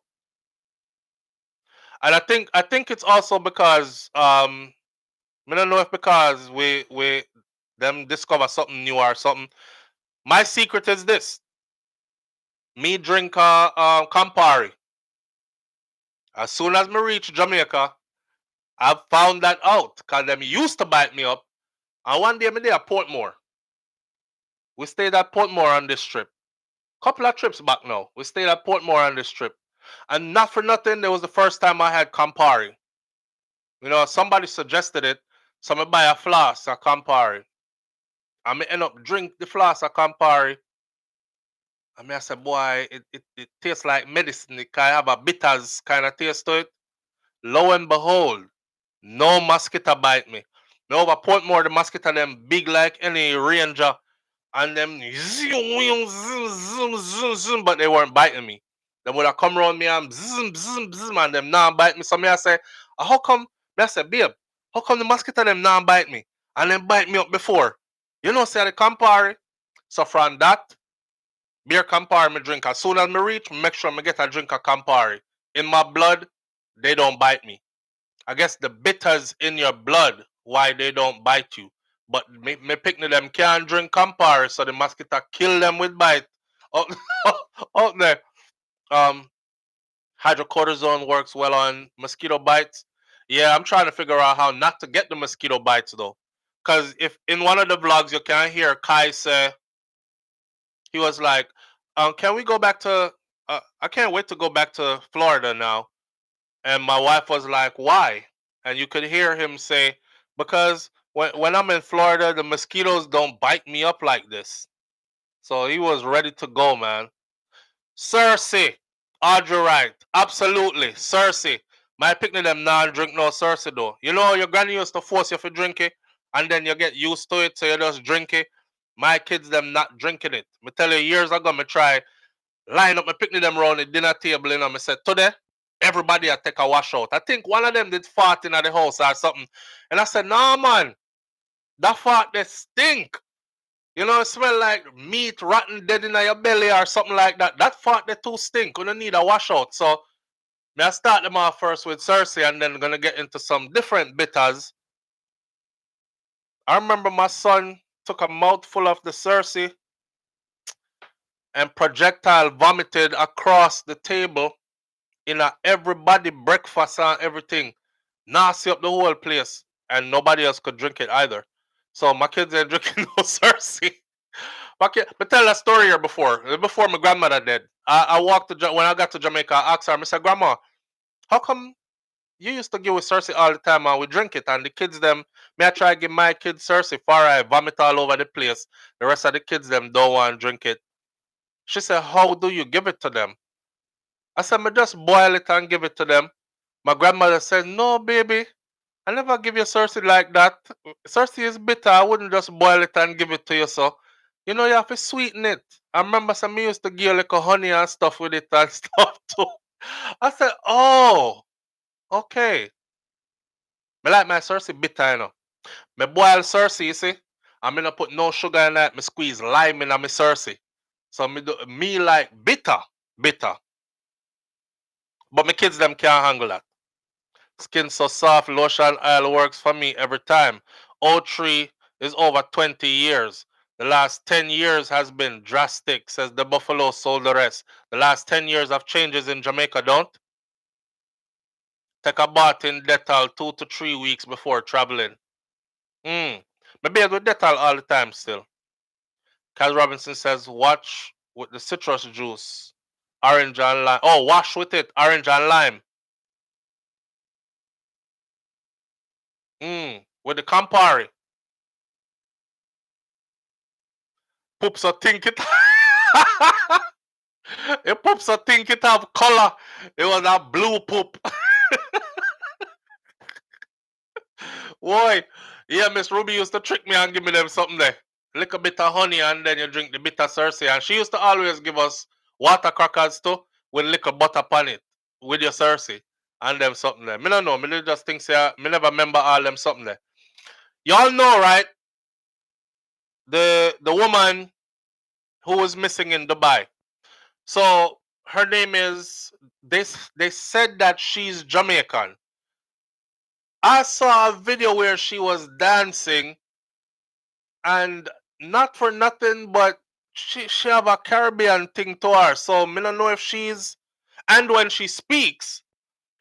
And I think it's also because I don't know if because we them discover something new or something. My secret is this. Me drink Campari. As soon as me reach Jamaica, I've found that out because them used to bite me up. And one day me there at Portmore. We stayed at Portmore on this trip. Couple of trips back now. We stayed at Portmore on this trip. And not for nothing, it was the first time I had Campari. Somebody suggested it. So I buy a flask of Campari. And I end up drink the flask of Campari. And I said, boy, it tastes like medicine. It can have a bitters kind of taste to it. Lo and behold, no mosquito bite me. No, over Portmore, the mosquito them big like any ranger. And them zoom, zoom, zoom, zoom, but they weren't biting me. They would have come around me and zoom, zoom, zoom, and them now bite me. So I say, how come? I say, babe, how come the mosquito them now bite me? And them bite me up before. Say the Campari. So from that, beer Campari me drink. As soon as me reach, make sure me get a drink of Campari. In my blood, they don't bite me. I guess the bitters in your blood, why they don't bite you. But me picnic them can't drink Campari, so the mosquito kill them with bite. Out, out there. Hydrocortisone works well on mosquito bites. Yeah, I'm trying to figure out how not to get the mosquito bites though. Cause if in one of the vlogs you can hear Kai say, he was like, can we go back to I can't wait to go back to Florida now. And my wife was like, why? And you could hear him say, because when I'm in Florida, the mosquitoes don't bite me up like this. So he was ready to go, man. Cersei, Audrey Wright, absolutely. Cersei. My picnic them now drink no Cersei though. Your granny used to force you to drink it, and then you get used to it, so you just drink it. My kids them not drinking it. Me tell you, years ago, me try line up my picnic them around the dinner table, me said, today, everybody I take a wash out. I think one of them did fart in the house or something. And I said, nah, man, that fart, they stink. It smell like meat rotten dead in your belly or something like that. That fart, they too stink. We don't need a wash out. So, I start them off first with Cersei and then going to get into some different bitters. I remember my son took a mouthful of the Cersei and projectile vomited across the table in everybody breakfast and everything. Nasty up the whole place. And nobody else could drink it either. So my kids ain't drinking no Cersei. But tell a story here before my grandmother did. I walked when I got to Jamaica, I asked her, I said, Grandma, how come you used to give with Cersei all the time and we drink it? And the kids them, may I try to give my kids Cersei for I vomit all over the place. The rest of the kids them don't want to drink it. She said, how do you give it to them? I said, me just boil it and give it to them. My grandmother said, no, baby, I never give you Cersei like that. Cersei is bitter. I wouldn't just boil it and give it to you, so. You know, you have to sweeten it. I remember some used to give like a honey and stuff with it and stuff too. I said, oh, okay. Me like my Cersei bitter, you know. Me boil Cersei, you see. I'm gonna put no sugar in that. Me squeeze lime in my Cersei. So me like bitter. But my kids them can't handle that. Skin so soft, lotion oil works for me every time. O3 is over 20 years. The last 10 years has been drastic, says the Buffalo sold the rest. The last 10 years of changes in Jamaica, don't? Take a bath in Dettol 2 to 3 weeks before traveling. My bathe with Dettol all the time still. Kaz Robinson says, watch with the citrus juice. Orange and lime. Oh, wash with it. Orange and lime. With the Campari. Poop so think it. It poop so think it have color. It was a blue poop. Boy, yeah, Miss Ruby used to trick me and give me them something there. Little bit of honey and then you drink the bitter Cersei. And she used to always give us water crackers too with little butter upon it with your Cersei and them something there. Me don't know. Me just think say me never remember all them something there. Y'all know, right? The woman who was missing in Dubai. So her name is they said that she's Jamaican. I saw a video where she was dancing and not for nothing but she have a Caribbean thing to her. So me don't know if she's and when she speaks,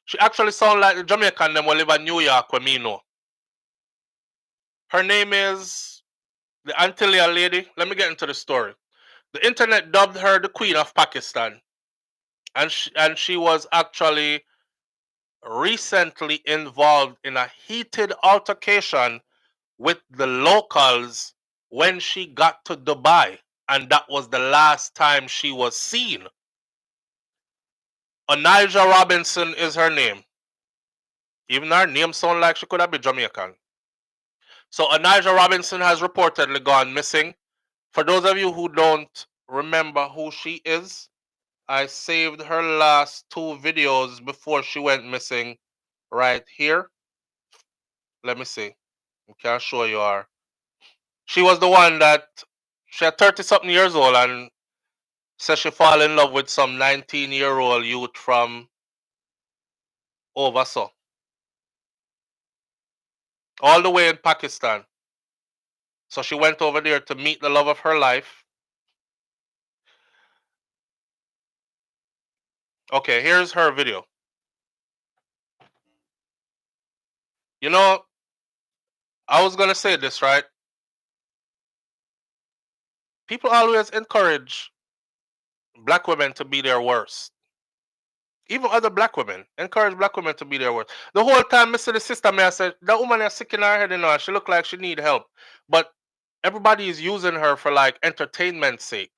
she actually sounds like the Jamaican them who live in New York when me know. Her name is the Antillia lady. Let me get into the story. The internet dubbed her the Queen of Pakistan. And she was actually recently involved in a heated altercation with the locals when she got to Dubai, and that was the last time she was seen. Onija Robinson is her name. Even her name sounds like she could have been Jamaican. So Onija Robinson has reportedly gone missing. For those of you who don't remember who she is, I saved her last 2 videos before she went missing right here. Let me see. I can show you her. She was the one that she had 30-something years old and said she fall in love with some 19-year-old youth from over so. All the way in Pakistan. So she went over there to meet the love of her life. Okay, here's her video. You know, I was going to say this, right? People always encourage black women to be their worst. Even other black women encourage black women to be their worst. The whole time, Mr. The sister, I said, that woman is sick in her head, you know, she look like she need help. But everybody is using her for like entertainment's sake.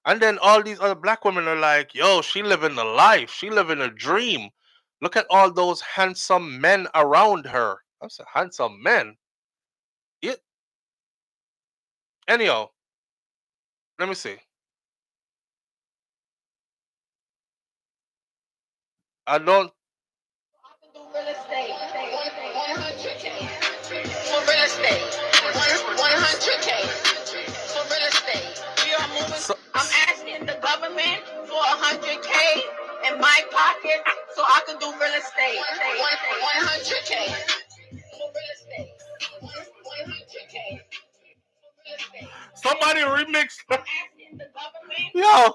And then all these other black women are like, yo, she living the life. She living a dream. Look at all those handsome men around her. I said, handsome men? It. Anyhow, let me see. I don't. Do real estate. 100K. For real estate. 100K. For real estate. We are moving. So, I'm asking the government for 100K in my pocket so I can do real estate. 100K. For real estate. 100K. somebody remixed. I'm asking the government. Yo.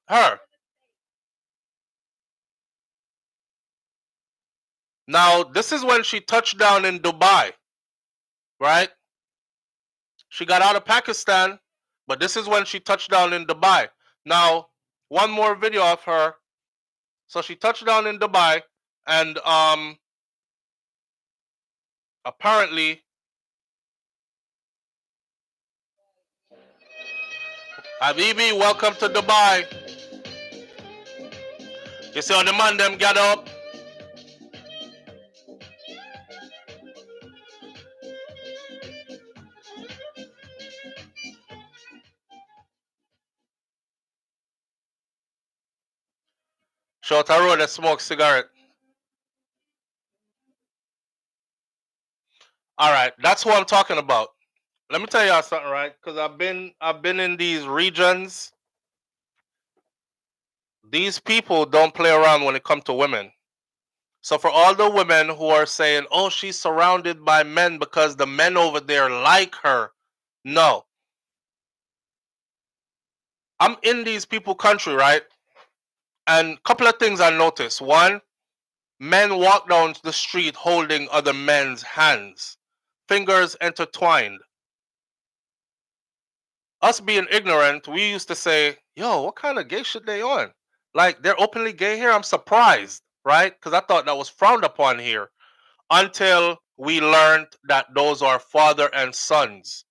Her. Now, this is when she touched down in Dubai, right? She got out of Pakistan, but this is when she touched down in Dubai. Now, one more video of her. So she touched down in Dubai, and apparently Habibi, welcome to Dubai. You see how the man them gather up? Short a road that smoke cigarette. All right, that's what I'm talking about. Let me tell y'all something, right? Because I've been in these regions. These people don't play around when it comes to women. So for all the women who are saying, "Oh, she's surrounded by men because the men over there like her," no. I'm in these people country, right? And a couple of things I noticed. One, men walk down the street holding other men's hands, fingers intertwined. Us being ignorant, we used to say, "Yo, what kind of gay shit they on? Like they're openly gay here." I'm surprised, right? Because I thought that was frowned upon here until we learned that those are father and sons,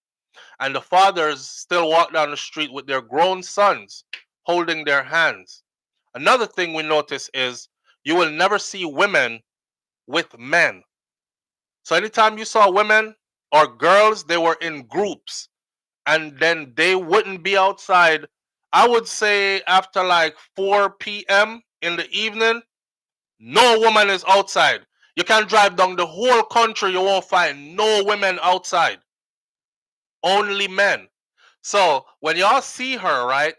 and the fathers still walk down the street with their grown sons holding their hands. Another thing we notice is you will never see women with men. So anytime you saw women or girls, they were in groups, and then they wouldn't be outside. I would say after like 4 p.m. in the evening, no woman is outside. You can drive down the whole country, you won't find no women outside. Only men. So when y'all see her, right,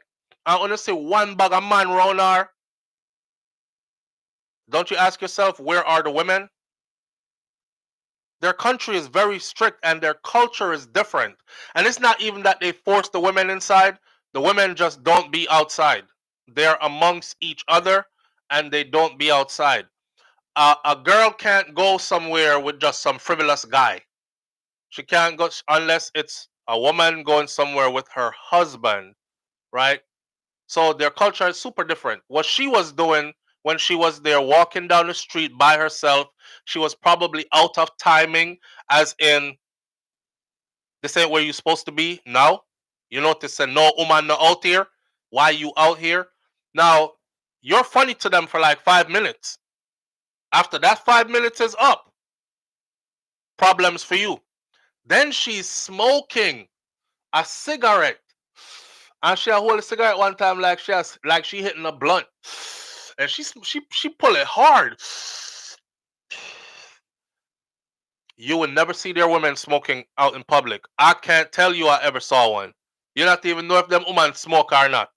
I want to see one bag of man round her. Don't you ask yourself, where are the women? Their country is very strict and their culture is different. And it's not even that they force the women inside. The women just don't be outside. They're amongst each other and they don't be outside. A girl can't go somewhere with just some frivolous guy. She can't go unless it's a woman going somewhere with her husband, right? So their culture is super different. What she was doing when she was there walking down the street by herself, she was probably out of timing, as in, this ain't where you're supposed to be now. You notice that no woman no out here. Why you out here? Now, you're funny to them for like 5 minutes. After that 5 minutes is up, problems for you. Then she's smoking a cigarette. And she hold a cigarette one time like she hitting a blunt. And she pull it hard. You will never see their women smoking out in public. I can't tell you I ever saw one. You not even know if them women smoke or not.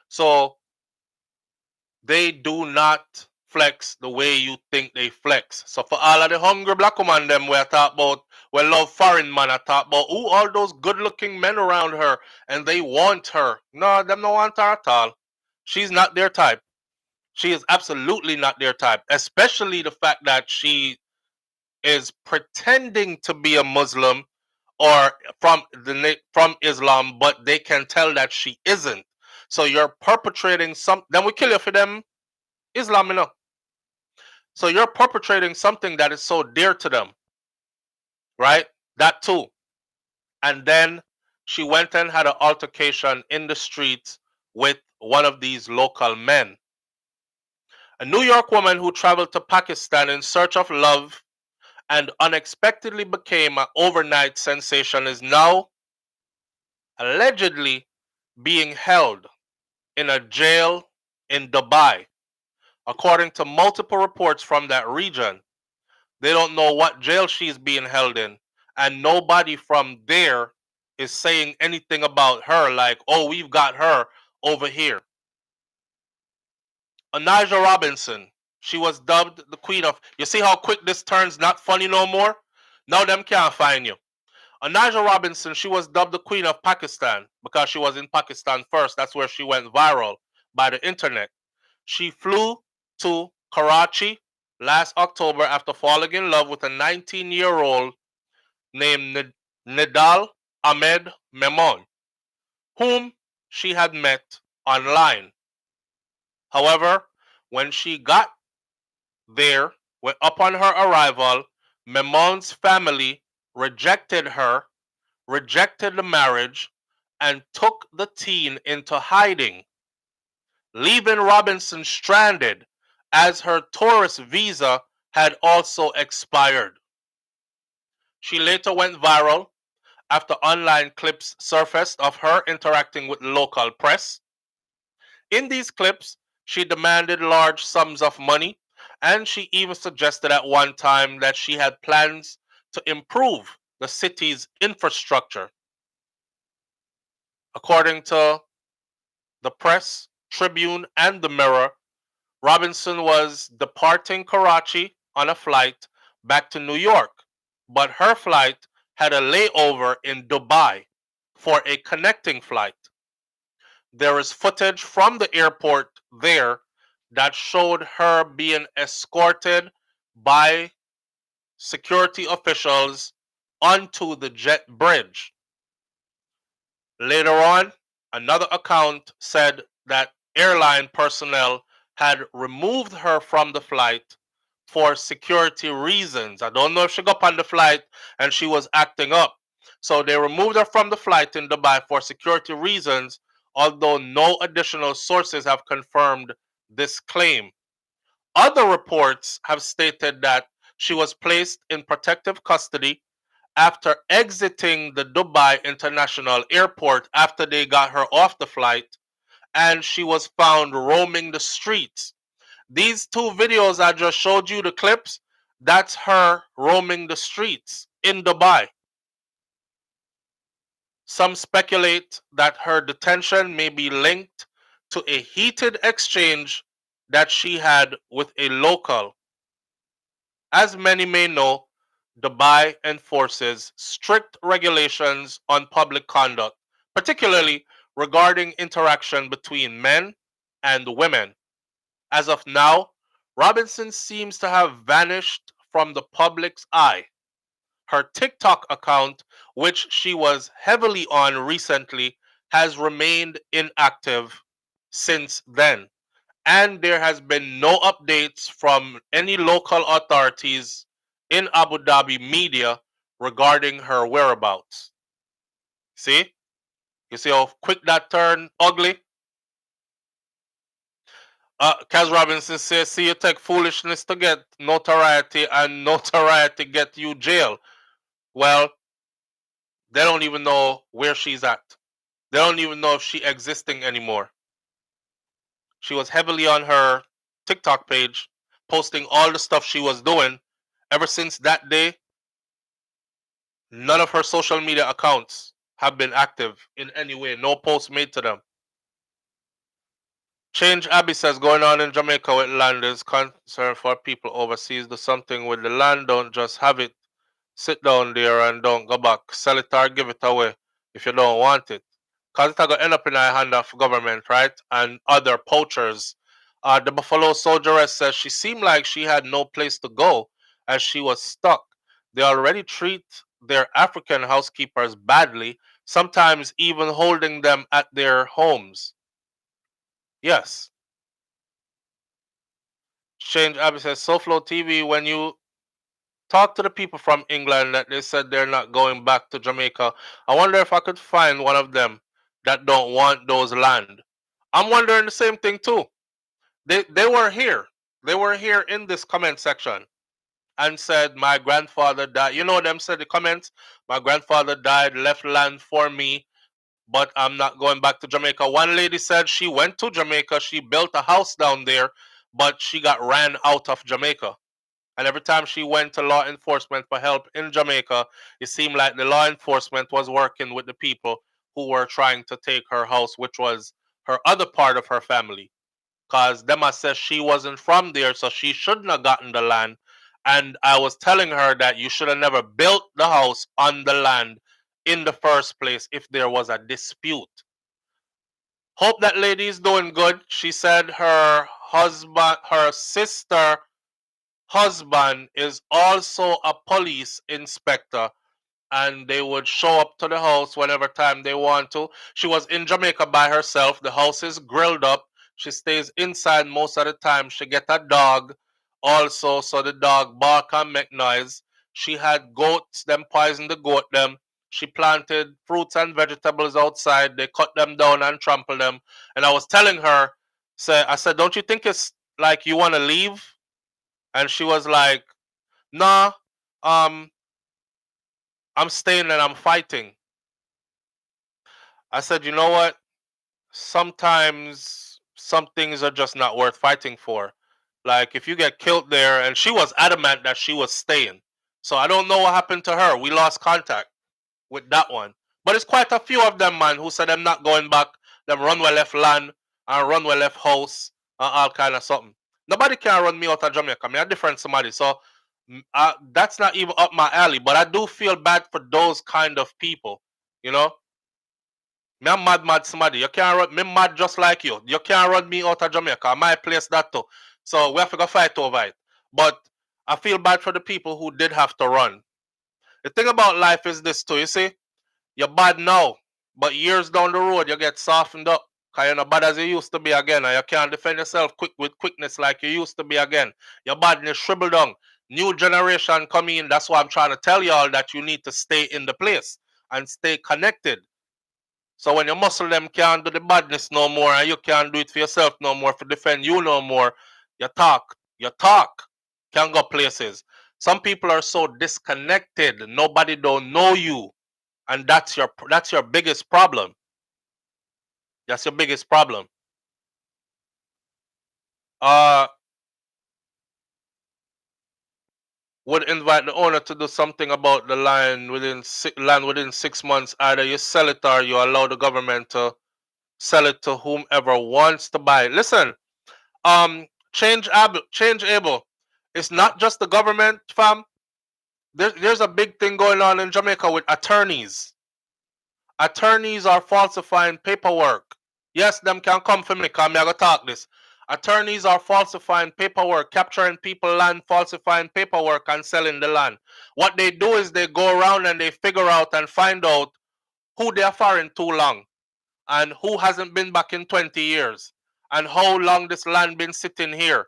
So they do not flex the way you think they flex. So for all of the hungry black woman them we talk about, we love foreign man, I talk about, ooh, all those good looking men around her and they want her. No, them don't want her at all. She's not their type. She is absolutely not their type. Especially the fact that she is pretending to be a Muslim or from Islam, but they can tell that she isn't. So you're perpetrating some. Then we kill you for them Islam, you know. So you're perpetrating something that is so dear to them, right? That too. And then she went and had an altercation in the streets with one of these local men. A New York woman who traveled to Pakistan in search of love and unexpectedly became an overnight sensation is now allegedly being held in a jail in Dubai. According to multiple reports from that region, they don't know what jail she's being held in, and nobody from there is saying anything about her like, oh, we've got her over here. Anaja Robinson, she was dubbed the queen of. You see how quick this turns not funny no more? Now them can't find you. Anaja Robinson, she was dubbed the queen of Pakistan because she was in Pakistan first. That's where she went viral by the internet. She flew to Karachi last October after falling in love with a 19-year-old named Nidal Ahmed Memon, whom she had met online. However, when she got there, upon her arrival, Memon's family rejected her, rejected the marriage, and took the teen into hiding, leaving Robinson stranded as her tourist visa had also expired. She later went viral after online clips surfaced of her interacting with local press. In these clips, she demanded large sums of money, and she even suggested at one time that she had plans to improve the city's infrastructure. According to the Press, Tribune, and the Mirror, Robinson was departing Karachi on a flight back to New York, but her flight had a layover in Dubai for a connecting flight. There is footage from the airport there that showed her being escorted by security officials onto the jet bridge. Later on, another account said that airline personnel had removed her from the flight for security reasons. I don't know if she got up on the flight and she was acting up. So they removed her from the flight in Dubai for security reasons, although no additional sources have confirmed this claim. Other reports have stated that she was placed in protective custody after exiting the Dubai International Airport after they got her off the flight, and she was found roaming the streets. These two videos I just showed you, the clips, that's her roaming the streets in Dubai. Some speculate that her detention may be linked to a heated exchange that she had with a local. As many may know, Dubai enforces strict regulations on public conduct, particularly regarding interaction between men and women. As of now, Robinson seems to have vanished from the public's eye. Her TikTok account, which she was heavily on recently, has remained inactive since then, and there has been no updates from any local authorities in Abu Dhabi media regarding her whereabouts. See? You see how quick that turned ugly? Kaz Robinson says, see, you take foolishness to get notoriety, and notoriety get you jail. Well, they don't even know where she's at. They don't even know if she's existing anymore. She was heavily on her TikTok page, posting all the stuff she was doing. Ever since that day, none of her social media accounts have been active in any way. No posts made to them. Change Abbey says, going on in Jamaica with land is concern for people overseas. Do something with the land. Don't just have it. Sit down there and don't go back. Sell it or give it away if you don't want it. Because it's going to end up in the hand of government, right? And other poachers. The Buffalo Soldieress says she seemed like she had no place to go as she was stuck. They already treat their African housekeepers badly, sometimes even holding them at their homes. Yes. Change Abbey says, SouFLoTV, when you talk to the people from England that they said they're not going back to Jamaica, I wonder if I could find one of them that don't want those land. I'm wondering the same thing too. They were here. They were here in this comment section and said, my grandfather died. You know them said the comments? My grandfather died, left land for me, but I'm not going back to Jamaica. One lady said she went to Jamaica. She built a house down there, but she got ran out of Jamaica. And every time she went to law enforcement for help in Jamaica, it seemed like the law enforcement was working with the people who were trying to take her house, which was her other part of her family. Because Dema says she wasn't from there, so she shouldn't have gotten the land. And I was telling her that you should have never built the house on the land in the first place if there was a dispute. Hope that lady is doing good. She said her sister husband is also a police inspector, and they would show up to the house whenever time they want to. She was in Jamaica by herself. The house is grilled up. She stays inside most of the time. She get a dog also, so the dog bark and make noise. She had goats, them poison the goat them. She planted fruits and vegetables outside. They cut them down and trample them. And I was telling her, I said, don't you think it's like you want to leave? And she was like, nah, I'm staying and I'm fighting. I said, you know what? Sometimes some things are just not worth fighting for. Like if you get killed there, and she was adamant that she was staying. So I don't know what happened to her. We lost contact with that one. But it's quite a few of them, man, who said them not going back. Them run well left land and run well left house and all kind of something. Nobody can run me out of Jamaica. Me a different somebody. So that's not even up my alley. But I do feel bad for those kind of people. You know? Me a mad somebody. You can't run me mad just like you. You can't run me out of Jamaica. My place that too. So we have to go fight over it. But I feel bad for the people who did have to run. The thing about life is this too, you see? You're bad now, but years down the road you get softened up. Cause you're not bad as you used to be again, and you can't defend yourself with quickness like you used to be again. Your badness shrivel down. New generation coming in. That's why I'm trying to tell y'all that you need to stay in the place and stay connected. So when your muscle them can't do the badness no more, and you can't do it for yourself no more, to defend you no more, you talk. Can't go places. Some people are so disconnected, nobody don't know you. And that's your biggest problem. That's your biggest problem. Would invite the owner to do something about the land within 6 months. Either you sell it or you allow the government to sell it to whomever wants to buy it. Listen, change able. It's not just the government, fam. There's a big thing going on in Jamaica with attorneys. Attorneys are falsifying paperwork. Yes, them can come for me, because I'm going to talk this. Attorneys are falsifying paperwork, capturing people land, falsifying paperwork, and selling the land. What they do is they go around and they figure out and find out who they are foreign too long, and who hasn't been back in 20 years, and how long this land been sitting here.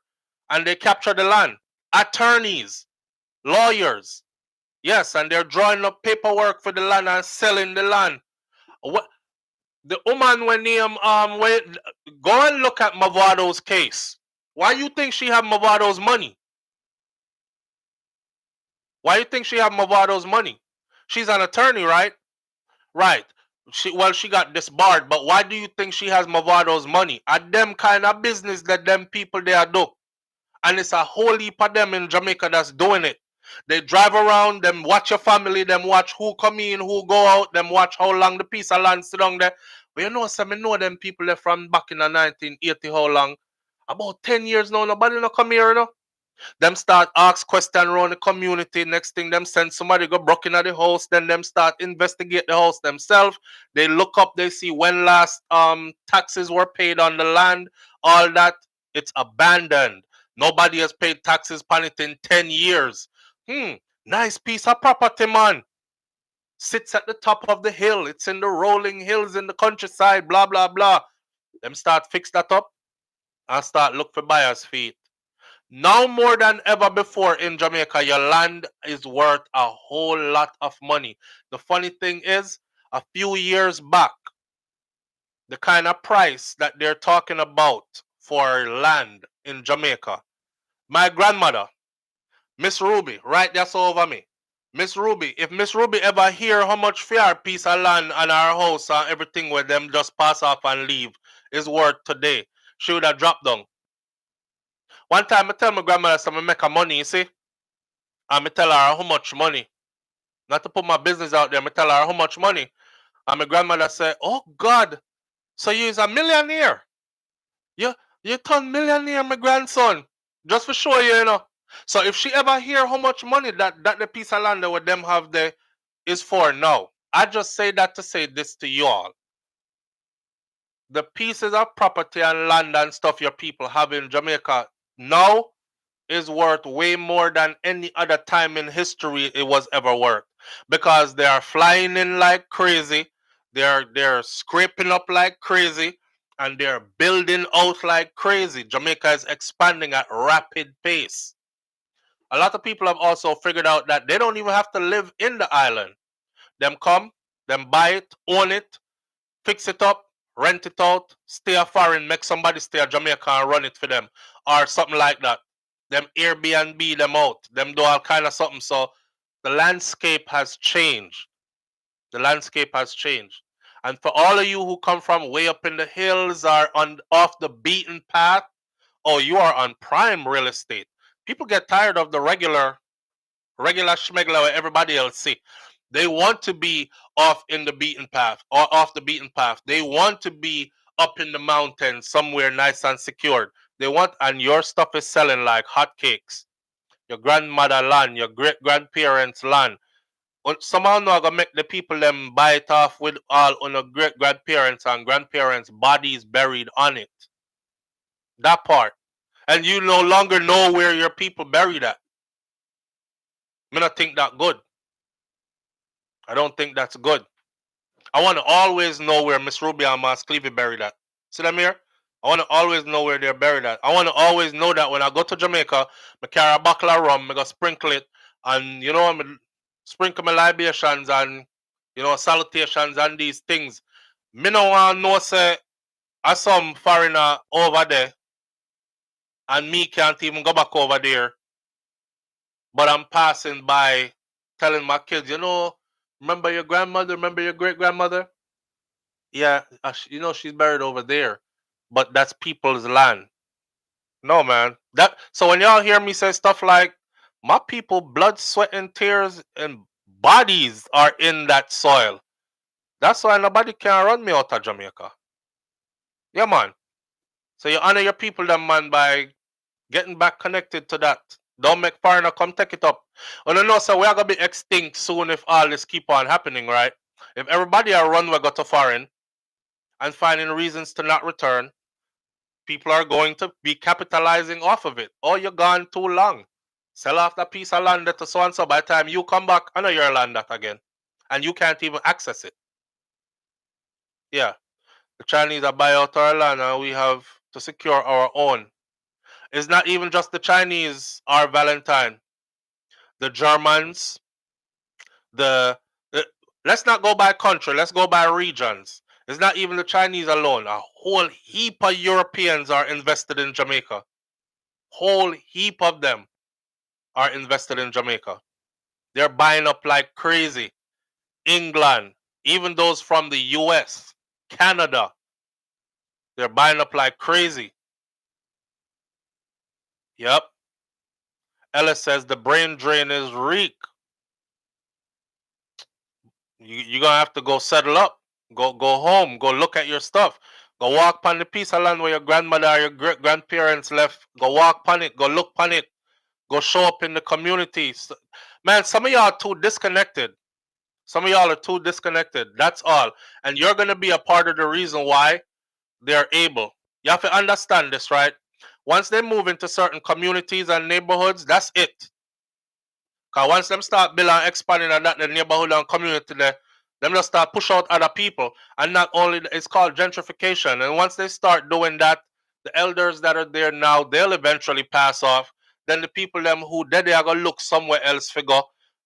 And they capture the land. Attorneys, lawyers, yes, and they're drawing up paperwork for the land and selling the land. What the woman when go and look at Mavado's case. Why you think she have Mavado's money? Why you think she have Mavado's money? She's an attorney, right? Right. She got disbarred, but why do you think she has Mavado's money? At them kind of business that them people they are do. And it's a whole heap of them in Jamaica that's doing it. They drive around, them watch your family, them watch who come in, who go out, them watch how long the piece of land sit down there. But you know, some know them people there from back in the 1980, how long? About 10 years now, nobody no come here, you know. Them start ask question around the community. Next thing, them send somebody go broke into the house. Then them start investigate the house themselves. They look up, they see when last taxes were paid on the land. All that, it's abandoned. Nobody has paid taxes on it in 10 years. Nice piece of property, man. Sits at the top of the hill. It's in the rolling hills in the countryside, blah, blah, blah. Them start fix that up and start look for buyers' feet. Now more than ever before in Jamaica, your land is worth a whole lot of money. The funny thing is, a few years back, the kind of price that they're talking about for land in Jamaica, my grandmother, Miss Ruby, right there so over me. Miss Ruby, if Miss Ruby ever hear how much fair piece of land and our house and everything where them just pass off and leave is worth today, she would have dropped down. One time I tell my grandmother so I make her money, you see? And I tell her how much money. Not to put my business out there, I tell her how much money. And my grandmother said, oh God, so you is a millionaire. You turn millionaire, my grandson. Just for sure, you know. So if she ever hear how much money that the piece of land that with them have there is for now, I just say that to say this to you all. The pieces of property and land and stuff your people have in Jamaica now is worth way more than any other time in history it was ever worth. Because they are flying in like crazy, they're scraping up like crazy, and they're building out like crazy. Jamaica is expanding at rapid pace. A lot of people have also figured out that they don't even have to live in the island. Them come, them buy it, own it, fix it up, rent it out, stay a foreign, make somebody stay a Jamaica and run it for them, or something like that. Them Airbnb them out, them do all kind of something. So the landscape has changed. The landscape has changed. And for all of you who come from way up in the hills or on off the beaten path, oh, you are on prime real estate. People get tired of the regular schmegler where everybody else see. They want to be off in the beaten path or off the beaten path. They want to be up in the mountains somewhere nice and secured. They want, and your stuff is selling like hotcakes. Your grandmother land, your great grandparents land. Somehow now gonna make the people them buy it off with all on the great grandparents and grandparents' bodies buried on it. That part. And you no longer know where your people buried at. I don't think that good. I don't think that's good. I want to always know where Miss Ruby and Mas Clevey buried at. See them here? I want to always know where they're buried at. I want to always know that when I go to Jamaica, I carry a bottle of rum, I go sprinkle it, and you know, I sprinkle my libations and you know, salutations and these things. Me no want to know say I some foreigner over there, and me can't even go back over there. But I'm passing by, telling my kids, you know, remember your grandmother? Remember your great grandmother? Yeah, you know she's buried over there, but that's people's land. No, man. That so when y'all hear me say stuff like, "My people, blood, sweat, and tears, and bodies are in that soil," that's why nobody can run me out of Jamaica. Yeah, man. So you honor your people, them man, by getting back connected to that. Don't make foreigner come take it up. Oh no, so we are gonna be extinct soon if all this keep on happening, right? If everybody are run we go to foreign and finding reasons to not return, people are going to be capitalizing off of it. Oh, you're gone too long. Sell off that piece of land to so and so. By the time you come back, I know your land that again, and you can't even access it. Yeah, the Chinese are buy out our land, and we have to secure our own. It's not even just the Chinese are Valentine. The Germans, the let's not go by country, let's go by regions. It's not even the Chinese alone. A whole heap of Europeans are invested in Jamaica. Whole heap of them are invested in Jamaica. They're buying up like crazy. England, even those from the US, Canada, they're buying up like crazy. Yep. Ellis says the brain drain is reek. You're gonna have to go settle up. Go home. Go look at your stuff. Go walk on the piece of land where your grandmother or your great grandparents left. Go walk on it. Go look on it. Go show up in the community. Man, some of y'all are too disconnected. Some of y'all are too disconnected. That's all. And you're gonna be a part of the reason why they're able. You have to understand this, right? Once they move into certain communities and neighborhoods, that's it. Because once them start building and expanding and that the neighborhood and community there, them just start push out other people. And not only, it's called gentrification. And once they start doing that, the elders that are there now, they'll eventually pass off. Then the people them who they are going to look somewhere else figure.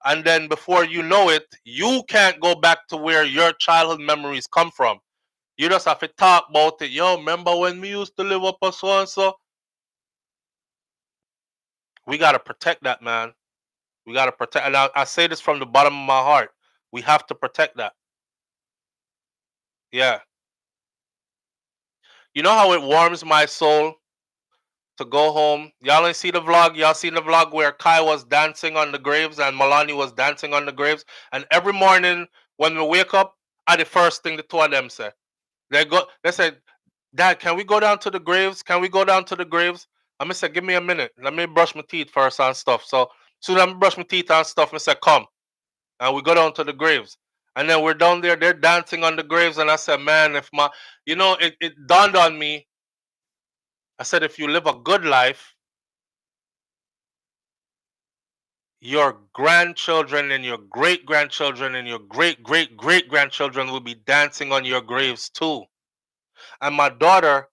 And then before you know it, you can't go back to where your childhood memories come from. You just have to talk about it. Yo, remember when we used to live up a so and so? We got to protect that, man. We got to protect, and I say this from the bottom of my heart. We have to protect that. Yeah. You know how it warms my soul to go home? Y'all ain't see the vlog? Y'all seen the vlog where Kai was dancing on the graves and Milani was dancing on the graves? And every morning when we wake up, the first thing the two of them say. They said, Dad, can we go down to the graves? Can we go down to the graves? I'm gonna say, give me a minute. Let me brush my teeth first and stuff. So soon as I brush my teeth and stuff, I said, come. And we go down to the graves. And then we're down there, they're dancing on the graves. And I said, man, it dawned on me. I said, if you live a good life, your grandchildren and your great grandchildren and your great great great grandchildren will be dancing on your graves too. And my daughter,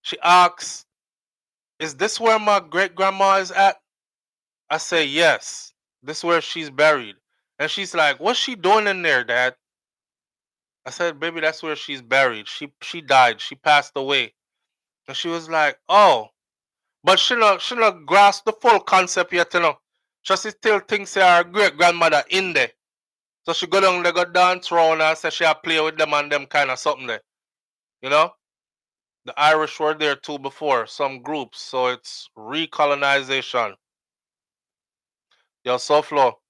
she asks, is this where my great grandma is at? I say, yes, this is where she's buried. And she's like, "What's she doing in there, Dad?" I said, "Baby, that's where she's buried. She died. She passed away." And she was like, "Oh." But she not grasp the full concept yet, you know. She still thinks her great grandmother in there. So she go down there, go dance around and say she play with them and them kind of something there. You know? The Irish were there too before, some groups. So it's recolonization. Yo, SouFlo,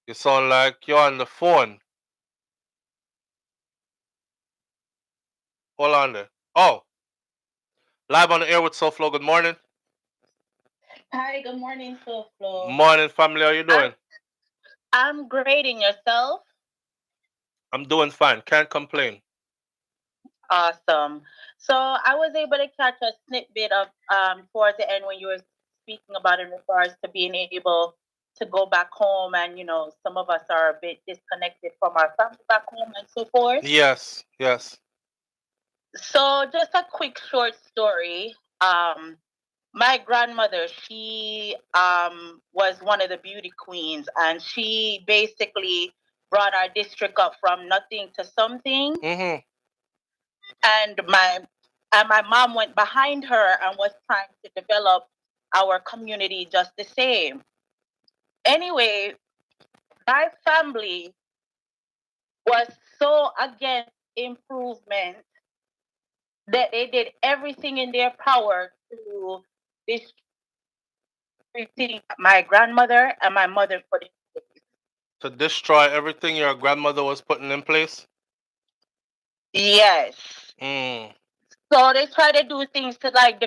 you sound like you're on the phone. Hold on there. Oh, live on the air with SouFlo. Good morning. Hi, good morning, SouFlo. Morning, family. How you doing? I'm great, and yourself? I'm doing fine. Can't complain. Awesome. So I was able to catch a snippet of towards the end when you were speaking about in regards to being able to go back home, and some of us are a bit disconnected from our family back home and so forth. Yes, yes. So just a quick short story. My grandmother, she was one of the beauty queens, and she basically brought our district up from nothing to something. Mm-hmm. And my mom went behind her and was trying to develop our community just the same. Anyway, my family was so against improvement that they did everything in their power to destroy everything my grandmother and my mother put in place. To destroy everything your grandmother was putting in place? Yes. Mm. So they try to do things to like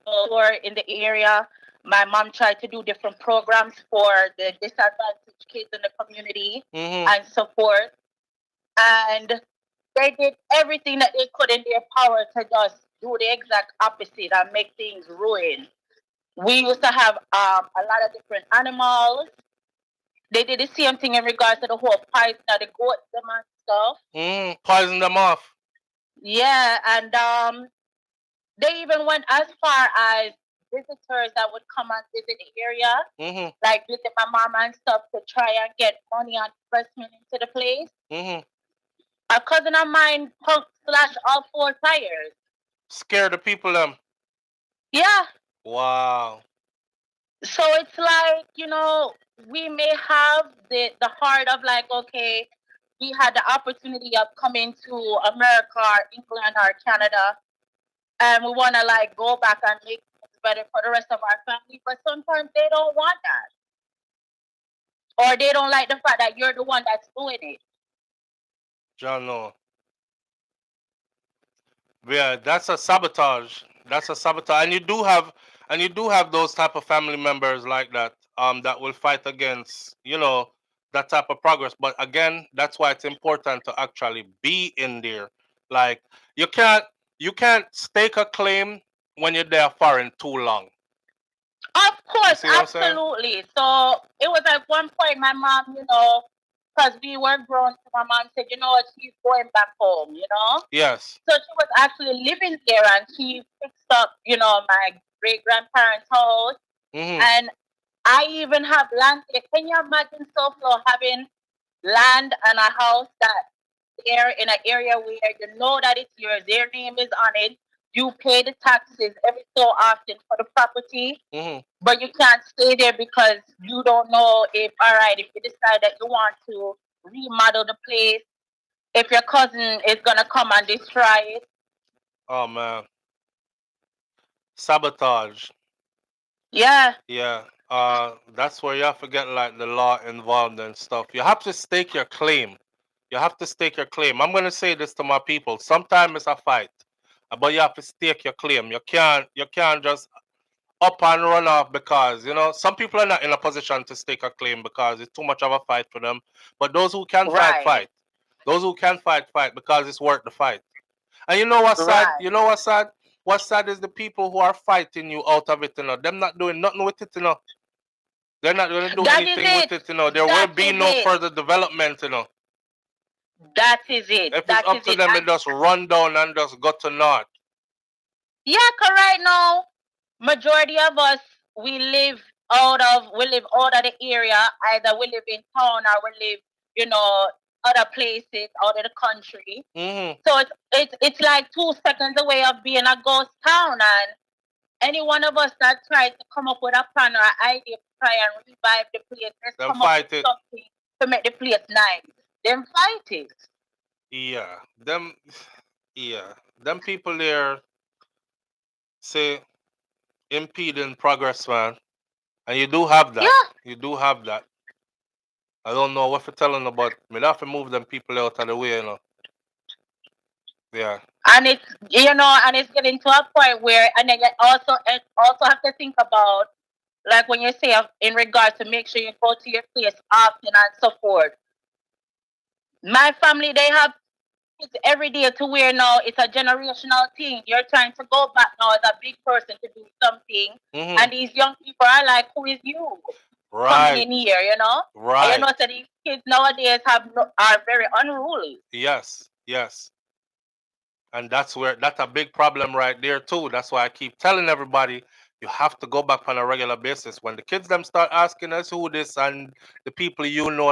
or in the area. My mom tried to do different programs for the disadvantaged kids in the community and support. And they did everything that they could in their power to just do the exact opposite and make things ruin. We used to have a lot of different animals. They did the same thing in regards to the whole poison of the goats them and stuff. Poison them off. Yeah, and they even went as far as visitors that would come and visit the area, like visit my mama and stuff to try and get money and investment into the place. A cousin of mine slashed all 4 tires. Scare the people them. Yeah. Wow. So it's like, we may have the heart of like, okay, we had the opportunity of coming to America or England or Canada, and we want to like go back and make things better for the rest of our family, but sometimes they don't want that, or they don't like the fact that you're the one that's doing it. John, no. Yeah, that's a sabotage. That's a sabotage, and you do have those type of family members like that, that will fight against, that type of progress. But again, that's why it's important to actually be in there. Like you can't stake a claim when you're there foreign too long. Of course, absolutely. So it was at one point my mom, because we were grown, so my mom said, what, she's going back home, Yes. So she was actually living there, and she fixed up, my great grandparents' house. And I even have land there. Can you imagine SouFlo having land and a house that there in an area where you know that it's yours, their name is on it, you pay the taxes every so often for the property, but you can't stay there because you don't know if you decide that you want to remodel the place, if your cousin is gonna come and destroy it. Oh man. Sabotage. Yeah. Yeah. That's where you have to get like the law involved and stuff. You have to stake your claim. You have to stake your claim. I'm gonna say this to my people. Sometimes it's a fight, but you have to stake your claim. You can't just up and run off because some people are not in a position to stake a claim because it's too much of a fight for them. But those who can fight. Those who can fight because it's worth the fight. And you know what's sad? You know what's sad? What's sad is the people who are fighting you out of it, Them not doing nothing with it, They're not going to do anything with it, There will be no further development, That is it. If it's up to them, they just run down and just go to naught. Yeah, correct. Now, majority of us we live out of the area. Either we live in town or we live, other places out of the country. So it's like 2 seconds away of being a ghost town, and any one of us that tries to come up with a plan or idea to try and revive the place, let's come up with something to make the place nice. Them fight it. Yeah, them people there say impeding progress, man. And you do have that. Yeah. You do have that. I don't know what you're telling about. Me have to move them people out of the way, Yeah. And it's and it's getting to a point where, and then you also have to think about, like when you say in regards to make sure you go to your place often and so forth. My family, they have kids every day to where now it's a generational thing. You're trying to go back now as a big person to do something, and these young people are like, "Who is you?" Coming in here, Right. And so these kids nowadays are very unruly. Yes. And that's a big problem right there too. That's why I keep telling everybody you have to go back on a regular basis. When the kids them start asking us who this and the people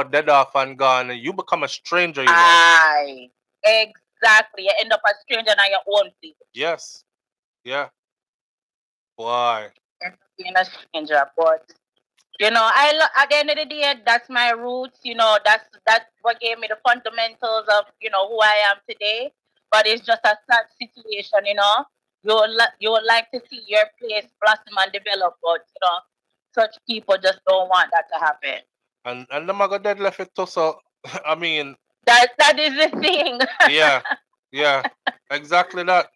dead off and gone, you become a stranger, Aye, exactly. You end up a stranger on your own place. Yes. Yeah. Why? Being a stranger, but at the end of the day, that's my roots. That's what gave me the fundamentals of who I am today. But it's just a sad situation. You would like to see your place blossom and develop, but such people just don't want that to happen. And the maga dead left it too. So I mean, that is the thing. Yeah, exactly that.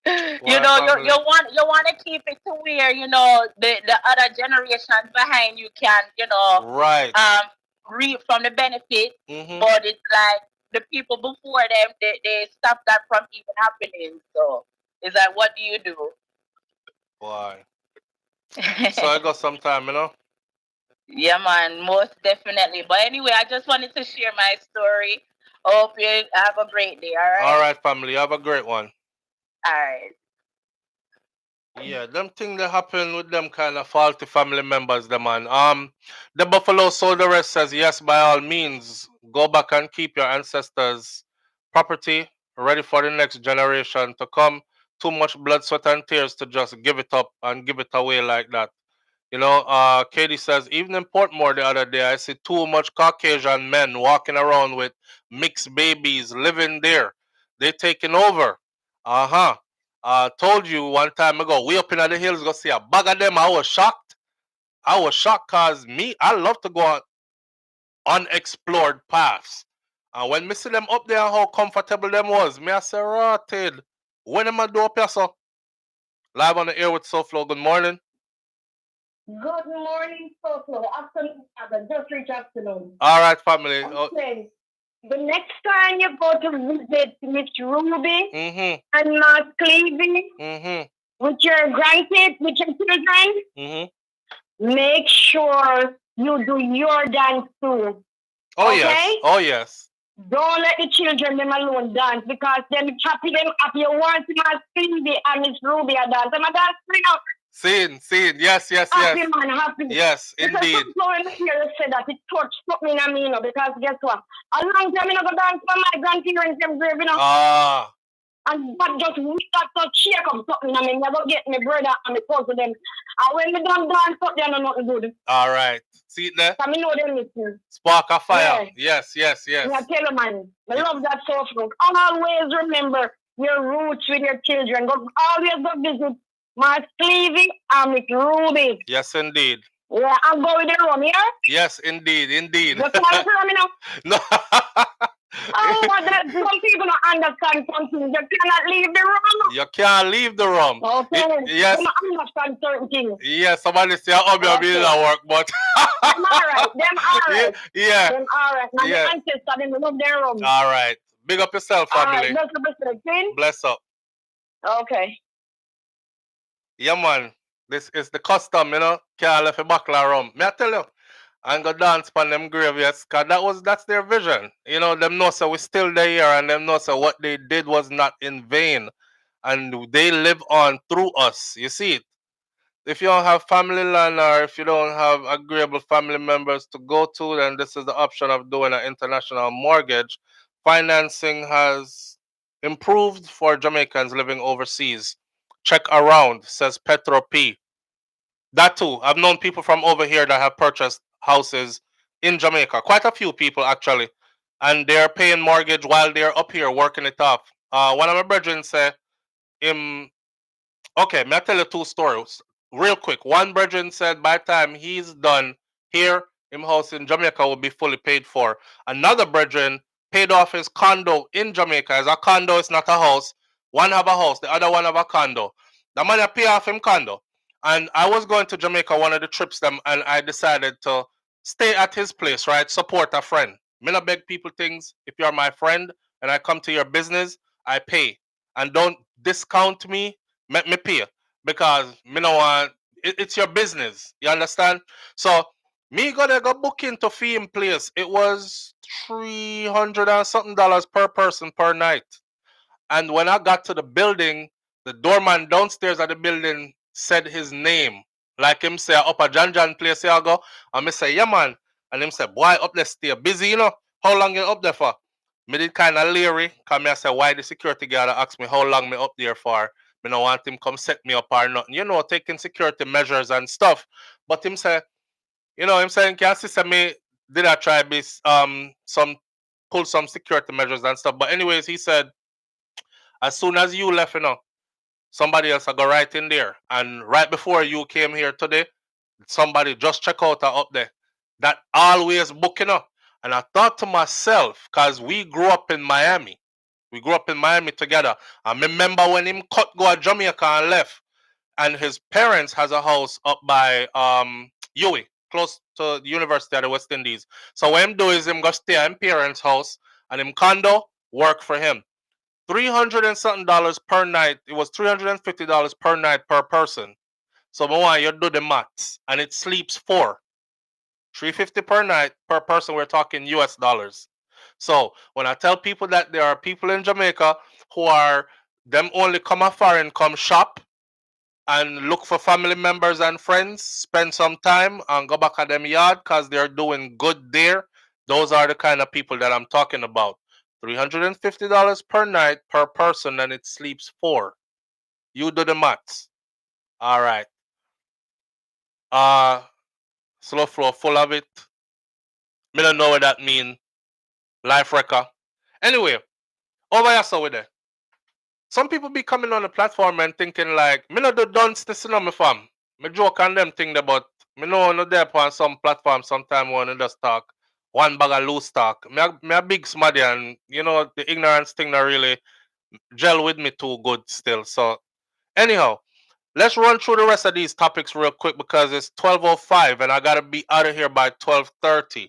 You want to keep it to where the other generations behind you can right reap from the benefit, but it's like the people before them they stop that from even happening. So it's like, what do you do? Why? So I got some time, Yeah, man, most definitely. But anyway, I just wanted to share my story. Hope you have a great day. All right. All right, family. Have a great one. All right. Yeah, them things that happen with them kind of faulty family members, the man. The Buffalo Soldier Rest says yes, by all means, go back and keep your ancestors' property ready for the next generation to come. Too much blood, sweat, and tears to just give it up and give it away like that. Katie says, even in Portmore the other day, I see too much Caucasian men walking around with mixed babies living there. They taking over. Told you one time ago, we up in the hills go see a bag of them. I was shocked. Cause I love to go on unexplored paths. And when me see them up there and how comfortable them was, me I say, rotted. When am I do up here, so? Live on the air with SouFLo. Good morning. Good morning, SouFLo. Afternoon, just reach afternoon. All right, family. Okay. The next time you go to visit Miss Ruby and Miss Clevey with your grandkids, with your children, make sure you do your dance too. Oh, okay? Yes. Oh, yes. Don't let the children them alone dance because them choppy them up. You want Miss Clevey and Miss Ruby a dance. I'm a dance now. Seen. Yes. Happy man, happy. Yes, indeed. Because when I hear you say that, it touched something in me, because guess what? A long time I go dance for my grandparents, them grave, And that just that touch shake up something in me. I go get my brother and my cousin them. And when we done dance up, they are nothing good. All right. See it there? I know them listening. Spark a fire. Yeah. Yes. I tell you, man, I love that SouFLo. Always remember your roots with your children. Always go visit Miss Clevey and Miss Ruby. Yes, indeed. Yeah, I'll go with the rum, yeah? Yes, indeed. You can't tell me now? No. Some people don't understand something. You cannot leave the rum. You can't leave the rum. Okay. Yes. You don't understand certain things. Yes, somebody say, I'll be able to work, but... Them alright. Yeah. Them alright. Now the ancestors, them love their rum. All right. Big up yourself, family. All right. Bless up. Okay. Yeah, man. This is the custom, Can't left a buckle of rum. Me I tell you, and go dance on them grave, yes, because that's their vision. Them know so we still there, and them know so what they did was not in vain. And they live on through us. You see it. if you don't have family land or if you don't have agreeable family members to go to, then this is the option of doing an international mortgage. Financing has improved for Jamaicans living overseas. Check around, says Petro P. That too. I've known people from over here that have purchased houses in Jamaica. Quite a few people actually. And they're paying mortgage while they're up here working it off. One of my brethren said him. Okay, may I tell you two stories real quick. One brethren said by the time he's done here, him house in Jamaica will be fully paid for. Another brethren paid off his condo in Jamaica. As a condo, it's not a house. One have a house, the other one have a condo. The man pay off him condo. And I was going to Jamaica one of the trips them, and I decided to stay at his place, right? Support a friend. Me not beg people things. If you're my friend and I come to your business, I pay. And don't discount me, make me pay. Because me no want it's your business. You understand? So me go book into fee in place. It was $300 and something per person per night. And when I got to the building, the doorman downstairs at the building said his name. Like him say, up a John John place here I go. And me say, yeah man. And him say, boy, up there stay busy, you know. How long you up there for? Me did kind of leery. Cause me I say, why the security guard asked me how long me up there for. Me no want him come set me up or nothing. You know, taking security measures and stuff. But him say, you know, him saying, can sister me did I try be some pull some security measures and stuff. But anyways, he said, as soon as you left, you know, somebody else go right in there. And right before you came here today, somebody just check out up there. That always booking up. And I thought to myself, because we grew up in Miami. We grew up in Miami together. I remember when him cut go to Jamaica and left. And his parents has a house up by UWI, close to the University of the West Indies. So what him do is him go stay at him parents' house and him condo work for him. $300 and something per night. It was $350 per night per person. So I you do the maths, and it sleeps 4. $350 per night per person. We're talking US dollars. So when I tell people that there are people in Jamaica who are them only come afar and come shop and look for family members and friends, spend some time and go back at them yard because they're doing good there. Those are the kind of people that I'm talking about. $350 per night per person, and it sleeps 4. You do the maths. All right. Slow flow, full of it. Me don't know what that mean. Life record. Anyway, over here so with it. Some people be coming on the platform and thinking like, me no do dunce this in my fam. Me joke on them thing about me know no there on some platform sometime when just talk one bag of loose talk. Me a big smarty, and you know the ignorance thing not really gel with me too good still. So anyhow, let's run through the rest of these topics real quick because it's 12:05 and I gotta be out of here by 12:30.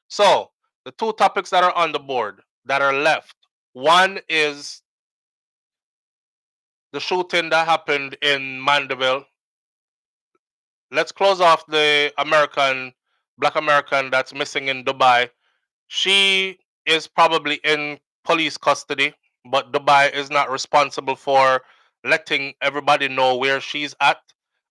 So the two topics that are on the board that are left. One is the shooting that happened in Mandeville. Let's close off the black American that's missing in Dubai. She is probably in police custody, but Dubai is not responsible for letting everybody know where she's at.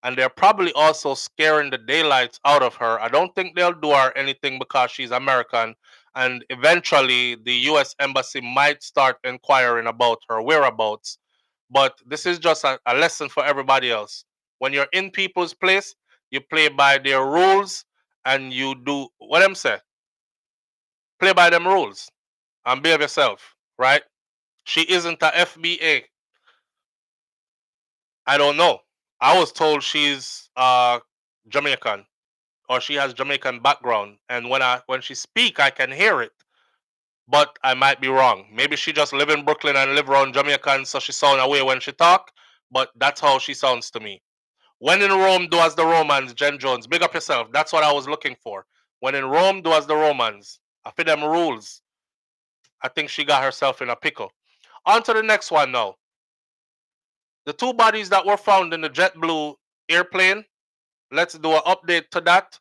And they're probably also scaring the daylights out of her. I don't think they'll do her anything because she's American. And eventually, the US Embassy might start inquiring about her whereabouts. But this is just a lesson for everybody else. When you're in people's place, you play by their rules and you do what I'm saying. Play by them rules and behave yourself, right? She isn't a FBA. I don't know. I was told she's Jamaican or she has Jamaican background, and when she speak, I can hear it. But I might be wrong. Maybe she just live in Brooklyn and live around Jamaican, so she sound away when she talk. But that's how she sounds to me. When in Rome, do as the Romans. Jen Jones, big up yourself. That's what I was looking for. When in Rome, do as the Romans. I fit them rules. I think she got herself in a pickle. On to the next one now. The 2 bodies that were found in the JetBlue airplane. Let's do an update to that.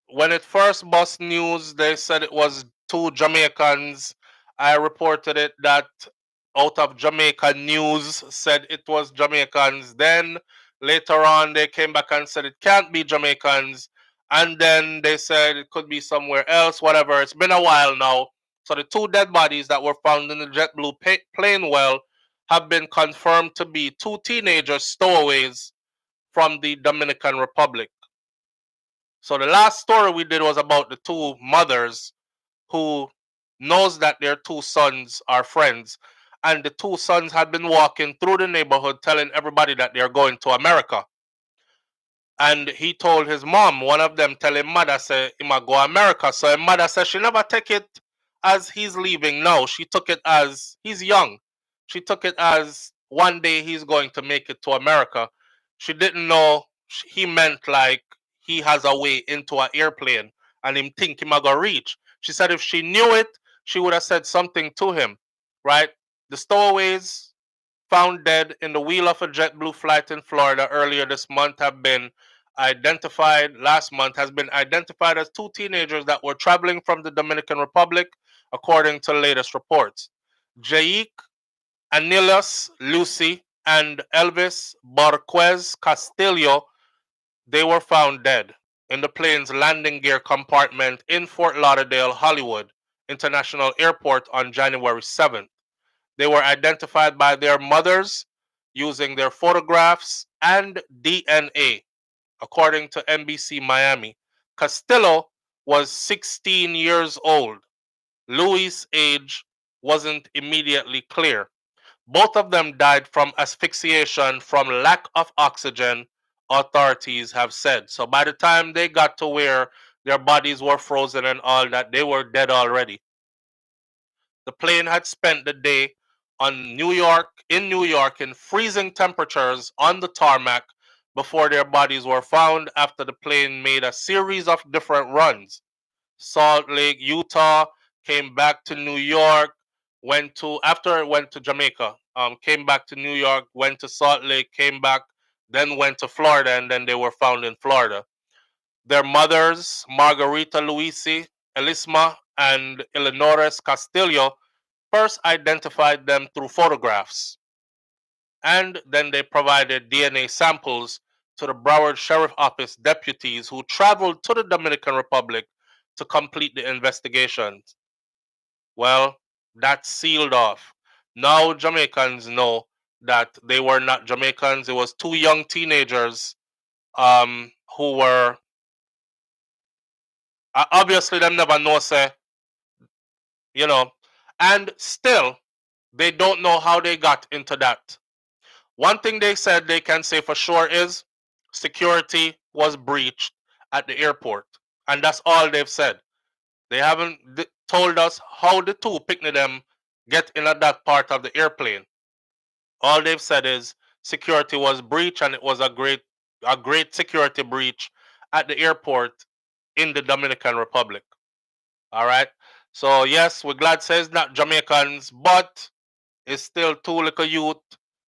When it first bust news, they said it was 2 Jamaicans. I reported it that out of Jamaica News said it was Jamaicans. Then Later on, they came back and said it can't be Jamaicans. And then they said it could be somewhere else, whatever. It's been a while now. So the 2 dead bodies that were found in the JetBlue plane well have been confirmed to be 2 teenagers stowaways from the Dominican Republic. So the last story we did was about the 2 mothers who knows that their 2 sons are friends. And the 2 sons had been walking through the neighborhood telling everybody that they're going to America. And he told his mom, one of them tell him mother say he might go America. So his mother said she never take it as he's leaving. No, she took it as he's young. She took it as one day he's going to make it to America. She didn't know he meant like he has a way into an airplane and him think he might go reach. She said if she knew it, she would have said something to him, right? The stowaways found dead in the wheel of a JetBlue flight in Florida earlier this month have been identified, last month, has been identified as 2 teenagers that were traveling from the Dominican Republic, according to latest reports. Jaique Anilus Lucy and Elvis Borquez Castillo, they were found dead in the plane's landing gear compartment in Fort Lauderdale, Hollywood International Airport on January 7th. They were identified by their mothers using their photographs and DNA, according to NBC Miami. Castillo was 16 years old. Louis' age wasn't immediately clear. Both of them died from asphyxiation from lack of oxygen, authorities have said. So by the time they got to where their bodies were frozen and all that, they were dead already. The plane had spent the day in New York in freezing temperatures on the tarmac before their bodies were found after the plane made a series of different runs. Salt Lake, Utah, came back to New York, after it went to Jamaica, came back to New York, went to Salt Lake, came back, then went to Florida, and then they were found in Florida. Their mothers, Margarita Luisi, Elisma, and Eleonores Castillo, first identified them through photographs. And then they provided DNA samples to the Broward Sheriff Office deputies who traveled to the Dominican Republic to complete the investigations. Well, that's sealed off. Now Jamaicans know that they were not Jamaicans. It was 2 young teenagers who were obviously them never know say, and still they don't know how they got into that. One thing they said they can say for sure is security was breached at the airport, and that's all they've said. They haven't told us how the 2 picnic them get in that part of the airplane. All they've said is security was breached, and it was a great security breach at the airport in the Dominican Republic. All right. So yes, we're glad says not Jamaicans, but it's still 2 little youth,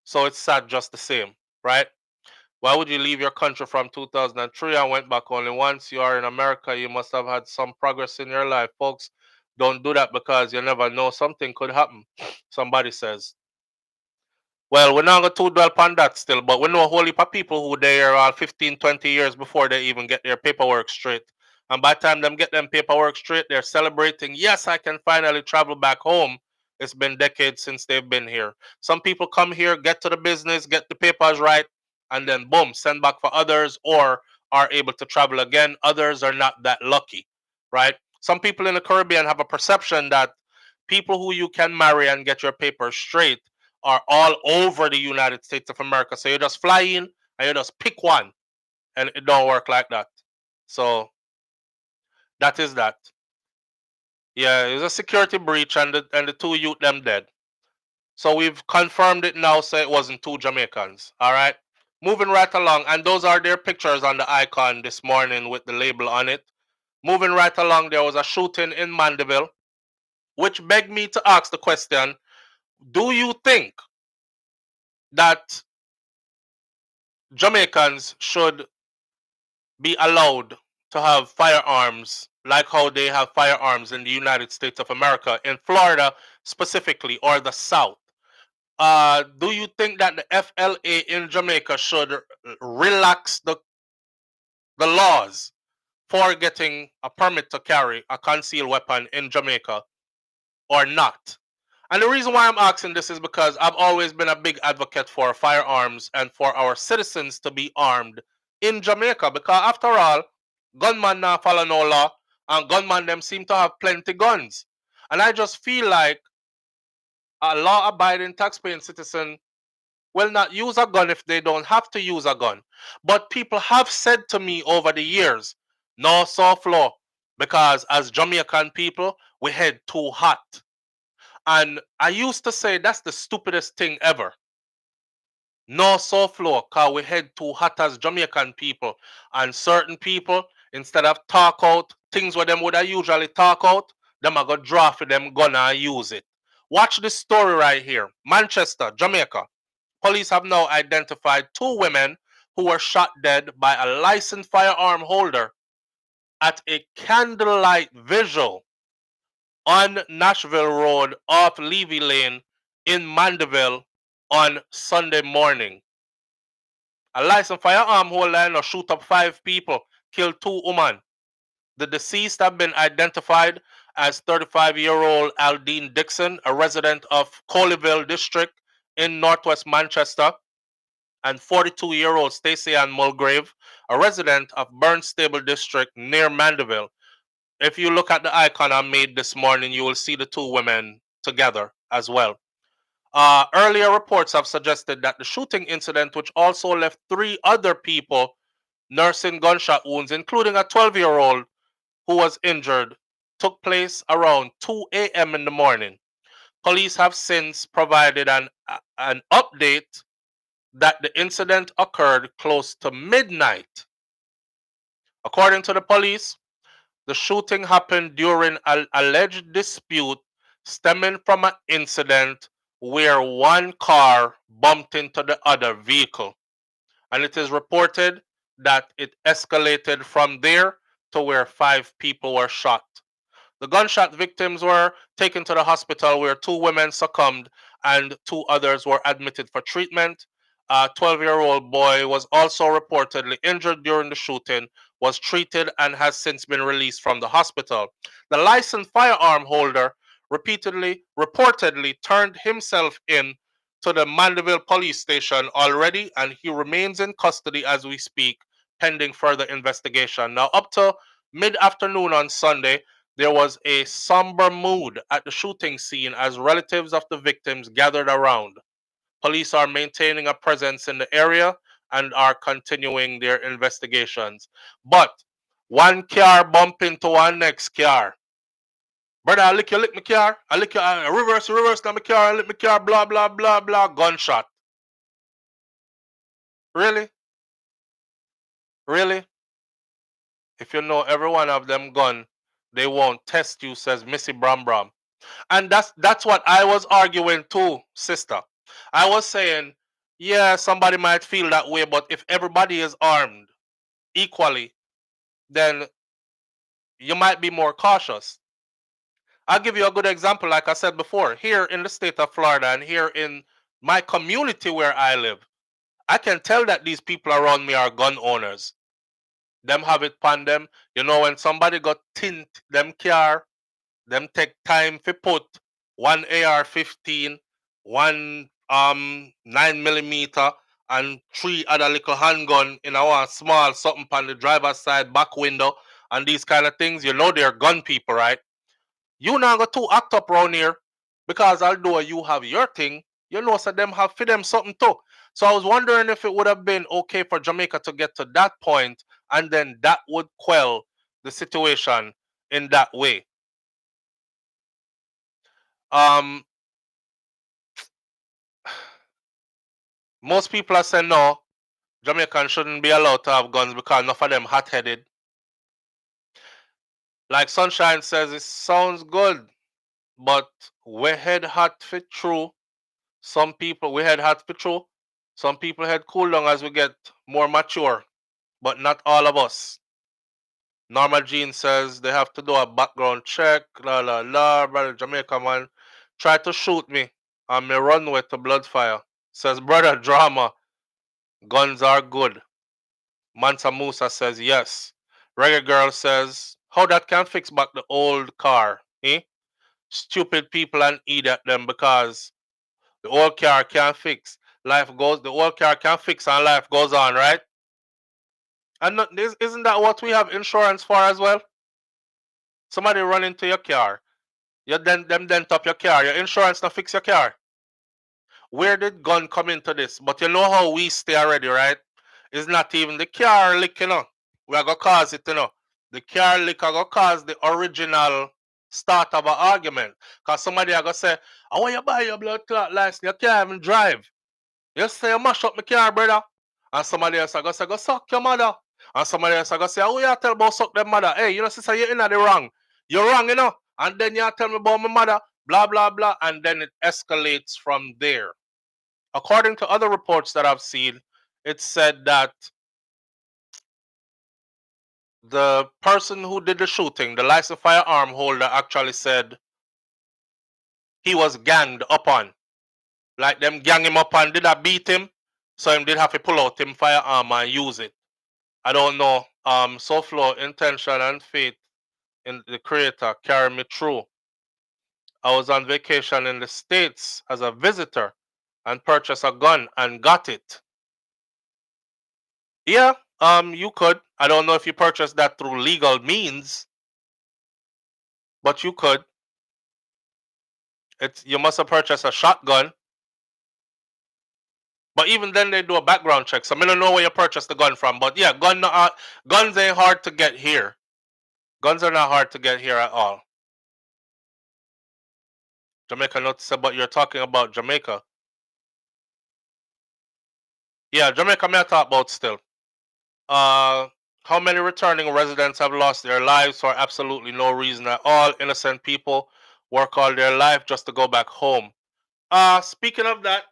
so it's sad just the same, right? Why would you leave your country from 2003 and went back only once? You are in America. You must have had some progress in your life, folks. Don't do that because you never know, something could happen. Somebody says. Well, we're not going to dwell upon that still, but we know a whole heap of people who they are all 15, 20 years before they even get their paperwork straight. And by the time them get them paperwork straight, they're celebrating, yes, I can finally travel back home. It's been decades since they've been here. Some people come here, get to the business, get the papers right, and then boom, send back for others or are able to travel again. Others are not that lucky, right? Some people in the Caribbean have a perception that people who you can marry and get your papers straight are all over the United States of America. So you just fly in and you just pick one, and it don't work like that. So that is that. Yeah, it was a security breach, and the 2 youth them dead. So we've confirmed it now, so it wasn't 2 Jamaicans. All right. Moving right along, and those are their pictures on the icon this morning with the label on it. Moving right along, there was a shooting in Mandeville, which begged me to ask the question, do you think that Jamaicans should be allowed to have firearms like how they have firearms in the United States of America, in Florida specifically, or the South? Do you think that the FLA in Jamaica should relax the laws for getting a permit to carry a concealed weapon in Jamaica or not? And the reason why I'm asking this is because I've always been a big advocate for firearms and for our citizens to be armed in Jamaica, because after all, gunmen now follow no law and gunmen them seem to have plenty guns. And I just feel like a law-abiding taxpaying citizen will not use a gun if they don't have to use a gun. But people have said to me over the years, no soft law, because as Jamaican people, we head too hot. And I used to say that's the stupidest thing ever. No soft law, because we head too hot as Jamaican people. And certain people, instead of talk out things where them would have usually talk out, them are going to draw for them gun and use it. Watch this story right here. Manchester, Jamaica. Police have now identified 2 women who were shot dead by a licensed firearm holder at a candlelight vigil on Nashville Road off Levy Lane in Mandeville on Sunday morning. A licensed firearm holder shoot up 5 people, killed 2 women. The deceased have been identified as 35-year-old Aldine Dixon, a resident of Colleyville District in Northwest Manchester, and 42-year-old Stacey Ann Mulgrave, a resident of Burnstable District near Mandeville. If you look at the icon I made this morning, you will see the 2 women together as well. Earlier reports have suggested that the shooting incident, which also left 3 other people nursing gunshot wounds, including a 12-year-old who was injured, took place around 2 a.m. in the morning. Police have since provided an update that the incident occurred close to midnight. According to the police, the shooting happened during an alleged dispute stemming from an incident where one car bumped into the other vehicle. And it is reported that it escalated from there to where 5 people were shot. The gunshot victims were taken to the hospital where 2 women succumbed and 2 others were admitted for treatment. A 12-year-old boy was also reportedly injured during the shooting, was treated, and has since been released from the hospital. The licensed firearm holder reportedly turned himself in to the Mandeville police station already, and he remains in custody as we speak, pending further investigation. Now, up to mid-afternoon on Sunday, there was a somber mood at the shooting scene as relatives of the victims gathered around. Police are maintaining a presence in the area and are continuing their investigations. But one car bumped into one next car. Brother, I lick my car. I lick your reverse down my car. I lick my car. Blah, blah, blah, blah. Gunshot. Really? Really? If you know every one of them gun, they won't test you, says Missy Bram Bram. And that's what I was arguing too, sister. I was saying, yeah, somebody might feel that way, but if everybody is armed equally, then you might be more cautious. I'll give you a good example, like I said before. Here in the state of Florida and here in my community where I live, I can tell that these people around me are gun owners. Them have it upon them. You know, when somebody got tint them car, them take time to put one AR-15, one 9mm, and 3 other little handgun in our small something on the driver's side back window and these kind of things. You know they're gun people, right? You now got to act up around here because although you have your thing, you know so them have for them something too. So I was wondering if it would have been okay for Jamaica to get to that point and then that would quell the situation in that way. Most people are saying no, Jamaicans shouldn't be allowed to have guns because enough of them hot-headed. Like Sunshine says, it sounds good, but we head hot fit true. Some people, we head hot fit true. Some people head cool down as we get more mature, but not all of us. Norma Jean says they have to do a background check. La la la, brother Jamaica man. Try to shoot me may run with the Bloodfire. Says, brother, drama. Guns are good. Mansa Musa says, yes. Reggae Girl says, how that can fix back the old car? Eh? Stupid people and idiot them because the old car can't fix. The old car can fix and life goes on, right? And isn't that what we have insurance for as well? Somebody run into your car. You then top your car. Your insurance not fix your car. Where did gun come into this? But you know how we stay already, right? It's not even the car lick, We are gonna cause it, The car lick are gonna cause the original start of an argument. Cause somebody are gonna say, I want you buy your blood clot license, you can't even drive. You say you mash up my car, brother. And somebody else are gonna say, go suck your mother. And somebody else are gonna say, oh, you tell about suck them mother. Hey, sister, you're in the wrong. You're wrong, And then you tell me about my mother, blah, blah, blah. And then it escalates from there. According to other reports that I've seen, it said that the person who did the shooting, the licensed firearm holder, actually said he was ganged upon. Like them gang him up and did I beat him, so him did have to pull out him firearm and use it. I don't know. SouFLo, intention and faith in the creator carry me through. I was on vacation in the States as a visitor and purchased a gun and got it. Yeah, you could. I don't know if you purchased that through legal means, but you could. You must have purchased a shotgun. But even then, they do a background check, so I don't know where you purchased the gun from. But yeah, guns ain't hard to get here. Guns are not hard to get here at all. Jamaica notice, but you're talking about Jamaica. Yeah, Jamaica may I talk about still. How many returning residents have lost their lives for absolutely no reason at all? Innocent people work all their life just to go back home. Speaking of that,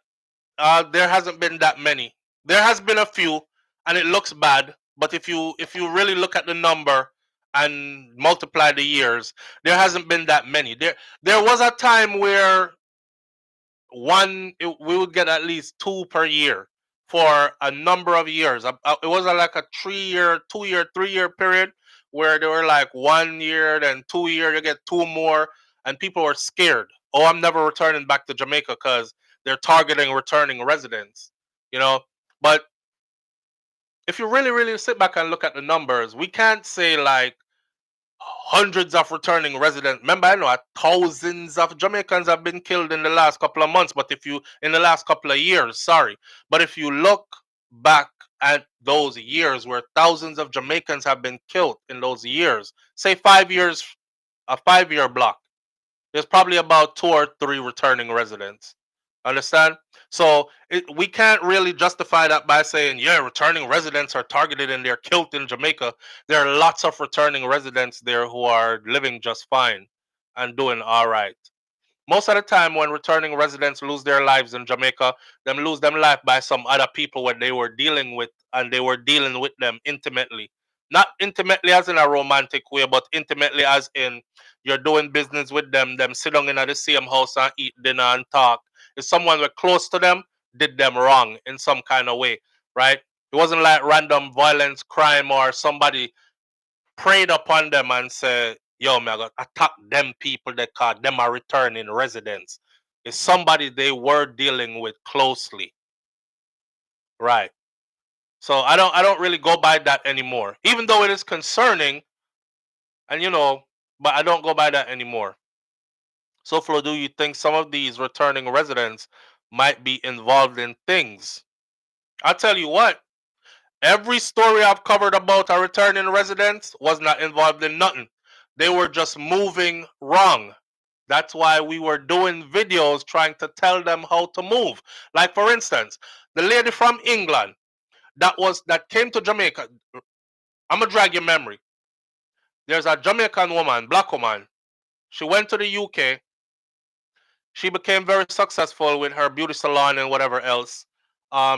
there hasn't been that many. There has been a few, and it looks bad. But if you really look at the number and multiply the years, there hasn't been that many. There was a time where we would get at least 2 per year for a number of years. It was like a 3-year, 2-year, 3-year period where they were like 1 year, then 2 year, you get 2 more, and people were scared. Oh, I'm never returning back to Jamaica because they're targeting returning residents, But if you really, really sit back and look at the numbers, we can't say like hundreds of returning residents. Remember, I know thousands of Jamaicans have been killed in the last couple of months, but in the last couple of years, sorry. But if you look back at those years where thousands of Jamaicans have been killed in those years, say 5 years, a 5-year block, there's probably about 2 or 3 returning residents. Understand? So we can't really justify that by saying, yeah, returning residents are targeted and they're killed in Jamaica. There are lots of returning residents there who are living just fine and doing all right. Most of the time when returning residents lose their lives in Jamaica, them lose them life by some other people when they were dealing with, and they were dealing with them intimately. Not intimately as in a romantic way, but intimately as in you're doing business with them sit down in the same house and eat dinner and talk. If someone were close to them, did them wrong in some kind of way, right? It wasn't like random violence, crime, or somebody preyed upon them and said, yo, man, I got attack them people that call them are returning residents. It's somebody they were dealing with closely. Right. So I don't really go by that anymore. Even though it is concerning, and but I don't go by that anymore. So Flo, do you think some of these returning residents might be involved in things? I'll tell you what, every story I've covered about a returning residents was not involved in nothing. They were just moving wrong. That's why we were doing videos trying to tell them how to move. Like for instance, the lady from England that came to Jamaica. I'm gonna drag your memory. There's a Jamaican woman, black woman. She went to the UK. She became very successful with her beauty salon and whatever else.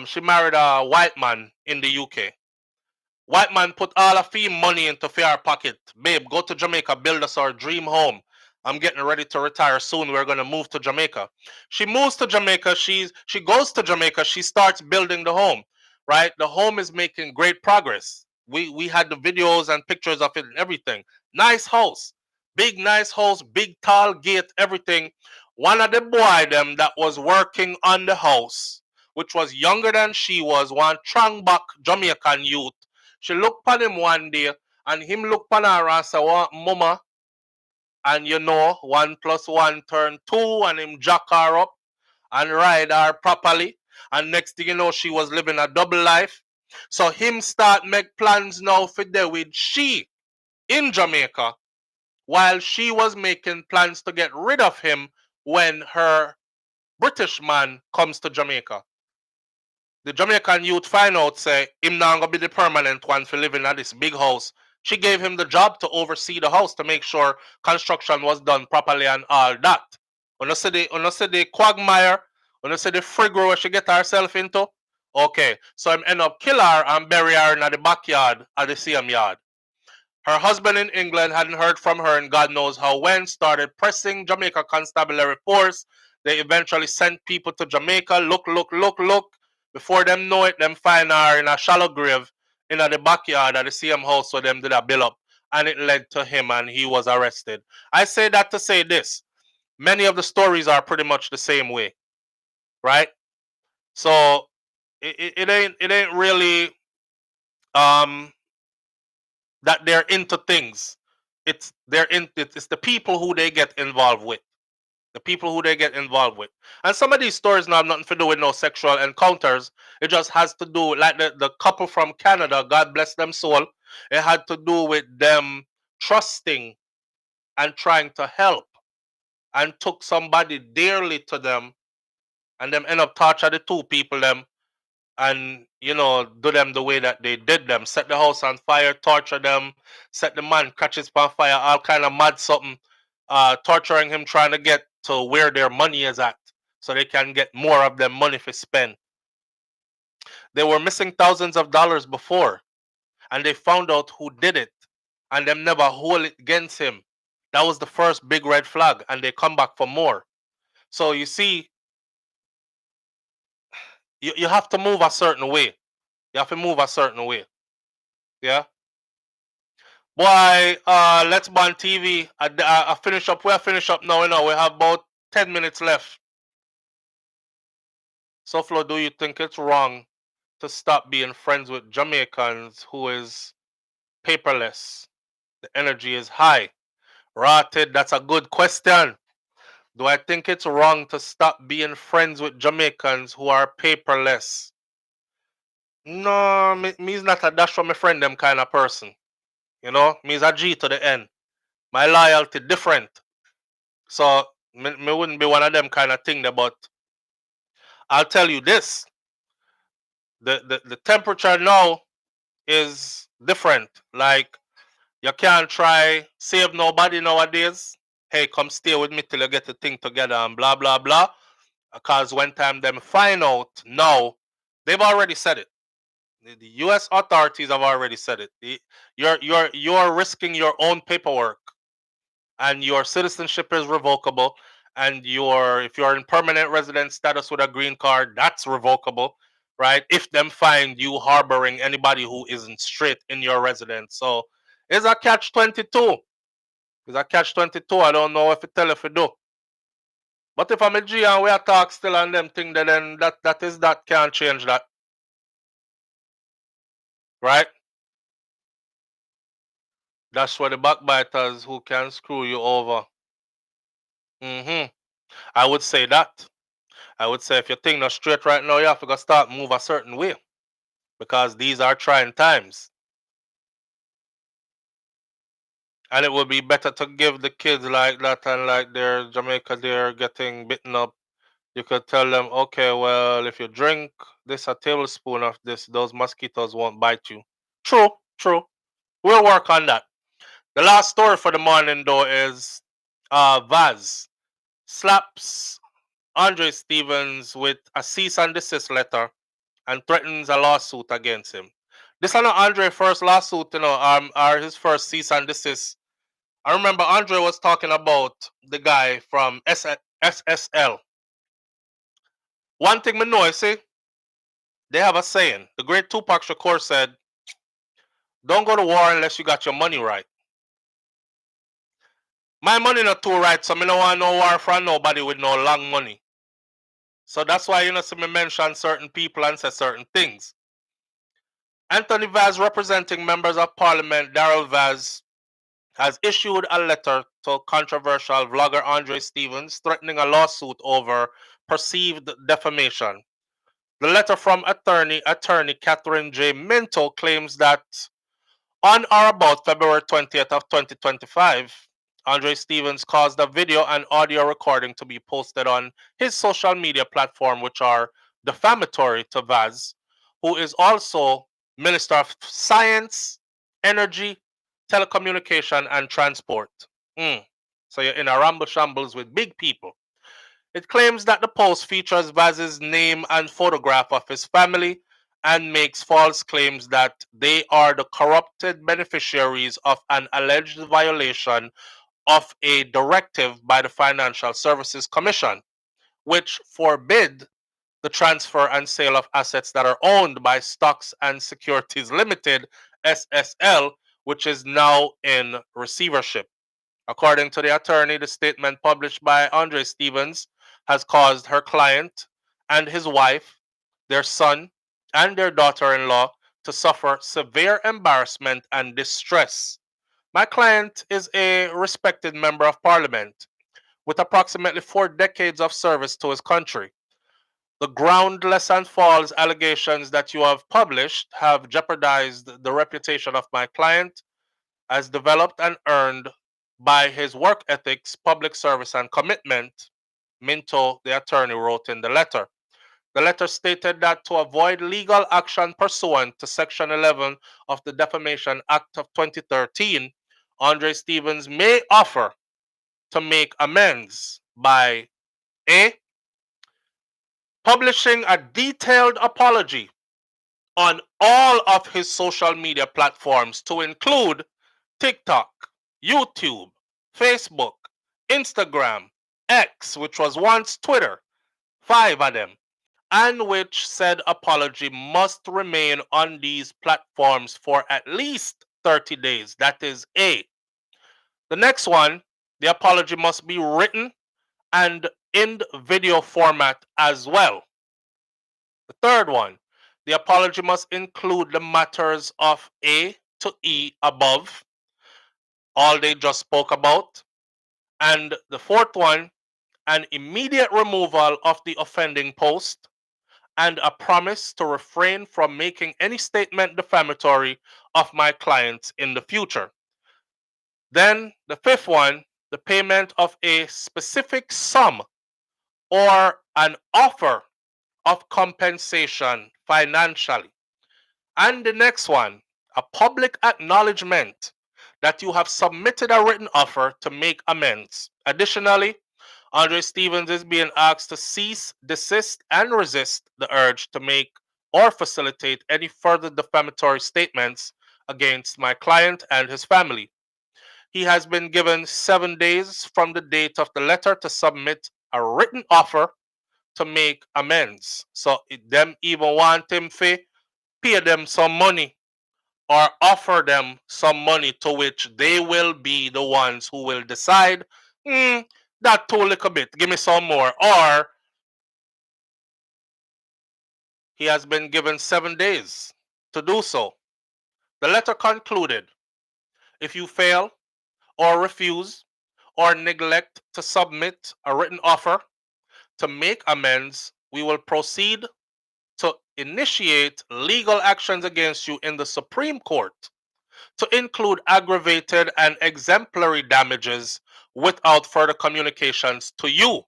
She married a white man in the UK. White man put all of her money into her pocket. Babe, go to Jamaica, build us our dream home. I'm getting ready to retire soon. We're going to move to Jamaica. She moves to Jamaica. She goes to Jamaica. She starts building the home, right? The home is making great progress. We had the videos and pictures of it and everything. Nice house. Big, nice house. Big, tall gate, everything. One of the boy them that was working on the house, which was younger than she was, one Trangback Jamaican youth. She looked at him one day and him looked at her and said, "What, mama?" And 1 + 1 turn 2 and him jack her up and ride her properly. And next thing you know, she was living a double life. So him start make plans now for there with she in Jamaica while she was making plans to get rid of him when her British man comes to Jamaica. The Jamaican youth find out say him now gonna be the permanent one for living at this big house. She gave him the job to oversee the house to make sure construction was done properly and all that. When see the quagmire, when see the frigor where she get herself into, okay, so him end up kill her and bury her in the backyard at the same yard. Her husband in England hadn't heard from her and God knows how when, started pressing Jamaica constabulary force. They eventually sent people to Jamaica, look. Before them know it, them find her in a shallow grave in the backyard at the same house where them did a bill up. And it led to him and he was arrested. I say that to say this. Many of the stories are pretty much the same way. Right? So it ain't really that they're into things. It's the people who they get involved with. The people who they get involved with. And some of these stories now have nothing to do with no sexual encounters. It just has to do with, like the couple from Canada, God bless them soul. It had to do with them trusting and trying to help and took somebody dearly to them and them end up torture the two people them and do them the way that they did them. Set the house on fire, torture them, set the man catches on fire, all kind of mad something, torturing him, trying to get to where their money is at so they can get more of their money for spend. They were missing thousands of dollars before and they found out who did it and them never hold it against him. That was the first big red flag and they come back for more. So you see, you have to move a certain way. You have to move a certain way. Yeah. Boy, let's ban TV. I finish up. We're finish up now. We have about 10 minutes left. SouFlo, do you think it's wrong to stop being friends with Jamaicans who is paperless? The energy is high. Rotted, that's a good question. Do I think it's wrong to stop being friends with Jamaicans who are paperless? No, me's not a dash from my friend them kind of person. Me's a G to the end. My loyalty different. So me wouldn't be one of them kind of thing there, but I'll tell you this. The temperature now is different. Like you can't try save nobody nowadays. Hey, come stay with me till you get the thing together and blah blah blah. Because when time them find out now, they've already said it. The US authorities have already said it. You're risking your own paperwork and your citizenship is revocable and if you're in permanent resident status with a green card, that's revocable, right? If them find you harboring anybody who isn't straight in your residence. So it's a catch-22. It's a catch-22. I don't know if it tell if it do. But if I'm a G and we are talk still on them thing, then that can't change that. Right? That's where the backbiters who can screw you over. I would say that. I would say if your thing not straight right now, you have to go start move a certain way. Because these are trying times. And it would be better to give the kids like that and like their Jamaica they're getting bitten up. You could tell them, okay, well, if you drink a tablespoon of this, those mosquitoes won't bite you. True. We'll work on that. The last story for the morning though is Vaz slaps Andre Stevens with a cease and desist letter and threatens a lawsuit against him. This is not Andre's first lawsuit, or his first cease and desist I remember Andre was talking about the guy from SSL. One thing I know, see, they have a saying. The great Tupac Shakur said, don't go to war unless you got your money right. My money not too right, so I don't want no war from nobody with no long money. So that's why you know see me mention certain people and say certain things. Anthony Vaz, representing members of Parliament, Darrell Vaz, has issued a letter to controversial vlogger Andre Stevens threatening a lawsuit over perceived defamation. The letter from attorney Catherine J. Minto claims that on or about February 20th of 2025, Andre Stevens caused a video and audio recording to be posted on his social media platform, which are defamatory to Vaz, who is also Minister of Science, Energy, Telecommunication, and Transport. So you're in a ramble shambles with big people. It claims that the post features Vaz's name and photograph of his family and makes false claims that they are the corrupted beneficiaries of an alleged violation of a directive by the Financial Services Commission, which forbid the transfer and sale of assets that are owned by Stocks and Securities Limited, SSL, which is now in receivership. According to the attorney, the statement published by Andre Stevens has caused her client and his wife, their son, and their daughter-in-law to suffer severe embarrassment and distress. My client is a respected member of parliament with approximately 4 decades of service to his country. The groundless and false allegations that you have published have jeopardized the reputation of my client as developed and earned by his work ethics, public service, and commitment, Minto, the attorney, wrote in the letter. The letter stated that to avoid legal action pursuant to Section 11 of the Defamation Act of 2013, Andre Stevens may offer to make amends by A. Publishing a detailed apology on all of his social media platforms to include TikTok, YouTube, Facebook, Instagram, X, which was once Twitter, 5 of them, and which said apology must remain on these platforms for at least 30 days. That is A. The next one, the apology must be written and in video format as well. The third one, the apology must include the matters of A to E above, all they just spoke about. And the fourth one, an immediate removal of the offending post and a promise to refrain from making any statement defamatory of my clients in the future. Then the fifth one, the payment of a specific sum or an offer of compensation financially. And the next one, a public acknowledgement that you have submitted a written offer to make amends. Additionally, Andre Stevens is being asked to cease, desist, and resist the urge to make or facilitate any further defamatory statements against my client and his family. He has been given 7 days from the date of the letter to submit a written offer to make amends. So them even want him to pay them some money or offer them some money, to which they will be the ones who will decide, that too little bit, give me some more. Or he has been given 7 days to do so. The letter concluded, if you fail or refuse or neglect to submit a written offer to make amends, we will proceed to initiate legal actions against you in the Supreme Court to include aggravated and exemplary damages without further communications to you.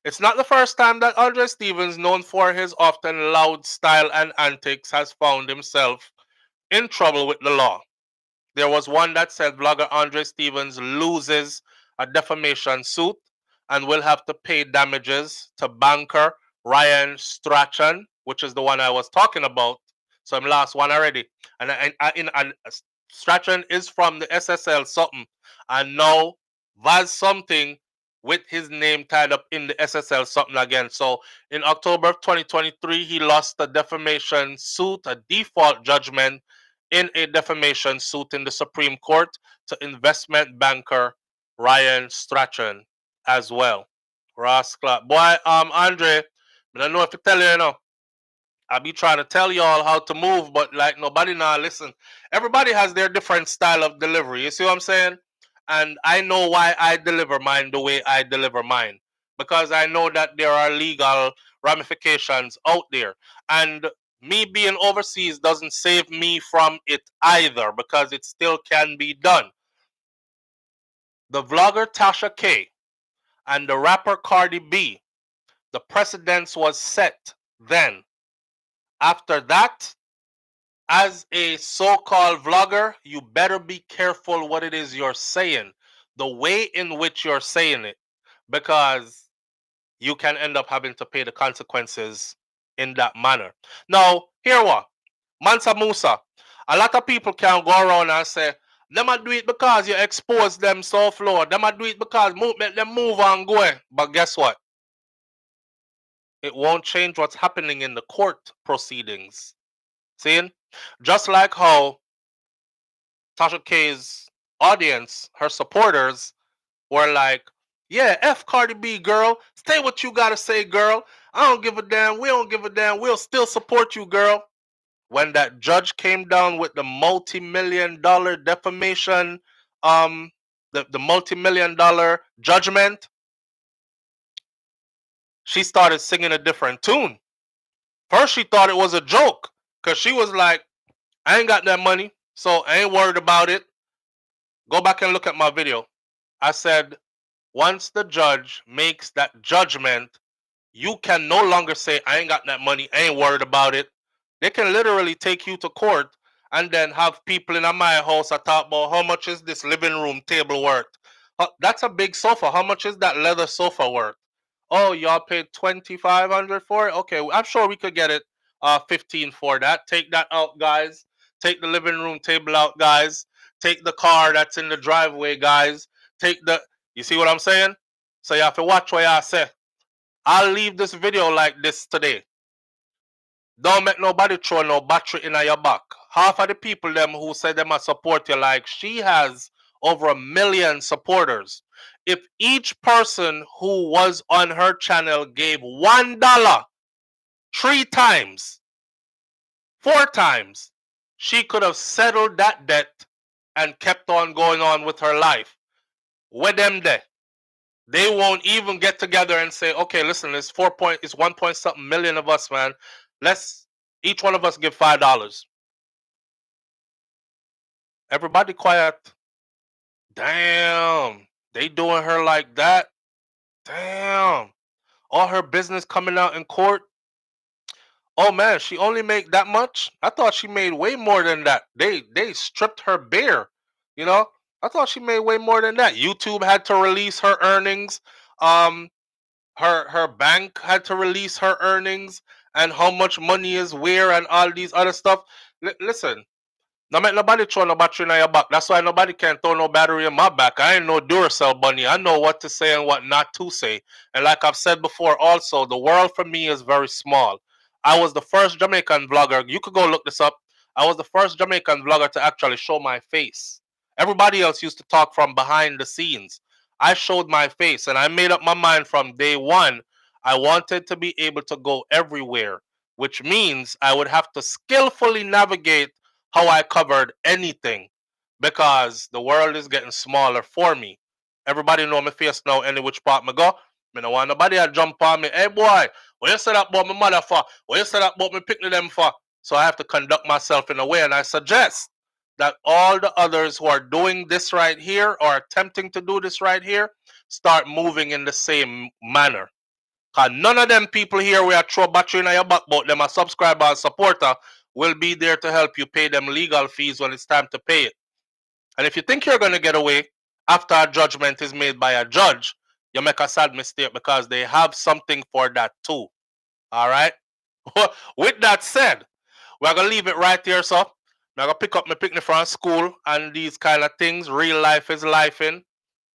It's not the first time that Andre Stevens, known for his often loud style and antics, has found himself in trouble with the law. There was one that said vlogger Andre Stevens loses a defamation suit and will have to pay damages to banker Ryan Strachan, which is the one I was talking about. So I'm last one already. And Strachan is from the SSL something, and now Vaz something with his name tied up in the SSL something again. So in October of 2023, he lost a defamation suit, a default judgment in a defamation suit in the Supreme Court to investment banker Ryan Strachan as well. Ross Clark. Boy, Andre, I don't know if to tell you, you know. I be trying to tell y'all how to move, but like nobody now listen. Everybody has their different style of delivery. You see what I'm saying? And I know why I deliver mine the way I deliver mine. Because I know that there are legal ramifications out there. And me being overseas doesn't save me from it either, because it still can be done. The vlogger Tasha K and the rapper Cardi B, the precedence was set then. After that, as a so-called vlogger, you better be careful what it is you're saying, the way in which you're saying it, because you can end up having to pay the consequences in that manner. Now, here what? Mansa Musa. A lot of people can go around and say, them a do it because you expose them so flow. Them a do it because make them move and go. But guess what? It won't change what's happening in the court proceedings. Seeing? Just like how Tasha K's audience, her supporters, were like, yeah, F Cardi B, girl. Say what you gotta say, girl. I don't give a damn. We don't give a damn. We'll still support you, girl. When that judge came down with the multi-million-dollar defamation, the multi-million-dollar judgment, she started singing a different tune. First, she thought it was a joke, because she was like, I ain't got that money, so I ain't worried about it. Go back and look at my video. I said, once the judge makes that judgment, you can no longer say, I ain't got that money, I ain't worried about it. They can literally take you to court and then have people in my house talk about how much is this living room table worth. That's a big sofa. How much is that leather sofa worth? Oh, y'all paid $2,500 for it? Okay, I'm sure we could get it $15 for that. Take that out, guys. Take the living room table out, guys. Take the car that's in the driveway, guys. Take the... You see what I'm saying? So you have to watch what y'all say. I'll leave this video like this today. Don't make nobody throw no battery in your back. Half of the people them who say them a support you, like she has over 1 million supporters. If each person who was on her channel gave $1 3 times, 4 times, she could have settled that debt and kept on going on with her life. Where them there? They won't even get together and say, okay, listen, it's 1 point something million of us, man. Let's each one of us give $5. Everybody quiet. Damn, they doing her like that. Damn, all her business coming out in court. Oh man, she only made that much? I thought she made way more than that. They stripped her bare. You know, I thought she made way more than that. YouTube had to release her earnings. Her bank had to release her earnings and how much money is where and all these other stuff. Listen, no make nobody throw no battery in your back. That's why nobody can throw no battery in my back. I ain't no Duracell bunny. I know what to say and what not to say. And like I've said before also, the world for me is very small. I was the first Jamaican vlogger. You could go look this up. I was the first Jamaican vlogger to actually show my face. Everybody else used to talk from behind the scenes. I showed my face and I made up my mind from day one. I wanted to be able to go everywhere, which means I would have to skillfully navigate how I covered anything, because the world is getting smaller for me. Everybody know my face now, any which part me go. Me no want nobody to jump on me. Hey boy, what you said that about my mother for? What you said that about me picking them for? So I have to conduct myself in a way, and I suggest that all the others who are doing this right here or attempting to do this right here start moving in the same manner. Cause none of them people here we are throw battery in your back, but them a subscriber and supporter will be there to help you pay them legal fees when it's time to pay it. And if you think you're going to get away after a judgment is made by a judge, you make a sad mistake, because they have something for that too. All right. With that said, we're going to leave it right there, so I gotta pick up my picnic from school and these kind of things. Real life is life in.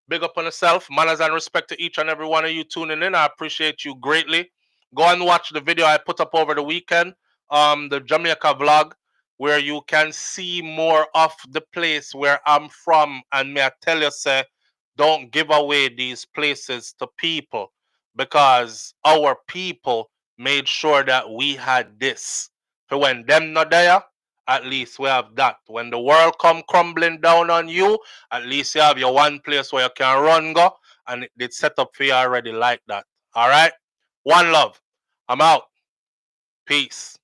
Big up on yourself. Manners and respect to each and every one of you tuning in. I appreciate you greatly. Go and watch the video I put up over the weekend. The Jamaica vlog, where you can see more of the place where I'm from. And may I tell you, say, don't give away these places to people, because our people made sure that we had this. So when them not there, at least we have that. When the world come crumbling down on you, at least you have your one place where you can run go, and it's set up for you already like that. All right? One love. I'm out. Peace.